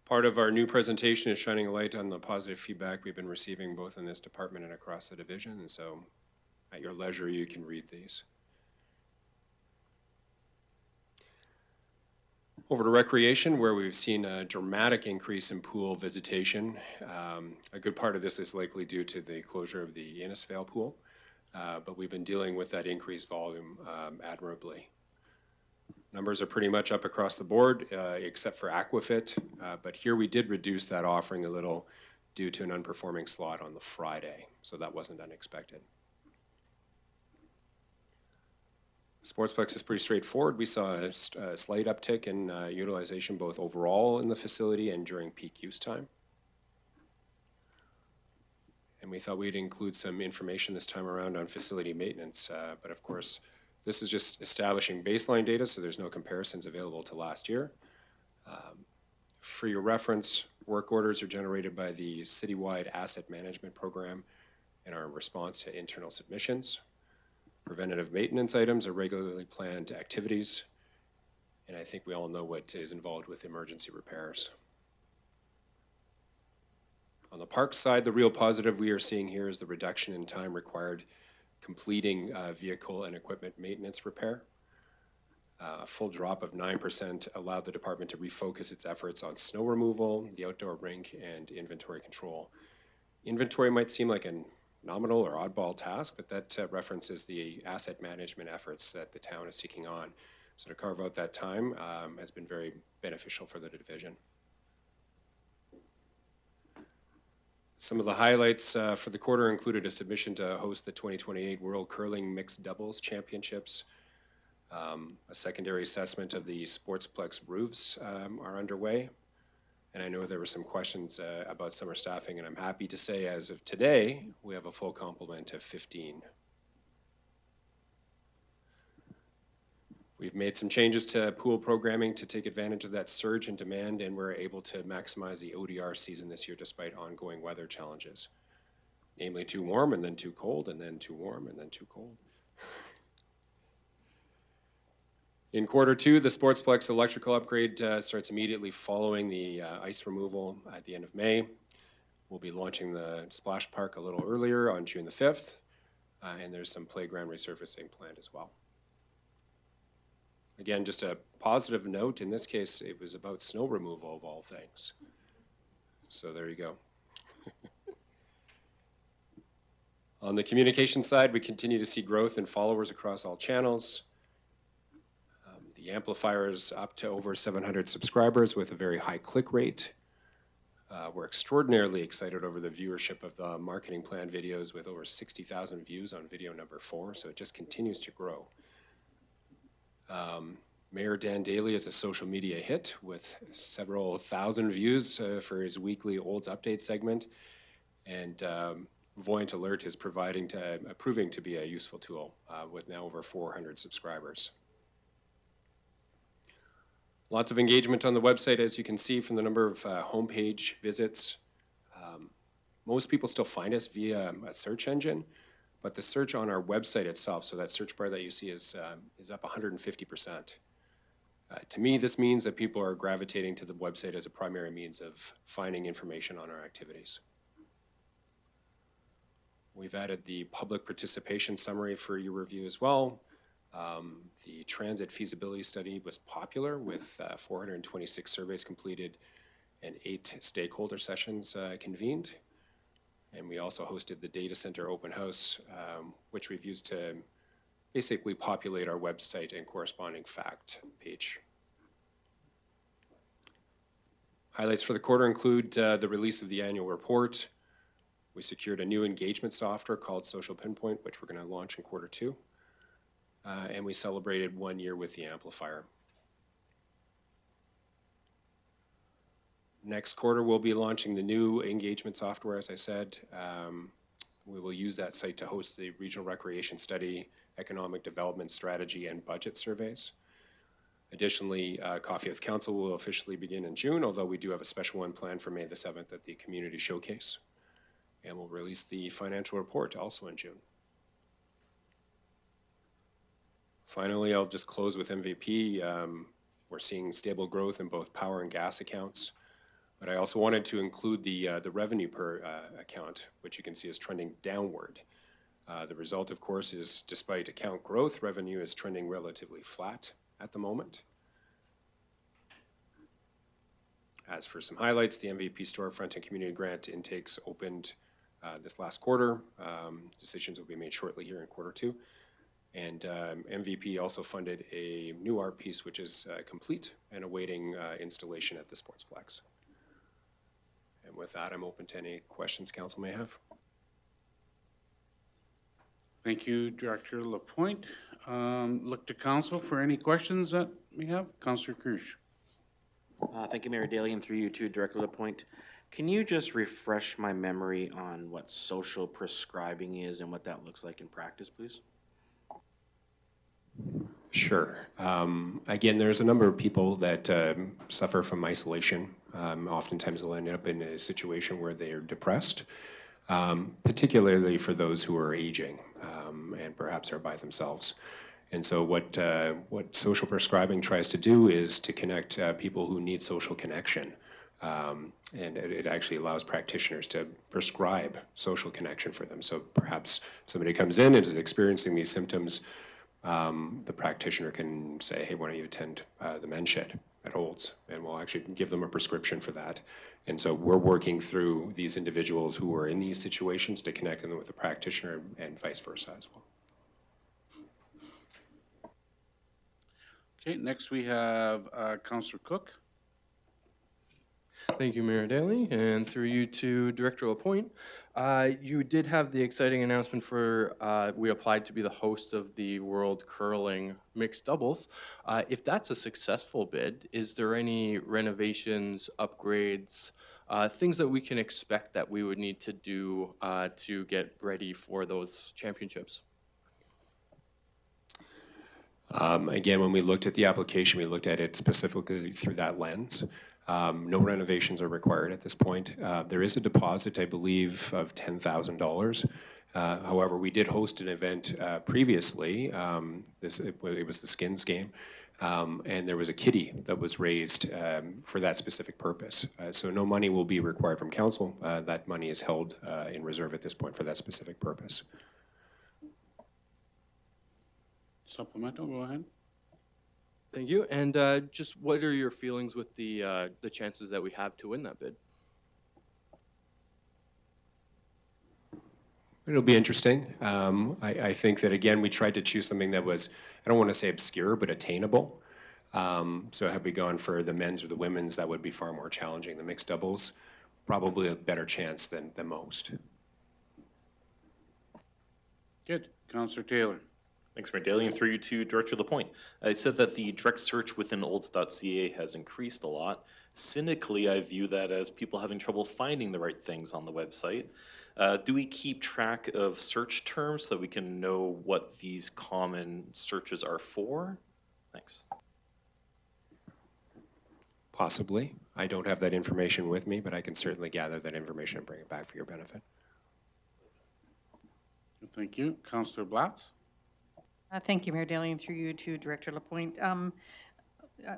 Part of our new presentation is shining a light on the positive feedback we've been receiving both in this department and across the division, and so at your leisure you can read these. Over to recreation, where we've seen a dramatic increase in pool visitation. A good part of this is likely due to the closure of the Innisfail pool, but we've been dealing with that increased volume admirably. Numbers are pretty much up across the board, except for Aquafit, but here we did reduce that offering a little due to an unperforming slot on the Friday, so that wasn't unexpected. Sportsplex is pretty straightforward. We saw a slight uptick in utilization both overall in the facility and during peak use time. And we thought we'd include some information this time around on facility maintenance, but of course, this is just establishing baseline data, so there's no comparisons available to last year. For your reference, work orders are generated by the citywide asset management program and are in response to internal submissions. Preventative maintenance items are regularly planned activities, and I think we all know what is involved with emergency repairs. On the park side, the real positive we are seeing here is the reduction in time required completing vehicle and equipment maintenance repair. A full drop of 9% allowed the department to refocus its efforts on snow removal, the outdoor rink, and inventory control. Inventory might seem like a nominal or oddball task, but that references the asset management efforts that the town is seeking on. So to carve out that time has been very beneficial for the division. Some of the highlights for the quarter included a submission to host the 2028 World Curling Mixed Doubles Championships. A secondary assessment of the Sportsplex roofs are underway. And I know there were some questions about summer staffing, and I'm happy to say as of today, we have a full complement of 15. We've made some changes to pool programming to take advantage of that surge in demand, and we're able to maximize the ODR season this year despite ongoing weather challenges. Namely, too warm and then too cold, and then too warm and then too cold. In quarter two, the Sportsplex electrical upgrade starts immediately following the ice removal at the end of May. We'll be launching the splash park a little earlier on June the 5th, and there's some playground resurfacing planned as well. Again, just a positive note, in this case, it was about snow removal of all things. So there you go. On the communication side, we continue to see growth in followers across all channels. The amplifier is up to over 700 subscribers with a very high click rate. We're extraordinarily excited over the viewership of the marketing plan videos with over 60,000 views on video number 4, so it just continues to grow. Mayor Dan Daly is a social media hit with several thousand views for his weekly Olds Update segment, and Voyant Alert is proving to be a useful tool with now over 400 subscribers. Lots of engagement on the website, as you can see from the number of homepage visits. Most people still find us via a search engine, but the search on our website itself, so that search bar that you see is up 150%. To me, this means that people are gravitating to the website as a primary means of finding information on our activities. We've added the public participation summary for your review as well. The transit feasibility study was popular with 426 surveys completed and 8 stakeholder sessions convened. And we also hosted the data center open house, which we've used to basically populate our website and corresponding fact page. Highlights for the quarter include the release of the annual report. We secured a new engagement software called Social Pinpoint, which we're going to launch in quarter 2. And we celebrated 1 year with the amplifier. Next quarter, we'll be launching the new engagement software, as I said. We will use that site to host the regional recreation study, economic development strategy, and budget surveys. Additionally, Coffee with Council will officially begin in June, although we do have a special one planned for May the 7th at the Community Showcase. And we'll release the financial report also in June. Finally, I'll just close with MVP. We're seeing stable growth in both power and gas accounts, but I also wanted to include the revenue per account, which you can see is trending downward. The result, of course, is despite account growth, revenue is trending relatively flat at the moment. As for some highlights, the MVP storefront and community grant intakes opened this last quarter. Decisions will be made shortly here in quarter 2. And MVP also funded a new art piece, which is complete and awaiting installation at the Sportsplex. And with that, I'm open to any questions council may have. Thank you, Director Lapointe. Look to council for any questions that we have. Councillor Kirsch. Thank you, Mayor Daly, and through you too, Director Lapointe. Can you just refresh my memory on what social prescribing is and what that looks like in practice, please? Sure. Again, there's a number of people that suffer from isolation. Oftentimes they'll end up in a situation where they are depressed, particularly for those who are aging and perhaps are by themselves. And so what social prescribing tries to do is to connect people who need social connection. And it actually allows practitioners to prescribe social connection for them. So perhaps somebody comes in and is experiencing these symptoms. The practitioner can say, hey, why don't you attend the men's shed at Olds? And we'll actually give them a prescription for that. And so we're working through these individuals who are in these situations to connect them with the practitioner and vice versa as well. Okay, next we have Councillor Cook. Thank you, Mayor Daley, and through you to Director Lapointe. You did have the exciting announcement for we applied to be the host of the World Curling Mixed Doubles. If that's a successful bid, is there any renovations, upgrades, things that we can expect that we would need to do to get ready for those championships? Again, when we looked at the application, we looked at it specifically through that lens. No renovations are required at this point. There is a deposit, I believe, of $10,000. However, we did host an event previously. It was the Skins game, and there was a kitty that was raised for that specific purpose. So no money will be required from council. That money is held in reserve at this point for that specific purpose. Supplemental, go ahead. Thank you. And just what are your feelings with the chances that we have to win that bid? It'll be interesting. I think that, again, we tried to choose something that was, I don't want to say obscure, but attainable. So had we gone for the men's or the women's, that would be far more challenging. The mixed doubles, probably a better chance than most. Good. Councillor Taylor. Thanks, Mayor Daley, and through you to Director Lapointe. I said that the direct search within olds.ca has increased a lot. Cynically, I view that as people having trouble finding the right things on the website. Do we keep track of search terms so that we can know what these common searches are for? Thanks. Possibly. I don't have that information with me, but I can certainly gather that information and bring it back for your benefit. Thank you. Councillor Blatz. Thank you, Mayor Daley, and through you to Director Lapointe.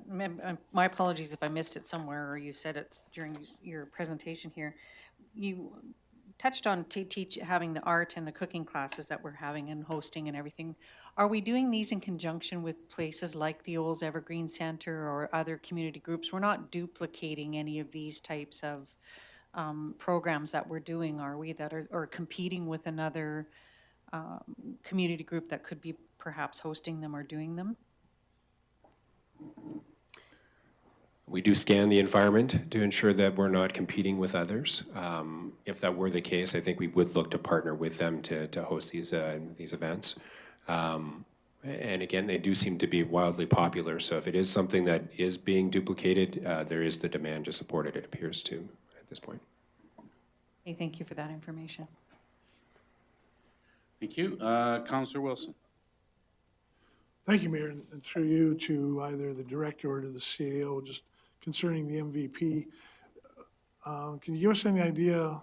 My apologies if I missed it somewhere or you said it during your presentation here. You touched on having the art and the cooking classes that we're having and hosting and everything. Are we doing these in conjunction with places like the Olds Evergreen Center or other community groups? We're not duplicating any of these types of programs that we're doing, are we, that are or competing with another community group that could be perhaps hosting them or doing them? We do scan the environment to ensure that we're not competing with others. If that were the case, I think we would look to partner with them to host these events. And again, they do seem to be wildly popular. So if it is something that is being duplicated, there is the demand to support it, it appears to at this point. Hey, thank you for that information. Thank you. Councillor Wilson. Thank you, Mayor, and through you to either the director or to the CAO, just concerning the MVP. Can you give us any idea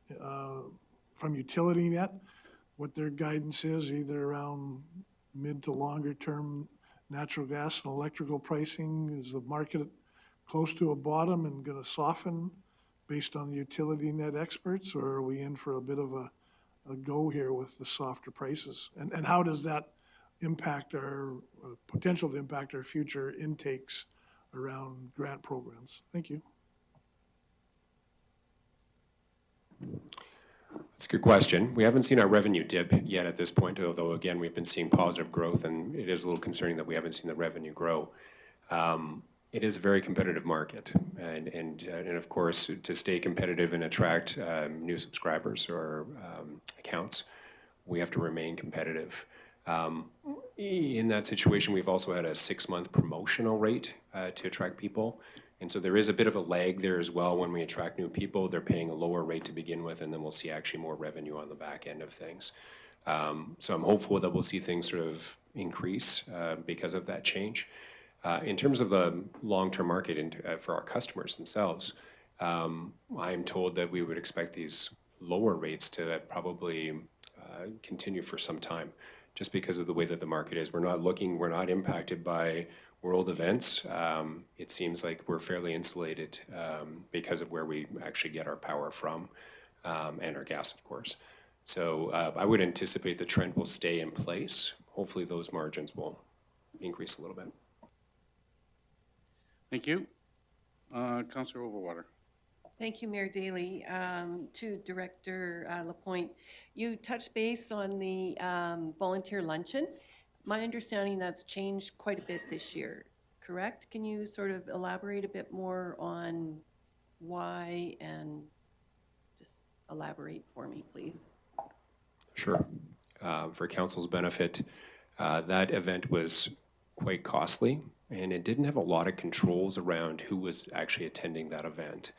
from UtilityNet what their guidance is, either around mid to longer term natural gas and electrical pricing? Is the market close to a bottom and going to soften based on the UtilityNet experts, or are we in for a bit of a go here with the softer prices? And how does that impact our potential to impact our future intakes around grant programs? Thank you. That's a good question. We haven't seen our revenue dip yet at this point, although again, we've been seeing positive growth, and it is a little concerning that we haven't seen the revenue grow. It is a very competitive market, and of course, to stay competitive and attract new subscribers or accounts, we have to remain competitive. In that situation, we've also had a 6-month promotional rate to attract people. And so there is a bit of a lag there as well. When we attract new people, they're paying a lower rate to begin with, and then we'll see actually more revenue on the back end of things. So I'm hopeful that we'll see things sort of increase because of that change. In terms of the long-term market for our customers themselves, I'm told that we would expect these lower rates to probably continue for some time, just because of the way that the market is. We're not impacted by world events. It seems like we're fairly insulated because of where we actually get our power from, and our gas, of course. So I would anticipate the trend will stay in place. Hopefully those margins will increase a little bit. Thank you. Councillor Overwater. Thank you, Mayor Daley. To Director Lapointe, you touched base on the volunteer luncheon. My understanding that's changed quite a bit this year, correct? Can you sort of elaborate a bit more on why, and just elaborate for me, please. Sure. For council's benefit, that event was quite costly, and it didn't have a lot of controls around who was actually attending that event.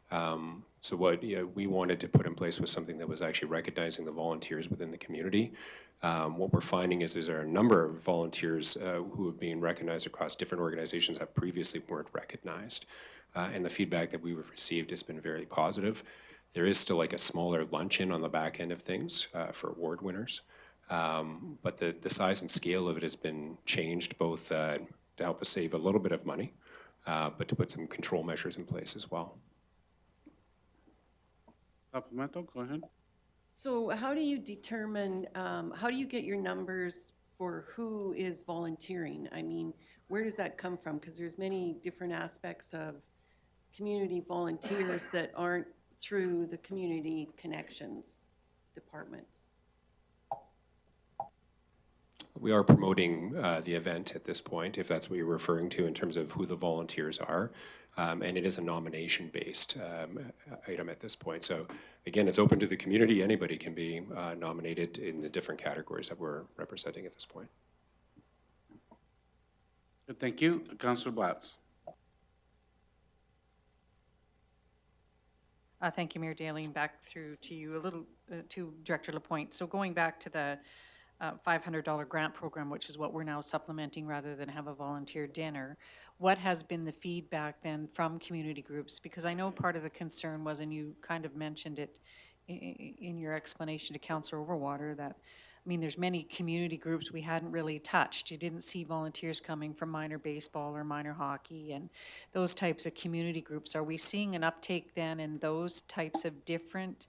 So what we wanted to put in place was something that was actually recognizing the volunteers within the community. What we're finding is there are a number of volunteers who have been recognized across different organizations that previously weren't recognized. And the feedback that we've received has been very positive. There is still like a smaller luncheon on the back end of things for award winners. But the size and scale of it has been changed both to help us save a little bit of money, but to put some control measures in place as well. Supplemental, go ahead. So how do you determine, how do you get your numbers for who is volunteering? I mean, where does that come from? Because there's many different aspects of community volunteers that aren't through the community connections departments. We are promoting the event at this point, if that's what you're referring to in terms of who the volunteers are. And it is a nomination-based item at this point. So again, it's open to the community. Anybody can be nominated in the different categories that we're representing at this point. Good, thank you. Councilor Blatz. Thank you, Mayor Daly, and back through to you a little, to Director Lapointe. So going back to the $500 grant program, which is what we're now supplementing rather than have a volunteer dinner, what has been the feedback then from community groups? Because I know part of the concern was, and you kind of mentioned it in your explanation to Councillor Overwater, that, I mean, there's many community groups we hadn't really touched. You didn't see volunteers coming from minor baseball or minor hockey and those types of community groups. Are we seeing an uptake then in those types of different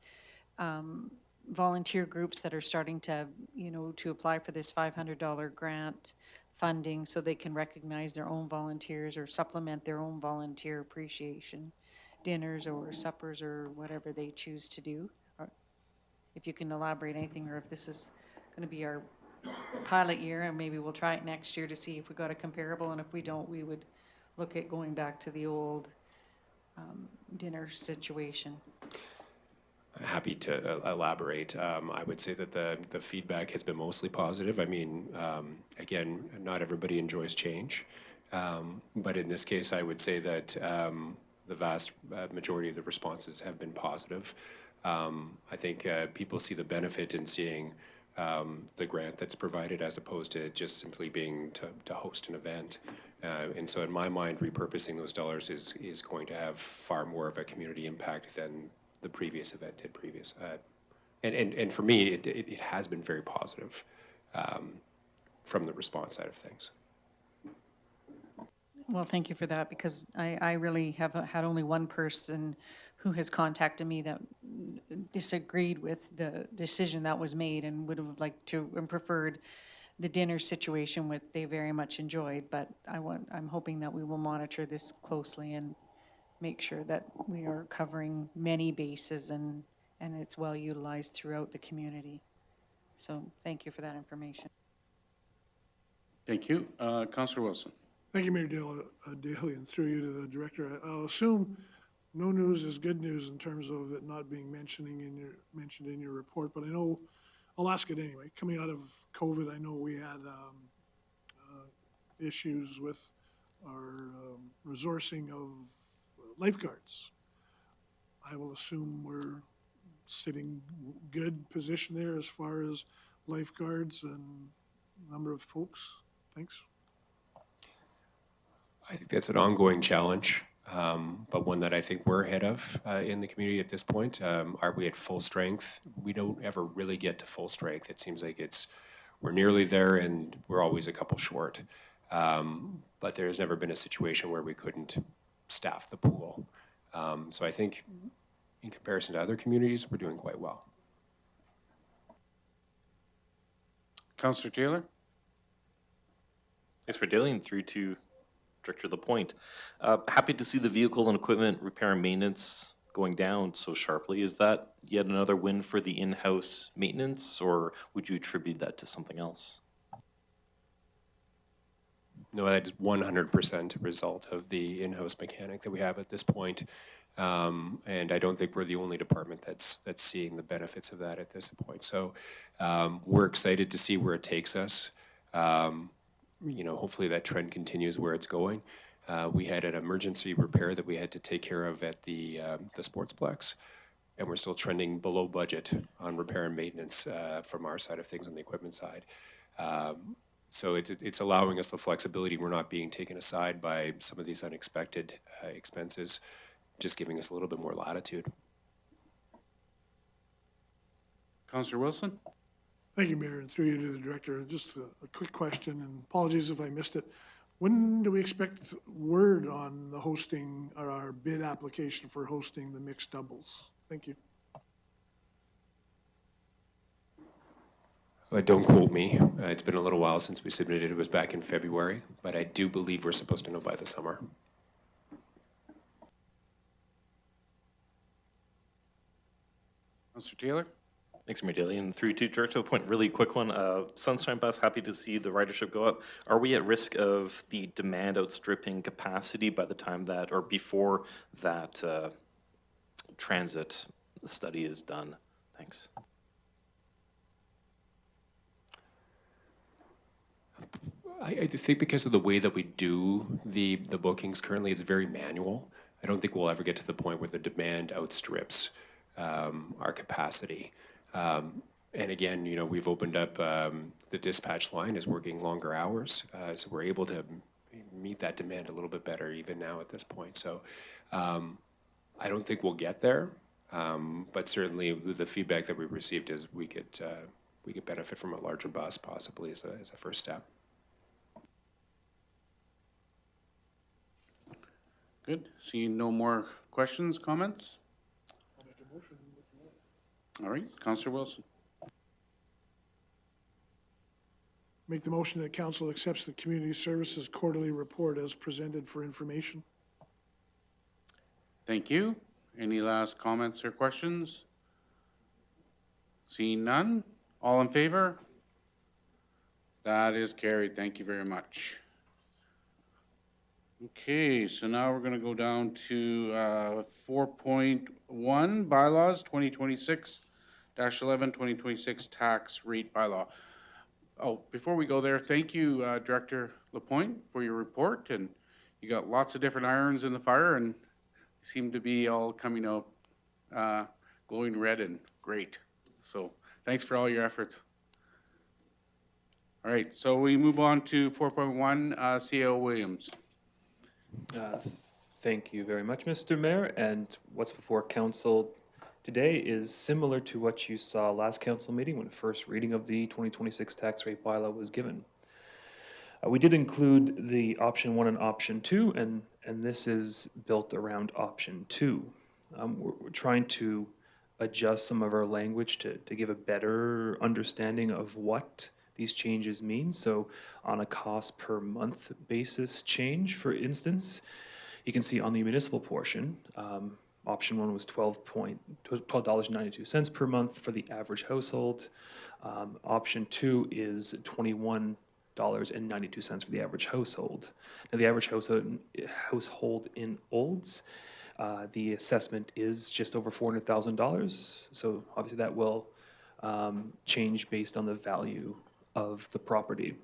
volunteer groups that are starting to, you know, to apply for this $500 grant funding so they can recognize their own volunteers or supplement their own volunteer appreciation dinners or suppers or whatever they choose to do? Or if you can elaborate anything, or if this is going to be our pilot year and maybe we'll try it next year to see if we got a comparable, and if we don't, we would look at going back to the old dinner situation. Happy to elaborate. I would say that the feedback has been mostly positive. I mean, again, not everybody enjoys change, but in this case, I would say that the vast majority of the responses have been positive. I think people see the benefit in seeing the grant that's provided as opposed to just simply being to host an event. And so in my mind, repurposing those dollars is going to have far more of a community impact than the previous event did previous. And for me, it has been very positive from the response side of things. Well, thank you for that, because I really have had only one person who has contacted me that disagreed with the decision that was made and would have liked to and preferred the dinner situation, which they very much enjoyed. But I'm hoping that we will monitor this closely and make sure that we are covering many bases and it's well utilized throughout the community. So thank you for that information. Thank you. Councilor Wilson. Thank you, Mayor Daly, and through you to the director. I'll assume no news is good news in terms of it not being mentioned in your report, but I know, I'll ask it anyway. Coming out of COVID, I know we had issues with our resourcing of lifeguards. I will assume we're sitting good position there as far as lifeguards and number of folks. Thanks. I think that's an ongoing challenge, but one that I think we're ahead of in the community at this point. Are we at full strength? We don't ever really get to full strength. It seems like we're nearly there and we're always a couple short. But there's never been a situation where we couldn't staff the pool. So I think in comparison to other communities, we're doing quite well. Councilor Taylor. Thanks for dealing through to Director Lapointe. Happy to see the vehicle and equipment repair and maintenance going down so sharply. Is that yet another win for the in-house maintenance, or would you attribute that to something else? No, that is 100% a result of the in-house mechanic that we have at this point. And I don't think we're the only department that's seeing the benefits of that at this point. So we're excited to see where it takes us. Hopefully that trend continues where it's going. We had an emergency repair that we had to take care of at the Sportsplex, and we're still trending below budget on repair and maintenance from our side of things on the equipment side. So it's allowing us the flexibility. We're not being taken aside by some of these unexpected expenses, just giving us a little bit more latitude. Councillor Wilson? Thank you, Mayor, and through you to the director. Just a quick question, and apologies if I missed it. When do we expect word on the hosting, or our bid application for hosting the mixed doubles? Thank you. Don't quote me. It's been a little while since we submitted. It was back in February, but I do believe we're supposed to know by the summer. Councillor Taylor? Thanks, Mayor Daly. And through to Director LaPointe, really quick one. Sunshine Bus, happy to see the ridership go up. Are we at risk of the demand outstripping capacity by the time that, or before that transit study is done? Thanks. I think because of the way that we do the bookings currently, it's very manual. I don't think we'll ever get to the point where the demand outstrips our capacity. And again, we've opened up the dispatch line is working longer hours, so we're able to meet that demand a little bit better even now at this point. So I don't think we'll get there, but certainly the feedback that we received is we could benefit from a larger bus possibly as a first step. Good. Seeing no more questions, comments? All right, Councillor Wilson. Make the motion that council accepts the Community Services Quarterly Report as presented for information. Thank you. Any last comments or questions? Seeing none, all in favor? That is carried. Thank you very much. Okay, so now we're going to go down to 4.1 bylaws 2026-11 2026 tax rate bylaw. Oh, before we go there, thank you, Director LaPointe, for your report. And you got lots of different irons in the fire and seem to be all coming out glowing red and great. So thanks for all your efforts. All right, so we move on to 4.1, CAO Williams. Thank you very much, Mr. Mayor. And what's before council today is similar to what you saw last council meeting when first reading of the 2026 tax rate bylaw was given. We did include the option 1 and option 2, and this is built around option 2. We're trying to adjust some of our language to give a better understanding of what these changes mean. So on a cost per month basis change, for instance, you can see on the municipal portion, option 1 was $12.92 per month for the average household. Option 2 is $21.92 for the average household. Now the average household in Olds, the assessment is just over $400,000. So obviously that will change based on the value of the property.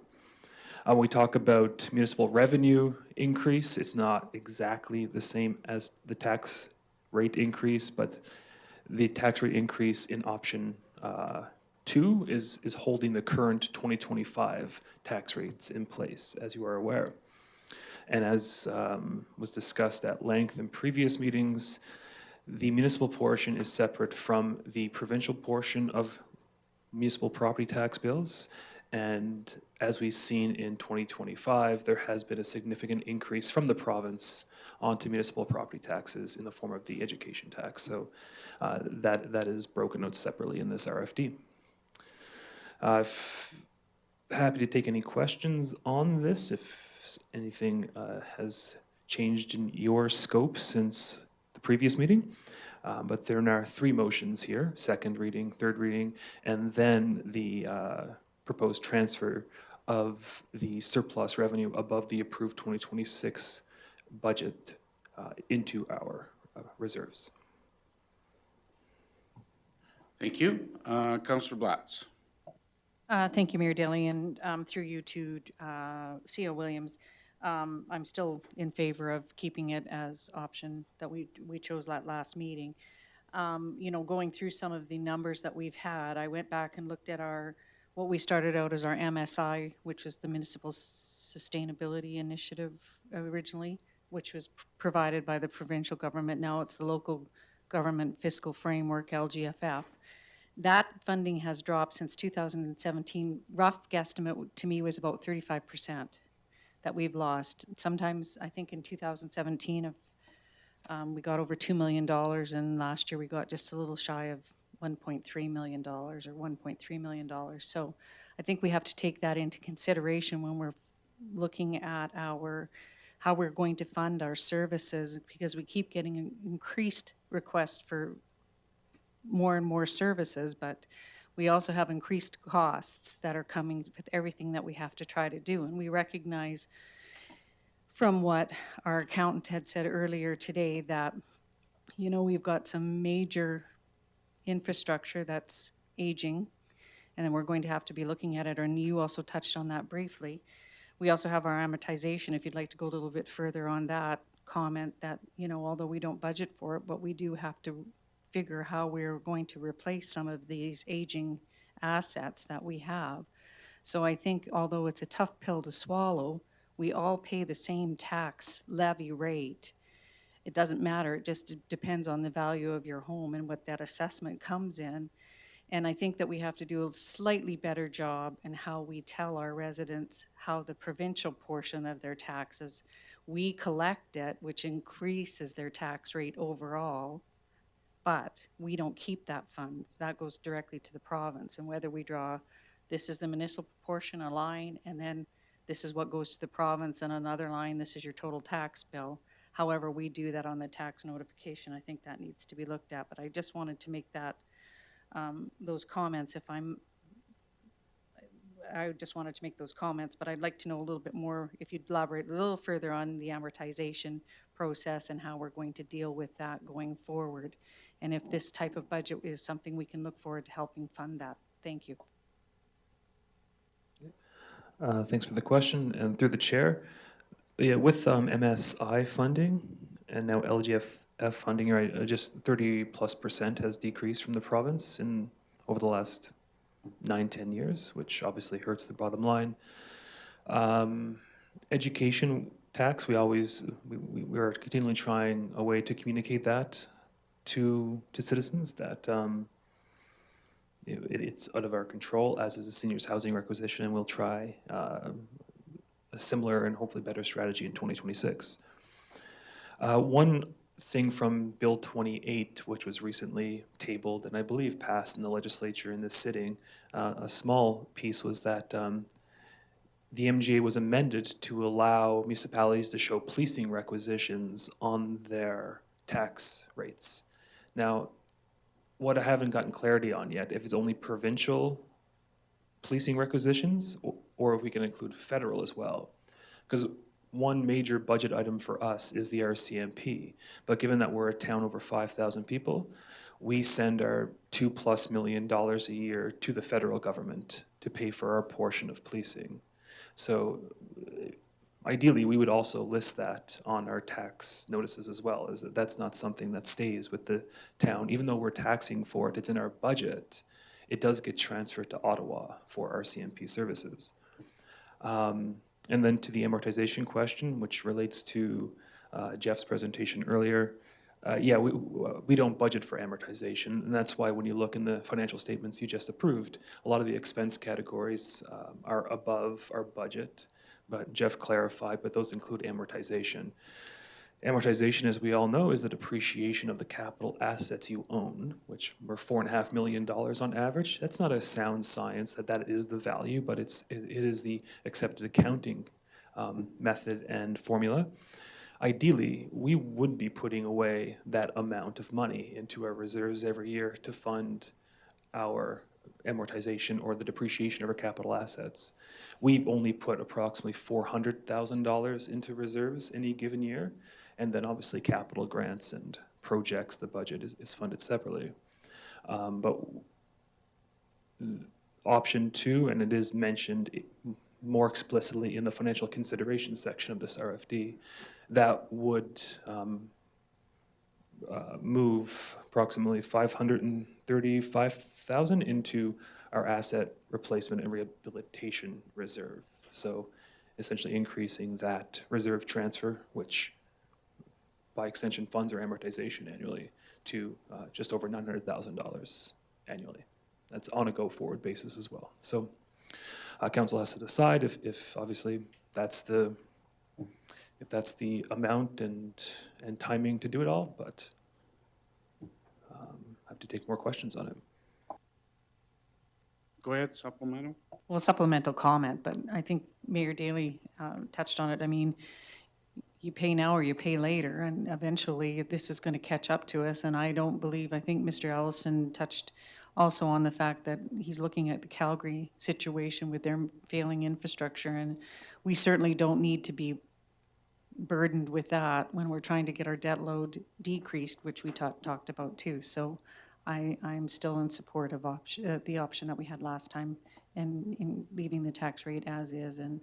We talk about municipal revenue increase. It's not exactly the same as the tax rate increase, but the tax rate increase in option 2 is holding the current 2025 tax rates in place, as you are aware. And as was discussed at length in previous meetings, the municipal portion is separate from the provincial portion of municipal property tax bills. And as we've seen in 2025, there has been a significant increase from the province onto municipal property taxes in the form of the education tax. So that is broken out separately in this RFD. Happy to take any questions on this if anything has changed in your scope since the previous meeting. But there are 3 motions here: second reading, third reading, and then the proposed transfer of the surplus revenue above the approved 2026 budget into our reserves. Thank you. Councillor Blatz. Thank you, Mayor Daly, and through you to C.O. Williams. I'm still in favor of keeping it as option that we chose that last meeting. You know, going through some of the numbers that we've had, I went back and looked at what we started out as our MSI, which was the Municipal Sustainability Initiative originally, which was provided by the provincial government. Now it's the local government fiscal framework, LGFF. That funding has dropped since 2017. Rough guesstimate to me was about 35% that we've lost. Sometimes I think in 2017 we got over $2 million, and last year we got just a little shy of $1.3 million or $1.3 million. So I think we have to take that into consideration when we're looking at how we're going to fund our services, because we keep getting increased requests for more and more services, but we also have increased costs that are coming with everything that we have to try to do. And we recognize from what our accountant had said earlier today that, you know, we've got some major infrastructure that's aging, and then we're going to have to be looking at it, and you also touched on that briefly. We also have our amortization, if you'd like to go a little bit further on that comment, that, you know, although we don't budget for it, but we do have to figure how we're going to replace some of these aging assets that we have. So I think although it's a tough pill to swallow, we all pay the same tax levy rate. It doesn't matter, it just depends on the value of your home and what that assessment comes in. And I think that we have to do a slightly better job in how we tell our residents how the provincial portion of their taxes, we collect it, which increases their tax rate overall, but we don't keep that fund. That goes directly to the province. And whether we draw, this is the municipal portion, a line, and then this is what goes to the province, and another line, this is your total tax bill. However we do that on the tax notification, I think that needs to be looked at. But I just wanted to make that, those comments. I just wanted to make those comments, but I'd like to know a little bit more, if you'd elaborate a little further on the amortization process and how we're going to deal with that going forward. And if this type of budget is something we can look forward to helping fund that. Thank you. Thanks for the question. And through the chair, yeah, with MSI funding and now LGFF funding, right, just 30+% has decreased from the province over the last 9-10 years, which obviously hurts the bottom line. Education tax, we are continually trying a way to communicate that to citizens, that it's out of our control, as is the seniors housing requisition, and we'll try a similar and hopefully better strategy in 2026. One thing from Bill 28, which was recently tabled and I believe passed in the legislature in this sitting, a small piece was that the MGA was amended to allow municipalities to show policing requisitions on their tax rates. Now, what I haven't gotten clarity on yet, if it's only provincial policing requisitions or if we can include federal as well. Because one major budget item for us is the RCMP, but given that we're a town over 5,000 people, we send our $2+ million a year to the federal government to pay for our portion of policing. So ideally, we would also list that on our tax notices as well, is that that's not something that stays with the town. Even though we're taxing for it, it's in our budget, it does get transferred to Ottawa for RCMP services. And then to the amortization question, which relates to Jeff's presentation earlier, yeah, we don't budget for amortization, and that's why when you look in the financial statements you just approved, a lot of the expense categories are above our budget, but Jeff clarified, but those include amortization. Amortization, as we all know, is the depreciation of the capital assets you own, which were $4.5 million on average. That's not a sound science that is the value, but it is the accepted accounting method and formula. Ideally, we would be putting away that amount of money into our reserves every year to fund our amortization or the depreciation of our capital assets. We only put approximately $400,000 into reserves any given year, and then obviously capital grants and projects, the budget is funded separately. But option 2, and it is mentioned more explicitly in the financial consideration section of this RFD, that would move approximately $535,000 into our asset replacement and rehabilitation reserve. So essentially increasing that reserve transfer, which by extension funds our amortization annually, to just over $900,000 annually. That's on a go-forward basis as well. So council has to decide if obviously that's the amount and timing to do it all, but I have to take more questions on it. Go ahead, supplemental. Well, supplemental comment, but I think Mayor Daley touched on it. I mean, you pay now or you pay later, and eventually this is going to catch up to us. And I think Mr. Allison touched also on the fact that he's looking at the Calgary situation with their failing infrastructure, and we certainly don't need to be burdened with that when we're trying to get our debt load decreased, which we talked about too. So I'm still in support of the option that we had last time, and in leaving the tax rate as is and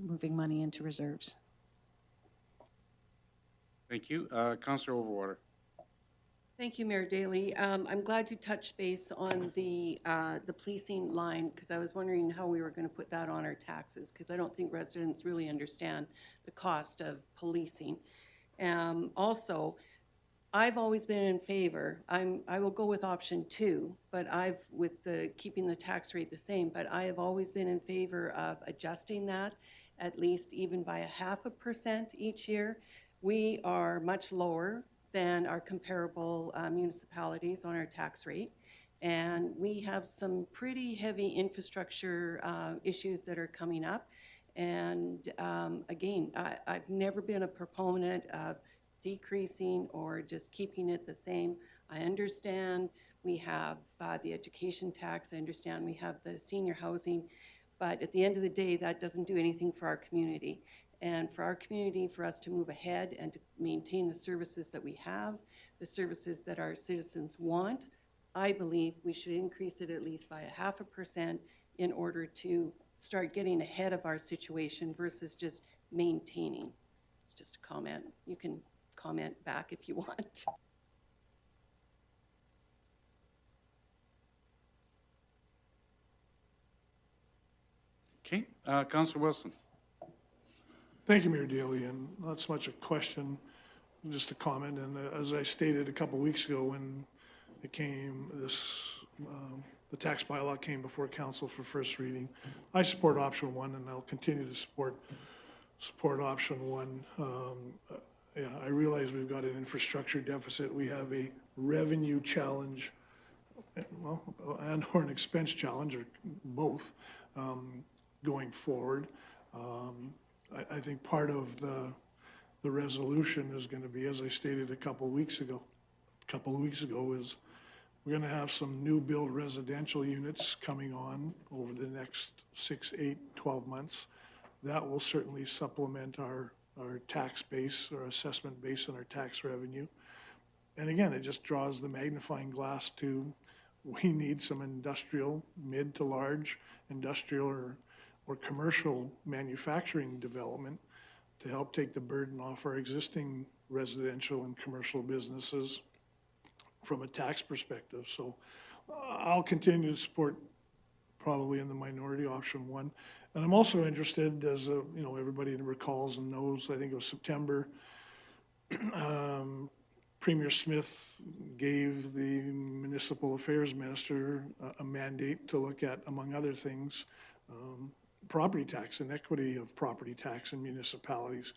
moving money into reserves. Thank you. Councillor Overwater. Thank you, Mayor Daley. I'm glad you touched base on the policing line, because I was wondering how we were going to put that on our taxes, because I don't think residents really understand the cost of policing. Also, I've always been in favor. I will go with option 2, but keeping the tax rate the same. But I have always been in favor of adjusting that, at least even by 0.5% each year. We are much lower than our comparable municipalities on our tax rate. And we have some pretty heavy infrastructure issues that are coming up. And again, I've never been a proponent of decreasing or just keeping it the same. I understand we have the education tax. I understand we have the senior housing. But at the end of the day, that doesn't do anything for our community. And for our community, for us to move ahead and to maintain the services that we have, the services that our citizens want, I believe we should increase it at least by 0.5% in order to start getting ahead of our situation versus just maintaining. It's just a comment. You can comment back if you want. Okay, Councillor Wilson. Thank you, Mayor Daley, and not so much a question, just a comment. And as I stated a couple weeks ago when it came, the tax bylaw came before council for first reading, I support option 1, and I'll continue to support option 1. Yeah, I realize we've got an infrastructure deficit. We have a revenue challenge, well, and or an expense challenge, or both, going forward. I think part of the resolution is going to be, as I stated a couple of weeks ago, is we're going to have some new build residential units coming on over the next 6, 8, 12 months. That will certainly supplement our tax base, our assessment base, and our tax revenue. And again, it just draws the magnifying glass to, we need some industrial, mid to large industrial or commercial manufacturing development to help take the burden off our existing residential and commercial businesses from a tax perspective. So I'll continue to support, probably in the minority, option 1. And I'm also interested, as everybody recalls and knows, I think it was September, Premier Smith gave the municipal affairs minister a mandate to look at, among other things, property tax and equity of property tax in municipalities.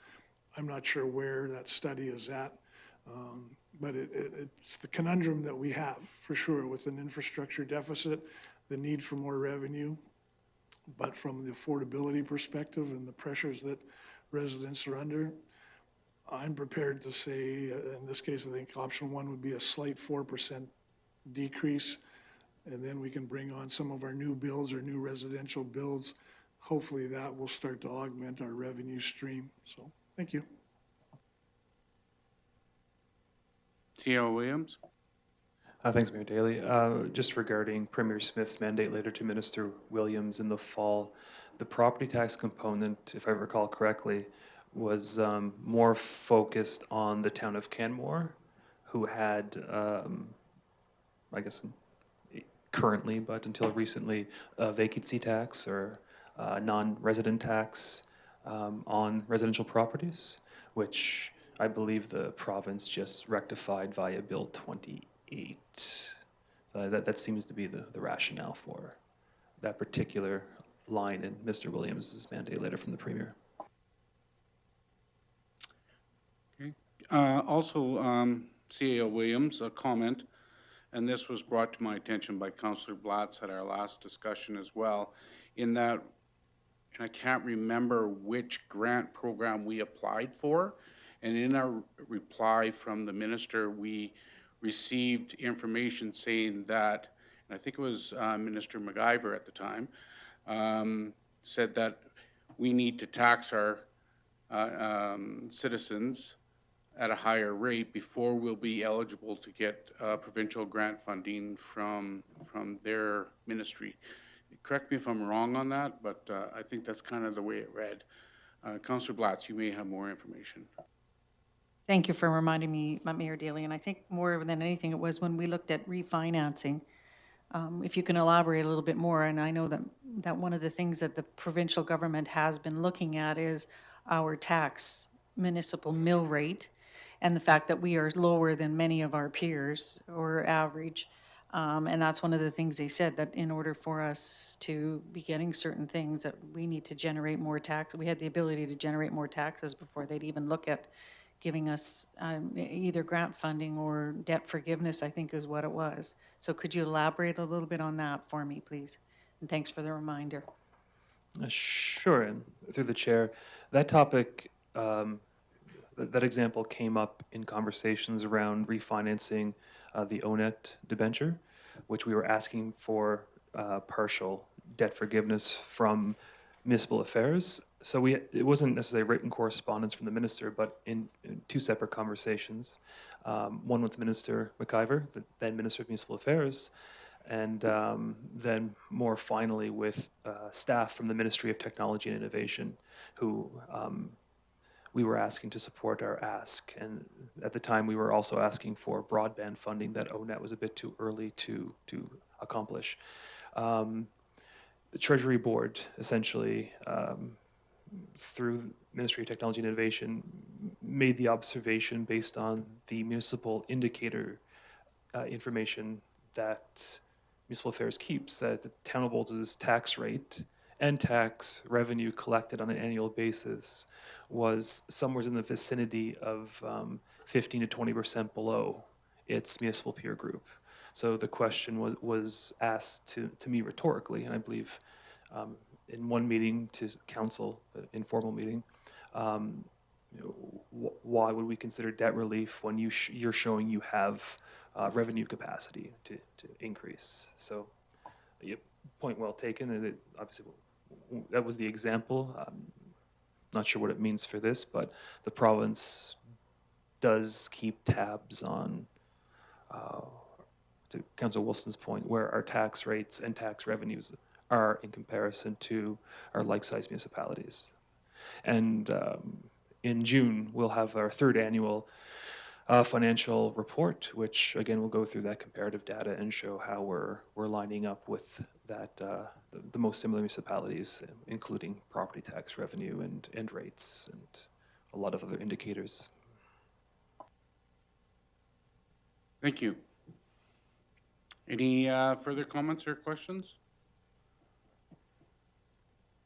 I'm not sure where that study is at, but it's the conundrum that we have, for sure, with an infrastructure deficit, the need for more revenue, but from the affordability perspective and the pressures that residents are under, I'm prepared to say, in this case, I think option 1 would be a slight 4% decrease, and then we can bring on some of our new builds or new residential builds. Hopefully that will start to augment our revenue stream. So, thank you. CAO Williams? Thanks, Mayor Daley. Just regarding Premier Smith's mandate later to Minister Williams in the fall, the property tax component, if I recall correctly, was more focused on the town of Canmore, who had, I guess, currently, but until recently, a vacancy tax or non-resident tax on residential properties, which I believe the province just rectified via Bill 28. So that seems to be the rationale for that particular line in Mr. Williams' mandate letter from the Premier. Okay. Also, CAO Williams, a comment, and this was brought to my attention by Councillor Blatz at our last discussion as well, in that, and I can't remember which grant program we applied for, and in our reply from the minister, we received information saying that, and I think it was Minister MacIver at the time, said that we need to tax our citizens at a higher rate before we'll be eligible to get provincial grant funding from their ministry. Correct me if I'm wrong on that, but I think that's kind of the way it read. Councillor Blatz, you may have more information. Thank you for reminding me, Mayor Daley, and I think more than anything, it was when we looked at refinancing. If you can elaborate a little bit more, and I know that one of the things that the provincial government has been looking at is our tax municipal mill rate, and the fact that we are lower than many of our peers or average. And that's one of the things they said, that in order for us to be getting certain things, that we need to generate more tax. We had the ability to generate more taxes before they'd even look at giving us either grant funding or debt forgiveness, I think is what it was. So could you elaborate a little bit on that for me, please? And thanks for the reminder. Sure, and through the chair, that topic, that example came up in conversations around refinancing the ONET debenture, which we were asking for partial debt forgiveness from municipal affairs. So it wasn't necessarily written correspondence from the minister, but in two separate conversations, one with Minister MacIver, the then Minister of Municipal Affairs, and then more finally with staff from the Ministry of Technology and Innovation, who we were asking to support our ask. And at the time, we were also asking for broadband funding that ONET was a bit too early to accomplish. The Treasury Board, essentially, through Ministry of Technology and Innovation, made the observation based on the municipal indicator information that Municipal Affairs keeps, that the Town of Bolton's tax rate and tax revenue collected on an annual basis was somewhere in the vicinity of 15 to 20% below its municipal peer group. So the question was asked to me rhetorically, and I believe in one meeting to council, an informal meeting, why would we consider debt relief when you're showing you have revenue capacity to increase? So, point well taken, and obviously that was the example. Not sure what it means for this, but the province does keep tabs on, to Councillor Wilson's point, where our tax rates and tax revenues are in comparison to our like-sized municipalities. And in June, we'll have our third annual financial report, which again will go through that comparative data and show how we're lining up with that the most similar municipalities, including property tax revenue and rates and a lot of other indicators. Thank you. Any further comments or questions?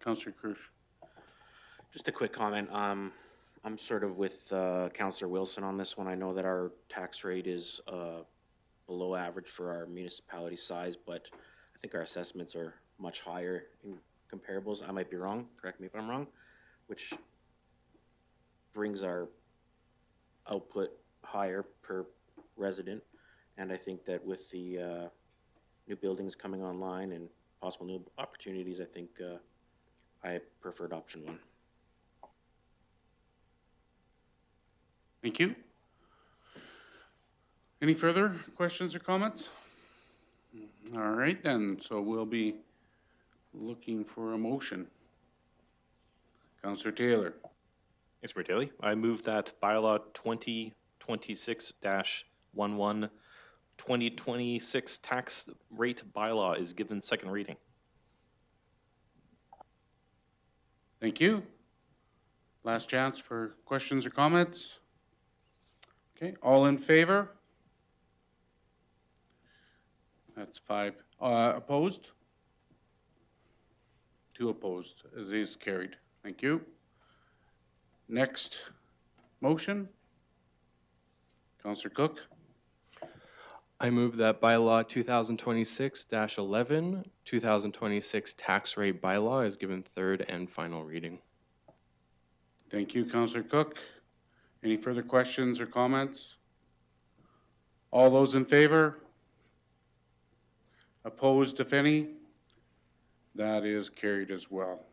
Councillor Krush. Just a quick comment. I'm sort of with Councillor Wilson on this one. I know that our tax rate is below average for our municipality size, but I think our assessments are much higher in comparables. I might be wrong, correct me if I'm wrong, which brings our output higher per resident. And I think that with the new buildings coming online and possible new opportunities, I think I preferred option one. Thank you. Any further questions or comments? All right then, so we'll be looking for a motion. Councillor Taylor. Thanks, Mayor Daly. I move that bylaw 2026-11 2026 tax rate bylaw is given second reading. Thank you. Last chance for questions or comments. Okay, all in favor? That's 5. Opposed? 2 opposed. It is carried. Thank you. Next motion. Councillor Cook. I move that bylaw 2026-11, 2026 tax rate bylaw is given third and final reading. Thank you, Councillor Cook. Any further questions or comments? All those in favor? Opposed, if any? That is carried as well.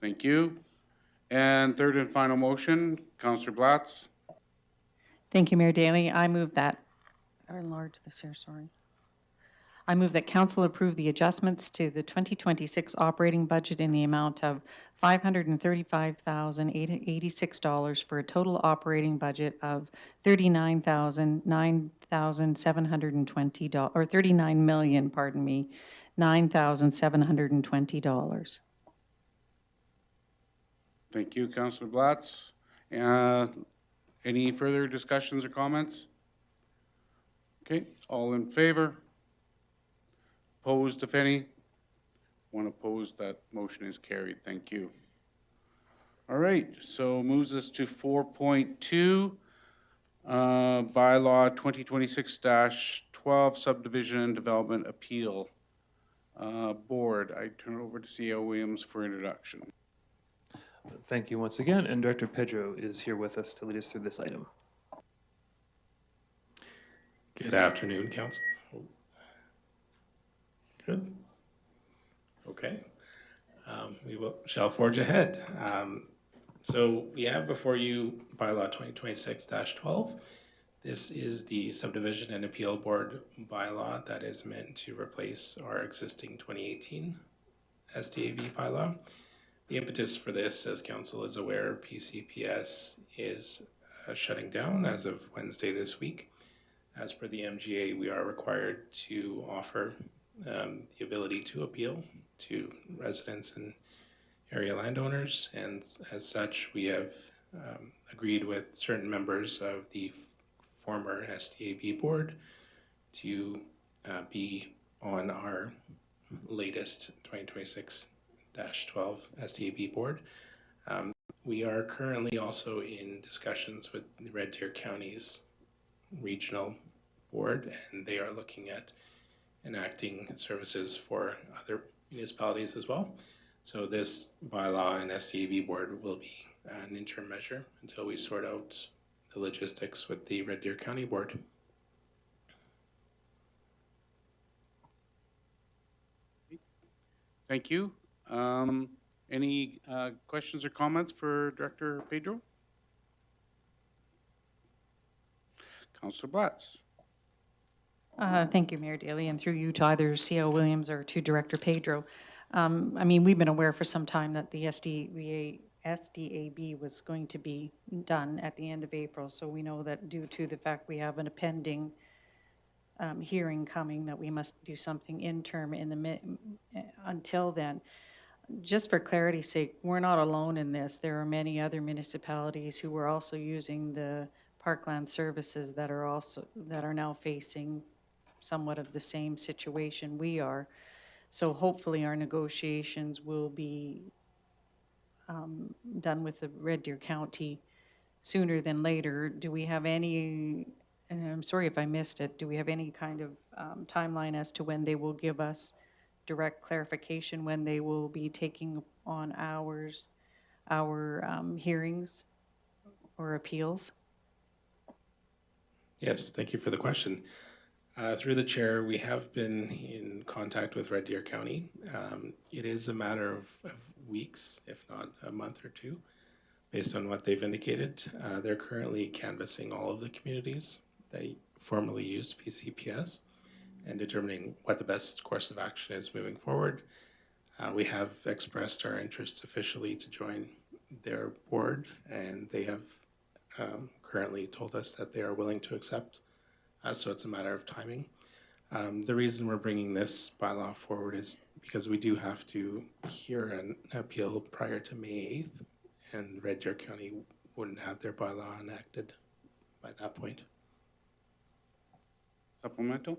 Thank you. And third and final motion, Councillor Blatz. Thank you, Mayor Daly. I move that, or enlarge this here, sorry. I move that council approve the adjustments to the 2026 operating budget in the amount of $535,086 for a total operating budget of $9,720, or $39 million, pardon me, $9,720. Thank you, Councillor Blatz. Any further discussions or comments? Okay, all in favor? Opposed, if any? 1 opposed, that motion is carried. Thank you. All right, so moves us to 4.2, bylaw 2026-12 subdivision development appeal board. I turn it over to CEO Williams for introduction. Thank you once again, and Director Pedro is here with us to lead us through this item. Good afternoon, Council. Good. Okay. Shall forge ahead. So we have before you bylaw 2026-12. This is the subdivision and appeal board bylaw that is meant to replace our existing 2018 SDAB bylaw. The impetus for this, as council is aware, PCPS is shutting down as of Wednesday this week. As per the MGA, we are required to offer the ability to appeal to residents and area landowners, and as such, we have agreed with certain members of the former SDAB board to be on our latest 2026-12 SDAB board. We are currently also in discussions with the Red Deer County's regional board, and they are looking at enacting services for other municipalities as well. So this bylaw and SDAB board will be an interim measure until we sort out the logistics with the Red Deer County board. Thank you. Any questions or comments for Director Pedro? Councillor Blatz. Thank you, Mayor Daly, and through you to either CO Williams or to Director Pedro. I mean, we've been aware for some time that the SDAB was going to be done at the end of April, so we know that due to the fact we have a pending hearing coming, that we must do something interim in the until then. Just for clarity's sake, we're not alone in this. There are many other municipalities who are also using the Parkland services that are now facing somewhat of the same situation we are. So hopefully our negotiations will be done with the Red Deer County sooner than later. Do we have any, and I'm sorry if I missed it, do we have any kind of timeline as to when they will give us direct clarification, when they will be taking on our hearings or appeals? Yes, thank you for the question. Through the chair, we have been in contact with Red Deer County. It is a matter of weeks, if not a month or two, based on what they've indicated. They're currently canvassing all of the communities formerly used PCPS, and determining what the best course of action is moving forward. We have expressed our interest officially to join their board, and they have currently told us that they are willing to accept, so it's a matter of timing. The reason we're bringing this bylaw forward is because we do have to hear an appeal prior to May 8th, and Red Deer County wouldn't have their bylaw enacted by that point. Supplemental?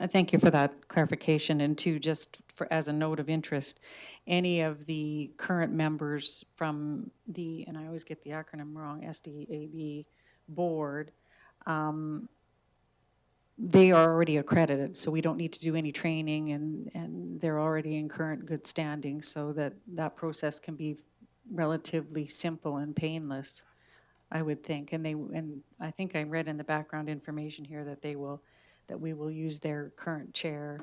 I thank you for that clarification. And two, just for, as a note of interest, any of the current members from the, and I always get the acronym wrong, SDAB board, they are already accredited, so we don't need to do any training, and they're already in current good standing, so that process can be relatively simple and painless, I would think. And I think I read in the background information here that we will use their current chair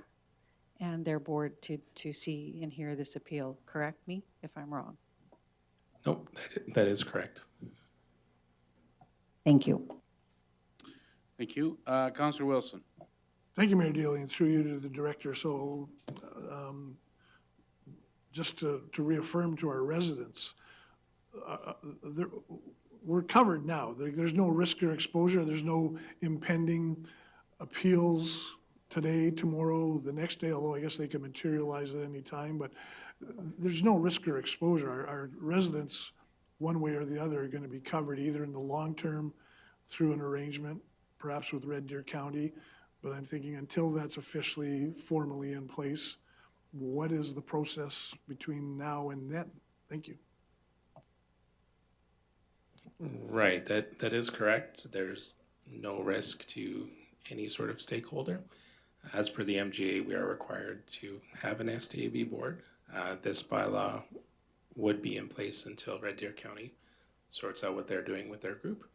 and their board to see and hear this appeal. Correct me if I'm wrong. Nope, that is correct. Thank you. Thank you. Councillor Wilson. Thank you, Mayor Daly, and through you to the director. So just to reaffirm to our residents, we're covered now. There's no risk or exposure. There's no impending appeals today, tomorrow, the next day, although I guess they can materialize at any time, but there's no risk or exposure. Our residents, one way or the other, are going to be covered either in the long term through an arrangement, perhaps with Red Deer County, but I'm thinking until that's officially, formally in place, what is the process between now and then? Thank you. Right, that is correct. There's no risk to any sort of stakeholder. As per the MGA, we are required to have an SDAB board. This bylaw would be in place until Red Deer County sorts out what they're doing with their group.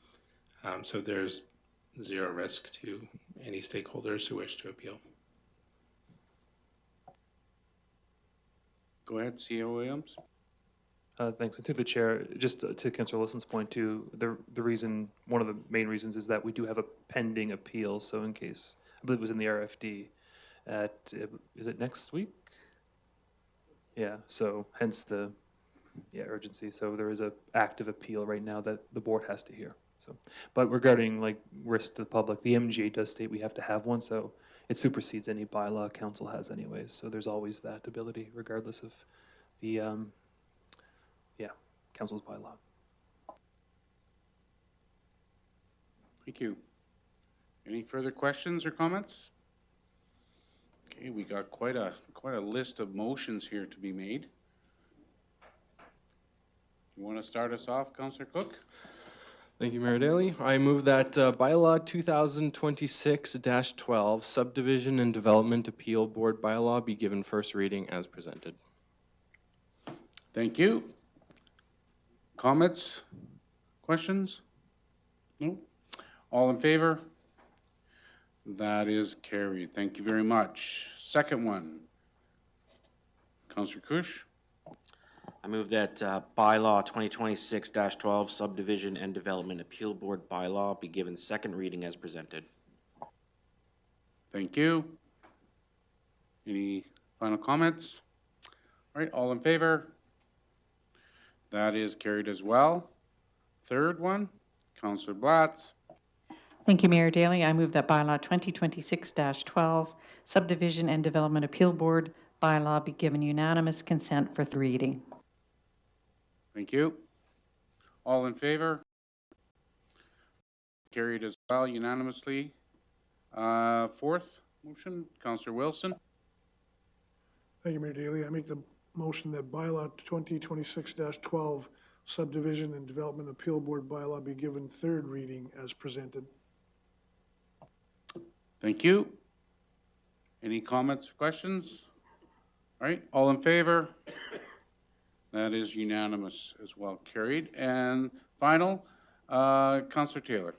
So there's zero risk to any stakeholders who wish to appeal. Go ahead, CEO Williams. Thanks. And through the chair, just to Councillor Wilson's point too, the reason, one of the main reasons is that we do have a pending appeal. So in case, I believe it was in the RFD is it next week? Yeah, so hence the urgency. So there is a active appeal right now that the board has to hear. So, but regarding like risk to the public, the MGA does state we have to have one, so it supersedes any bylaw council has anyways. So there's always that ability regardless of the council's bylaw. Thank you. Any further questions or comments? Okay, we got quite a list of motions here to be made. You want to start us off, Councillor Cook? Thank you, Mayor Daly. I move that bylaw 2026-12 subdivision and development appeal board bylaw be given first reading as presented. Thank you. Comments? Questions? No? All in favor? That is carried. Thank you very much. Second one. Councillor Kush. I move that bylaw 2026-12 subdivision and development appeal board bylaw be given second reading as presented. Thank you. Any final comments? All right, all in favor? That is carried as well. Third one, Councillor Blatz. Thank you, Mayor Daly. I move that bylaw 2026-12 subdivision and development appeal board bylaw be given unanimous consent for third reading. Thank you. All in favor? Carried as well unanimously. Fourth motion, Councillor Wilson. Thank you, Mayor Daly. I make the motion that bylaw 2026-12 subdivision and development appeal board bylaw be given third reading as presented. Thank you. Any comments or questions? All right, all in favor? That is unanimous as well, carried. And final, Councillor Taylor.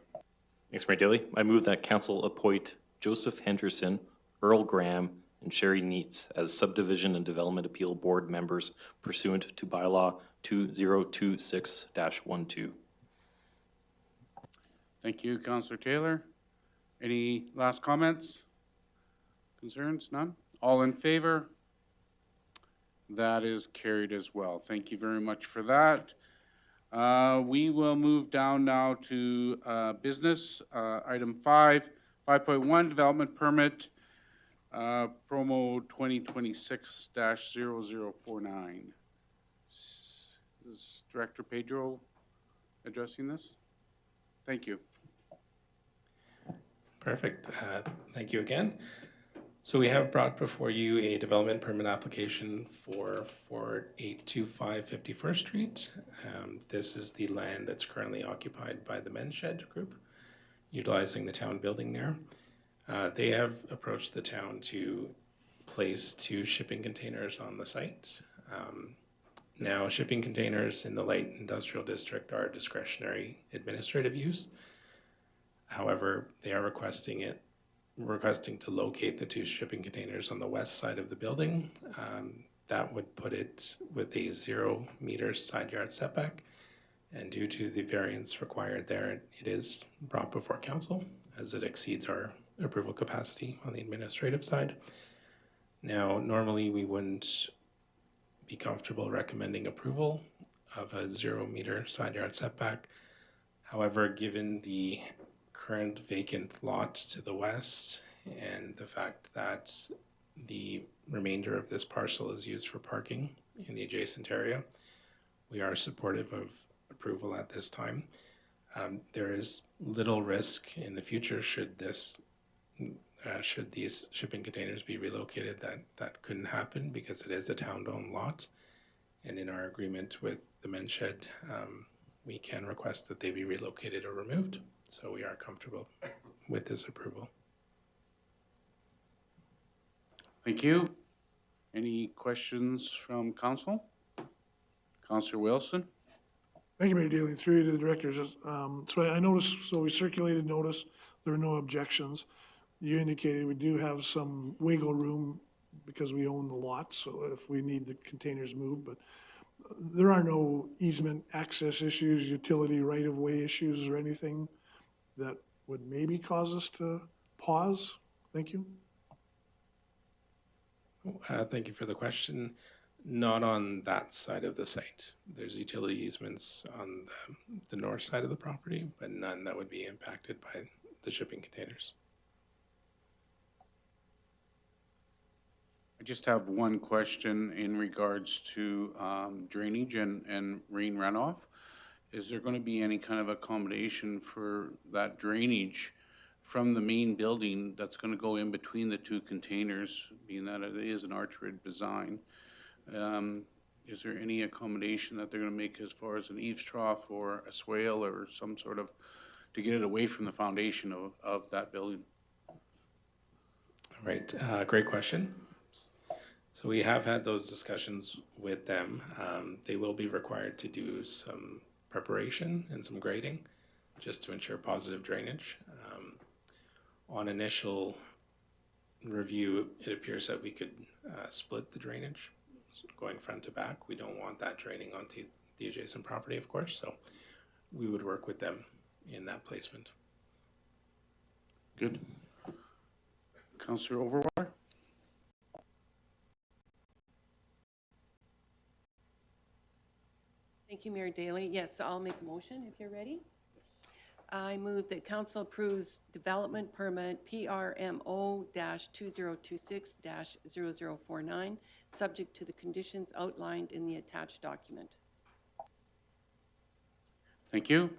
Thanks, Mayor Daly. I move that council appoint Joseph Henderson, Earl Graham, and Sherry Neitz as subdivision and development appeal board members pursuant to bylaw 2026-12. Thank you, Councillor Taylor. Any last comments? Concerns? None? All in favor? That is carried as well. Thank you very much for that. We will move down now to business. Item 5.1, development permit, promo 2026-0049. Is Director Pedro addressing this? Thank you. Perfect. Thank you again. So we have brought before you a development permit application for 4825 51st Street. This is the land that's currently occupied by the Men's Shed Group, utilizing the town building there. They have approached the town to place 2 shipping containers on the site. Now, shipping containers in the light industrial district are discretionary administrative use. However, they are requesting to locate the 2 shipping containers on the west side of the building. That would put it with a 0 meter side yard setback. And due to the variance required there, it is brought before council as it exceeds our approval capacity on the administrative side. Now, normally we wouldn't be comfortable recommending approval of a 0 meter side yard setback. However, given the current vacant lot to the west and the fact that the remainder of this parcel is used for parking in the adjacent area, we are supportive of approval at this time. There is little risk in the future should these shipping containers be relocated that couldn't happen because it is a town-owned lot. And in our agreement with the Men's Shed, we can request that they be relocated or removed. So we are comfortable with this approval. Thank you. Any questions from council? Councillor Wilson? Thank you, Mayor Daley. Through you to the directors. So I noticed, so we circulated notice, there were no objections. You indicated we do have some wiggle room because we own the lot, so if we need the containers moved, but there are no easement access issues, utility right-of-way issues or anything that would maybe cause us to pause? Thank you. Thank you for the question. Not on that side of the site. There's utility easements on the north side of the property, but none that would be impacted by the shipping containers. I just have one question in regards to drainage and rain runoff. Is there going to be any kind of accommodation for that drainage from the main building that's going to go in between the 2 containers, being that it is an archwood design? Is there any accommodation that they're going to make as far as an eaves trough or a swale or some sort of, to get it away from the foundation of that building? Right, great question. So we have had those discussions with them. They will be required to do some preparation and some grading just to ensure positive drainage. On initial review, it appears that we could split the drainage going front to back. We don't want that draining onto the adjacent property, of course, so we would work with them in that placement. Good. Councillor Overwater? Thank you, Mayor Daley. Yes, I'll make a motion if you're ready. I move that council approves development permit PRMO-2026-0049, subject to the conditions outlined in the attached document. Thank you.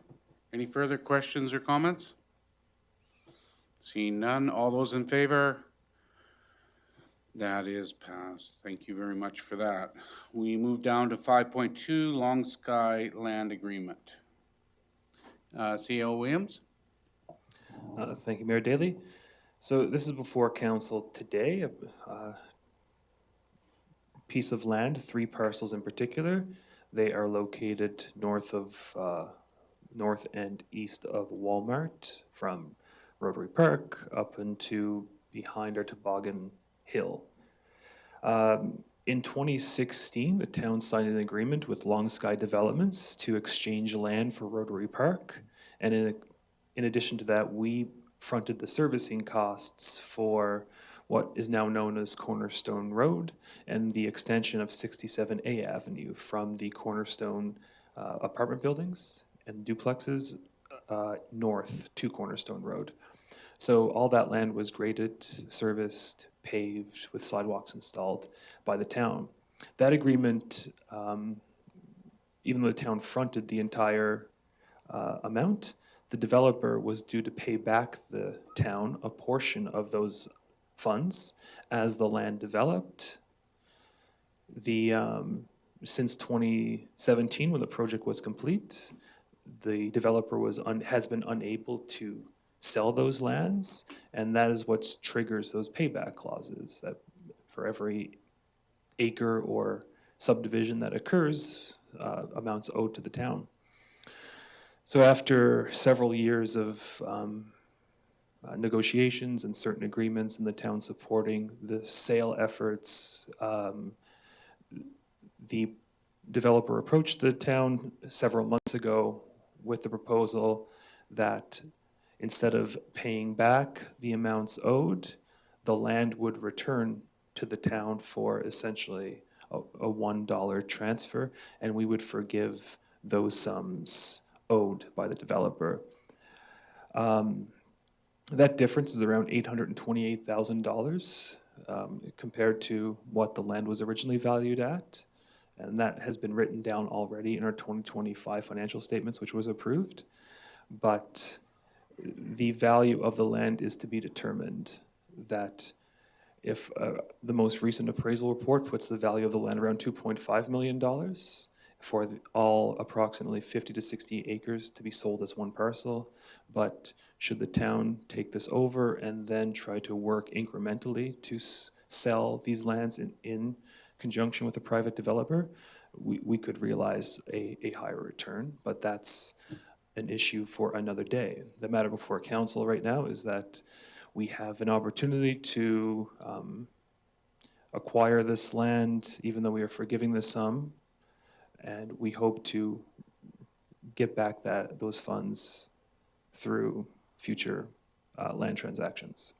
Any further questions or comments? Seeing none, all those in favor? That is passed. Thank you very much for that. We move down to 5.2, Long Sky Land Agreement. CEO Williams? Thank you, Mayor Daley. So this is before council today, a piece of land, 3 parcels in particular. They are located north and east of Walmart, from Rotary Park up into behind our Toboggan Hill. In 2016, the town signed an agreement with Long Sky Developments to exchange land for Rotary Park. And in addition to that, we fronted the servicing costs for what is now known as Cornerstone Road and the extension of 67A Avenue from the Cornerstone apartment buildings and duplexes north to Cornerstone Road. So all that land was graded, serviced, paved, with sidewalks installed by the town. That agreement, even though the town fronted the entire amount, the developer was due to pay back the town a portion of those funds as the land developed. Since 2017, when the project was complete, the developer has been unable to sell those lands, and that is what triggers those payback clauses, that for every acre or subdivision that occurs, amounts owed to the town. So after several years of negotiations and certain agreements and the town supporting the sale efforts, the developer approached the town several months ago with the proposal that instead of paying back the amounts owed, the land would return to the town for essentially a $1 transfer, and we would forgive those sums owed by the developer. That difference is around $828,000 compared to what the land was originally valued at, and that has been written down already in our 2025 financial statements, which was approved. But the value of the land is to be determined. That if the most recent appraisal report puts the value of the land around $2.5 million for all approximately 50 to 60 acres to be sold as one parcel. But should the town take this over and then try to work incrementally to sell these lands in conjunction with a private developer, we could realize a higher return, but that's an issue for another day. The matter before council right now is that we have an opportunity to acquire this land, even though we are forgiving the sum, and we hope to get back those funds through future land transactions.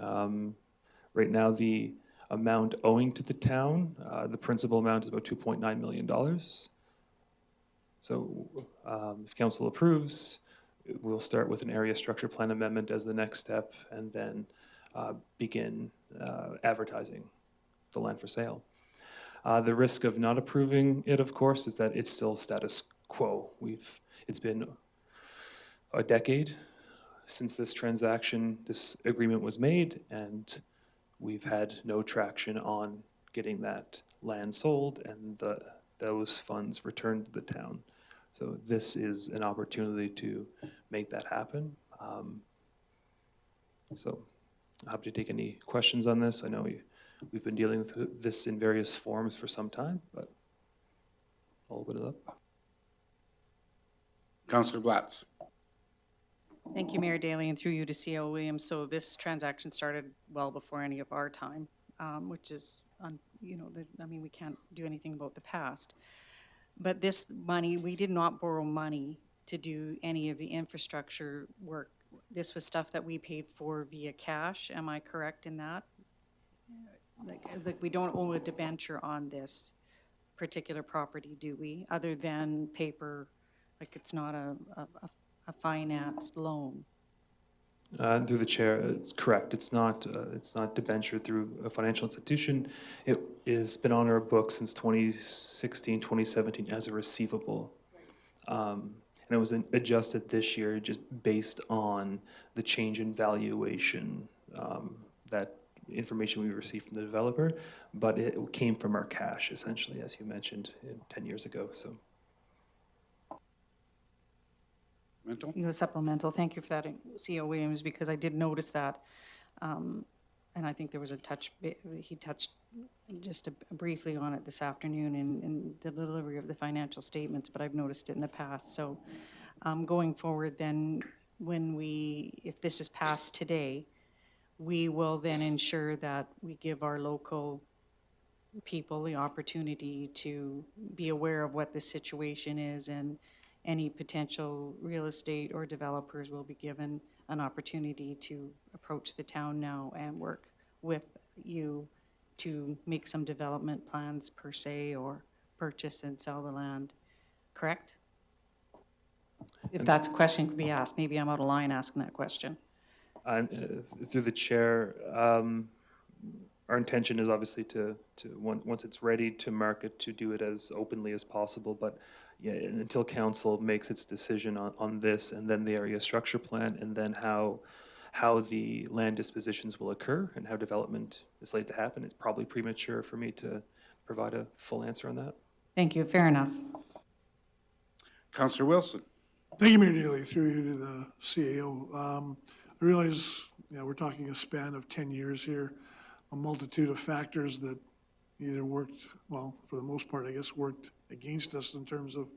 Right now, the amount owing to the town, the principal amount is about $2.9 million. So if council approves, we'll start with an area structure plan amendment as the next step, and then begin advertising the land for sale. The risk of not approving it, of course, is that it's still status quo. It's been a decade since this agreement was made, and we've had no traction on getting that land sold and those funds returned to the town. So this is an opportunity to make that happen. So I'm happy to take any questions on this. I know we've been dealing with this in various forms for some time, but I'll open it up. Councillor Blatz. Thank you, Mayor Daley, and through you to CL Williams. So this transaction started well before any of our time, which is, we can't do anything about the past. But this money, we did not borrow money to do any of the infrastructure work. This was stuff that we paid for via cash. Am I correct in that? Like we don't owe a debenture on this particular property, do we? Other than paper, like it's not a financed loan. Through the chair, it's correct. It's not debentured through a financial institution. It has been on our books since 2016, 2017 as a receivable. And it was adjusted this year just based on the change in valuation, that information we received from the developer, but it came from our cash, essentially, as you mentioned, 10 years ago. So. Supplemental. Thank you for that, C.O. Williams, because I did notice that. And I think there was he touched just briefly on it this afternoon in the delivery of the financial statements, but I've noticed it in the past. So going forward then, if this is passed today, we will then ensure that we give our local people the opportunity to be aware of what the situation is, and any potential real estate or developers will be given an opportunity to approach the town now and work with you to make some development plans per se, or purchase and sell the land, correct? If that's a question could be asked, maybe I'm out of line asking that question. Through the chair, our intention is obviously to once it's ready to market, to do it as openly as possible. But yeah, until council makes its decision on this, and then the area structure plan, and then how the land dispositions will occur and how development is slated to happen, it's probably premature for me to provide a full answer on that. Thank you, fair enough. Councillor Wilson. Thank you, Mayor Daley, through you to the CAO. I realize, we're talking a span of 10 years here, a multitude of factors that either worked, well, for the most part, I guess, worked against us in terms of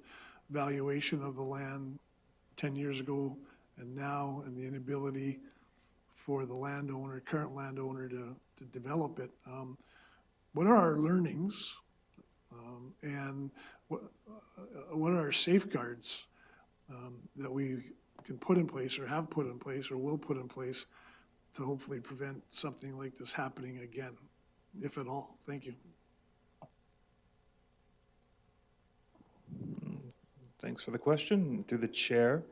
valuation of the land 10 years ago and now, and the inability for the landowner, current landowner, to develop it. What are our learnings, and what are our safeguards that we can put in place, or have put in place, or will put in place to hopefully prevent something like this happening again, if at all? Thank you. Thanks for the question. Through the chair,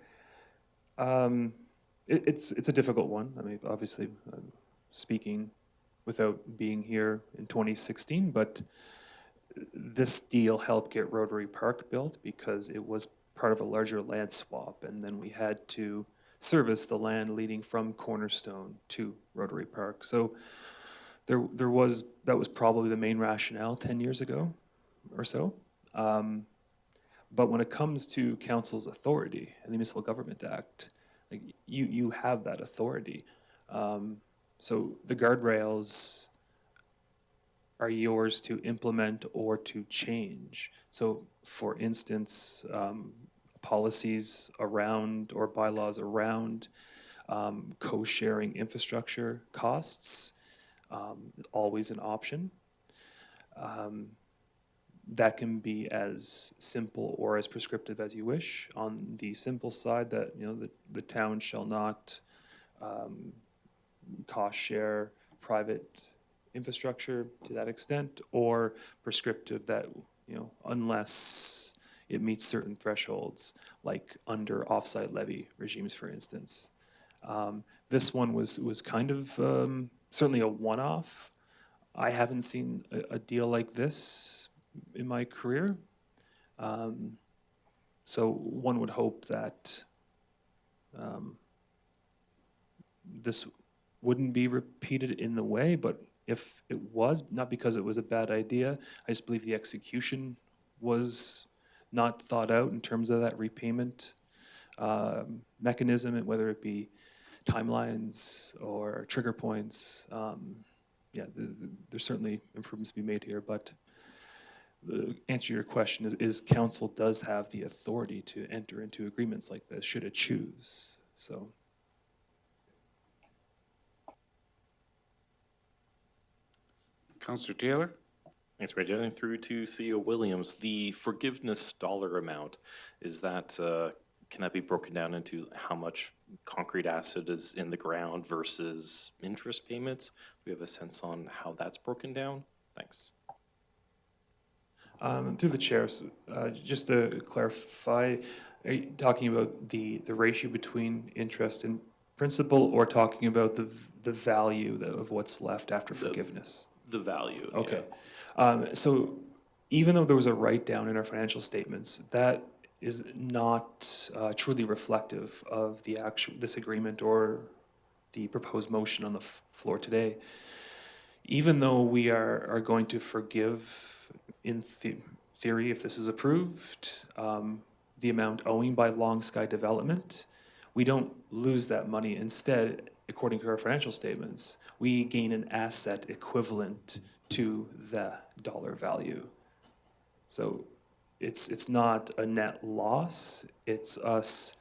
it's a difficult one. I mean, obviously, I'm speaking without being here in 2016, but this deal helped get Rotary Park built because it was part of a larger land swap, and then we had to service the land leading from Cornerstone to Rotary Park. So that was probably the main rationale 10 years ago or so. But when it comes to council's authority and the Municipal Government Act, like you have that authority. So the guardrails are yours to implement or to change. So for instance, policies around or bylaws around co-sharing infrastructure costs, always an option. That can be as simple or as prescriptive as you wish. On the simple side, that the town shall not cost share private infrastructure to that extent, or prescriptive that unless it meets certain thresholds, like under offsite levy regimes, for instance. This one was kind of certainly a one-off. I haven't seen a deal like this in my career. So one would hope that this wouldn't be repeated in the way, but if it was, not because it was a bad idea, I just believe the execution was not thought out in terms of that repayment mechanism, and whether it be timelines or trigger points. Yeah, there's certainly improvements to be made here, but the answer to your question is council does have the authority to enter into agreements like this, should it choose. So. Councillor Taylor. Thanks, Mayor Daley. Through to CEO Williams. The forgiveness dollar amount, is that, can that be broken down into how much concrete asset is in the ground versus interest payments? Do we have a sense on how that's broken down? Thanks. Through the chair, just to clarify, are you talking about the ratio between interest and principal, or talking about the value of what's left after forgiveness? The value. Okay. Yeah. So even though there was a write-down in our financial statements, that is not truly reflective of the actual disagreement or the proposed motion on the floor today. Even though we are going to forgive, in theory, if this is approved, the amount owing by Long Sky Development, we don't lose that money. Instead, according to our financial statements, we gain an asset equivalent to the dollar value. So it's not a net loss, it's us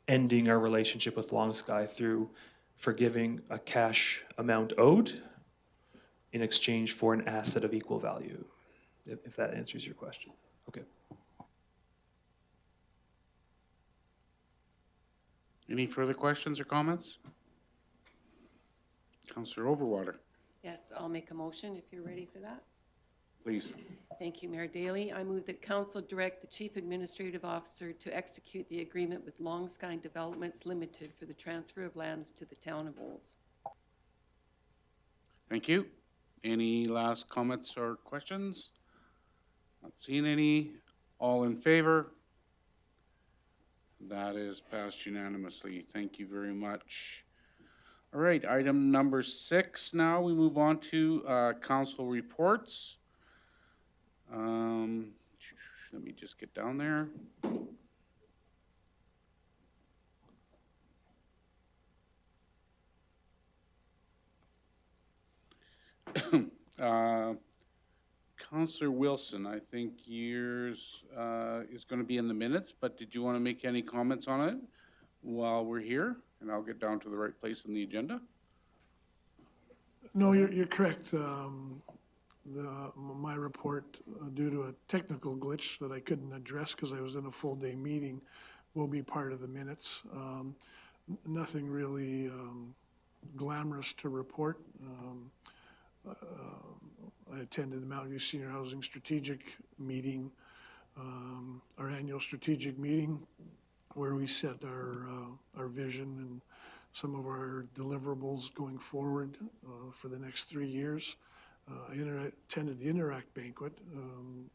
ending our relationship with Long Sky through forgiving a cash amount owed in exchange for an asset of equal value, if that answers your question. Okay. Any further questions or comments? Councillor Overwater, Yes, I'll make a motion if you're ready for that. please. Thank you, Mayor Daley. I move that council direct the chief administrative officer to execute the agreement with Long Sky Developments Limited for the transfer of lands to the town of Olds. Thank you. Any last comments or questions? Not seeing any. All in favor? That is passed unanimously. Thank you very much. All right, item number 6 now. We move on to council reports. Let me just get down there. Councillor Wilson, I think yours is going to be in the minutes, but did you want to make any comments on it while we're here? And I'll get down to the right place in the agenda. No, you're correct. My report, due to a technical glitch that I couldn't address because I was in a full-day meeting, will be part of the minutes. Nothing really glamorous to report. I attended the Mountain View Senior Housing Strategic Meeting, our annual strategic meeting, where we set our vision and some of our deliverables going forward for the next 3 years. I attended the Interact banquet,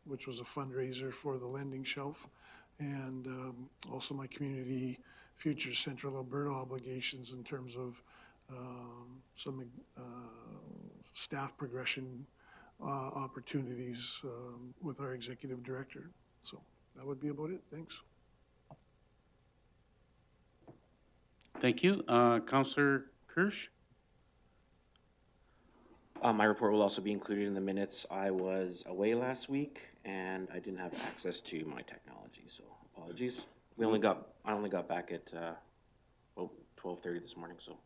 which was a fundraiser for the lending shelf, and also my Community Futures Central Alberta obligations in terms of some staff progression opportunities with our executive director. So that would be about it. Thanks. Thank you. Councillor Kirsch? My report will also be included in the minutes. I was away last week and I didn't have access to my technology, so apologies. I only got back at 12:30 this morning, so.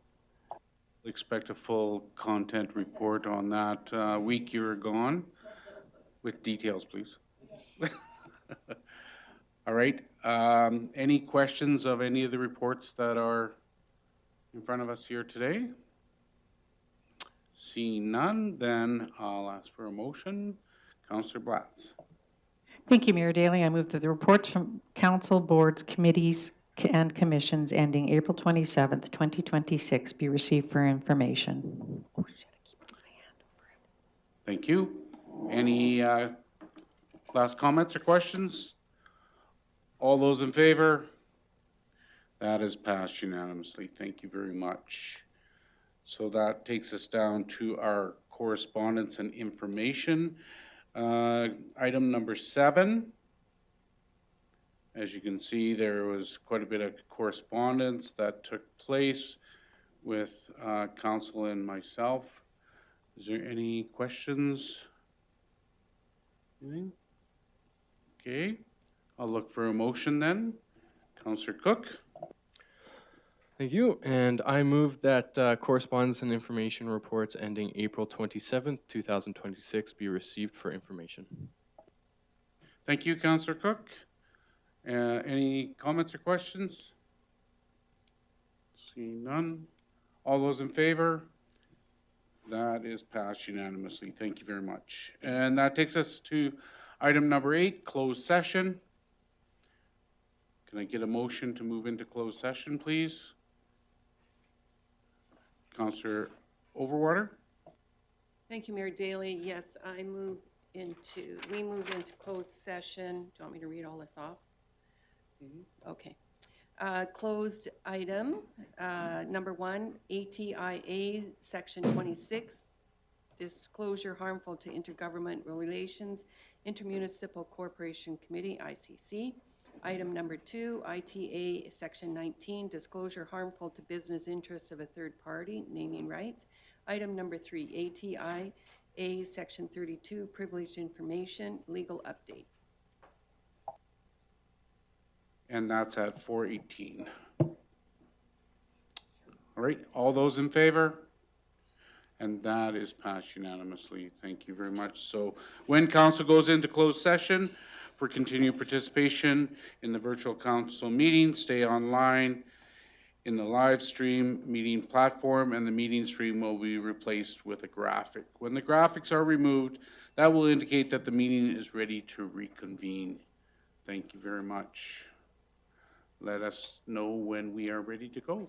Expect a full content report on that week you were gone, with details, please. All right. Any questions of any of the reports that are in front of us here today? Seeing none, then I'll ask for a motion. Councillor Blatz. Thank you, Mayor Daley. I move that the reports from council, boards, committees, and commissions ending April 27th, 2026 be received for information. Thank you. Any last comments or questions? All those in favor? That is passed unanimously. Thank you very much. So that takes us down to our correspondence and information. Item number 7. As you can see, there was quite a bit of correspondence that took place with council and myself. Is there any questions? Anything? Okay, I'll look for a motion then. Councillor Cook. Thank you. And I move that correspondence and information reports ending April 27th, 2026 be received for information. Thank you, Councillor Cook. Any comments or questions? Seeing none. All those in favor? That is passed unanimously. Thank you very much. And that takes us to item number 8, closed session. Can I get a motion to move into closed session, please? Councillor Overwater? Thank you, Mayor Daley. Yes, we moved into closed session. Do you want me to read all this off? Okay. Closed item, number 1, ATIA, Section 26, disclosure harmful to intergovernmental relations, Intermunicipal Corporation Committee, ICC. Item number 2, ITA, Section 19, disclosure harmful to business interests of a third party, naming rights. Item number 3, ATIA, Section 32, privileged information, legal update. And that's at 4:18. All right, all those in favor? And that is passed unanimously. Thank you very much. So when council goes into closed session for continued participation in the virtual council meeting, stay online in the live stream meeting platform, and the meeting stream will be replaced with a graphic. When the graphics are removed, that will indicate that the meeting is ready to reconvene. Thank you very much. Let us know when we are ready to go.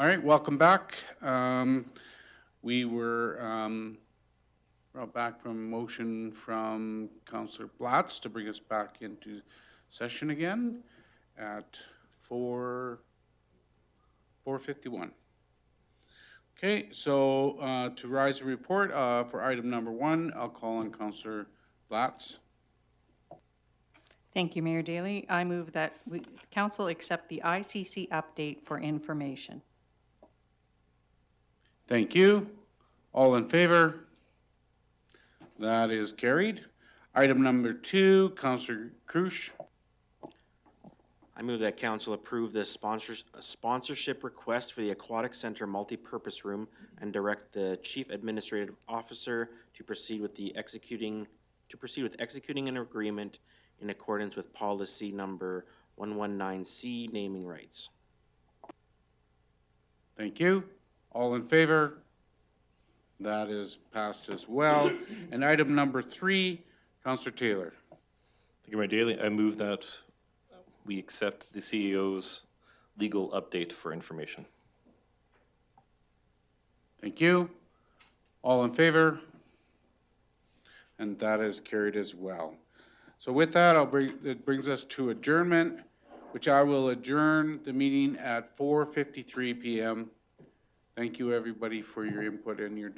All right, welcome back. We were brought back from motion from Councillor Blatz to bring us back into session again at 4:51. Okay, so to rise a report for item number 1, I'll call on Councillor Blatz. Thank you, Mayor Daley. I move that council accept the ICC update for information. Thank you. All in favor? That is carried. Item number 2, Councillor Krusch. I move that council approve the sponsorship request for the Aquatic Center multipurpose room and direct the Chief Administrative Officer to proceed with executing an agreement in accordance with policy number 119C, naming rights. Thank you. All in favor? That is passed as well. And item number 3, Councillor Taylor. Thank you, Mayor Daley. I move that we accept the CEO's legal update for information. Thank you. All in favor? And that is carried as well. So with that, it brings us to adjournment, which I will adjourn the meeting at 4:53 p.m. Thank you, everybody, for your input and your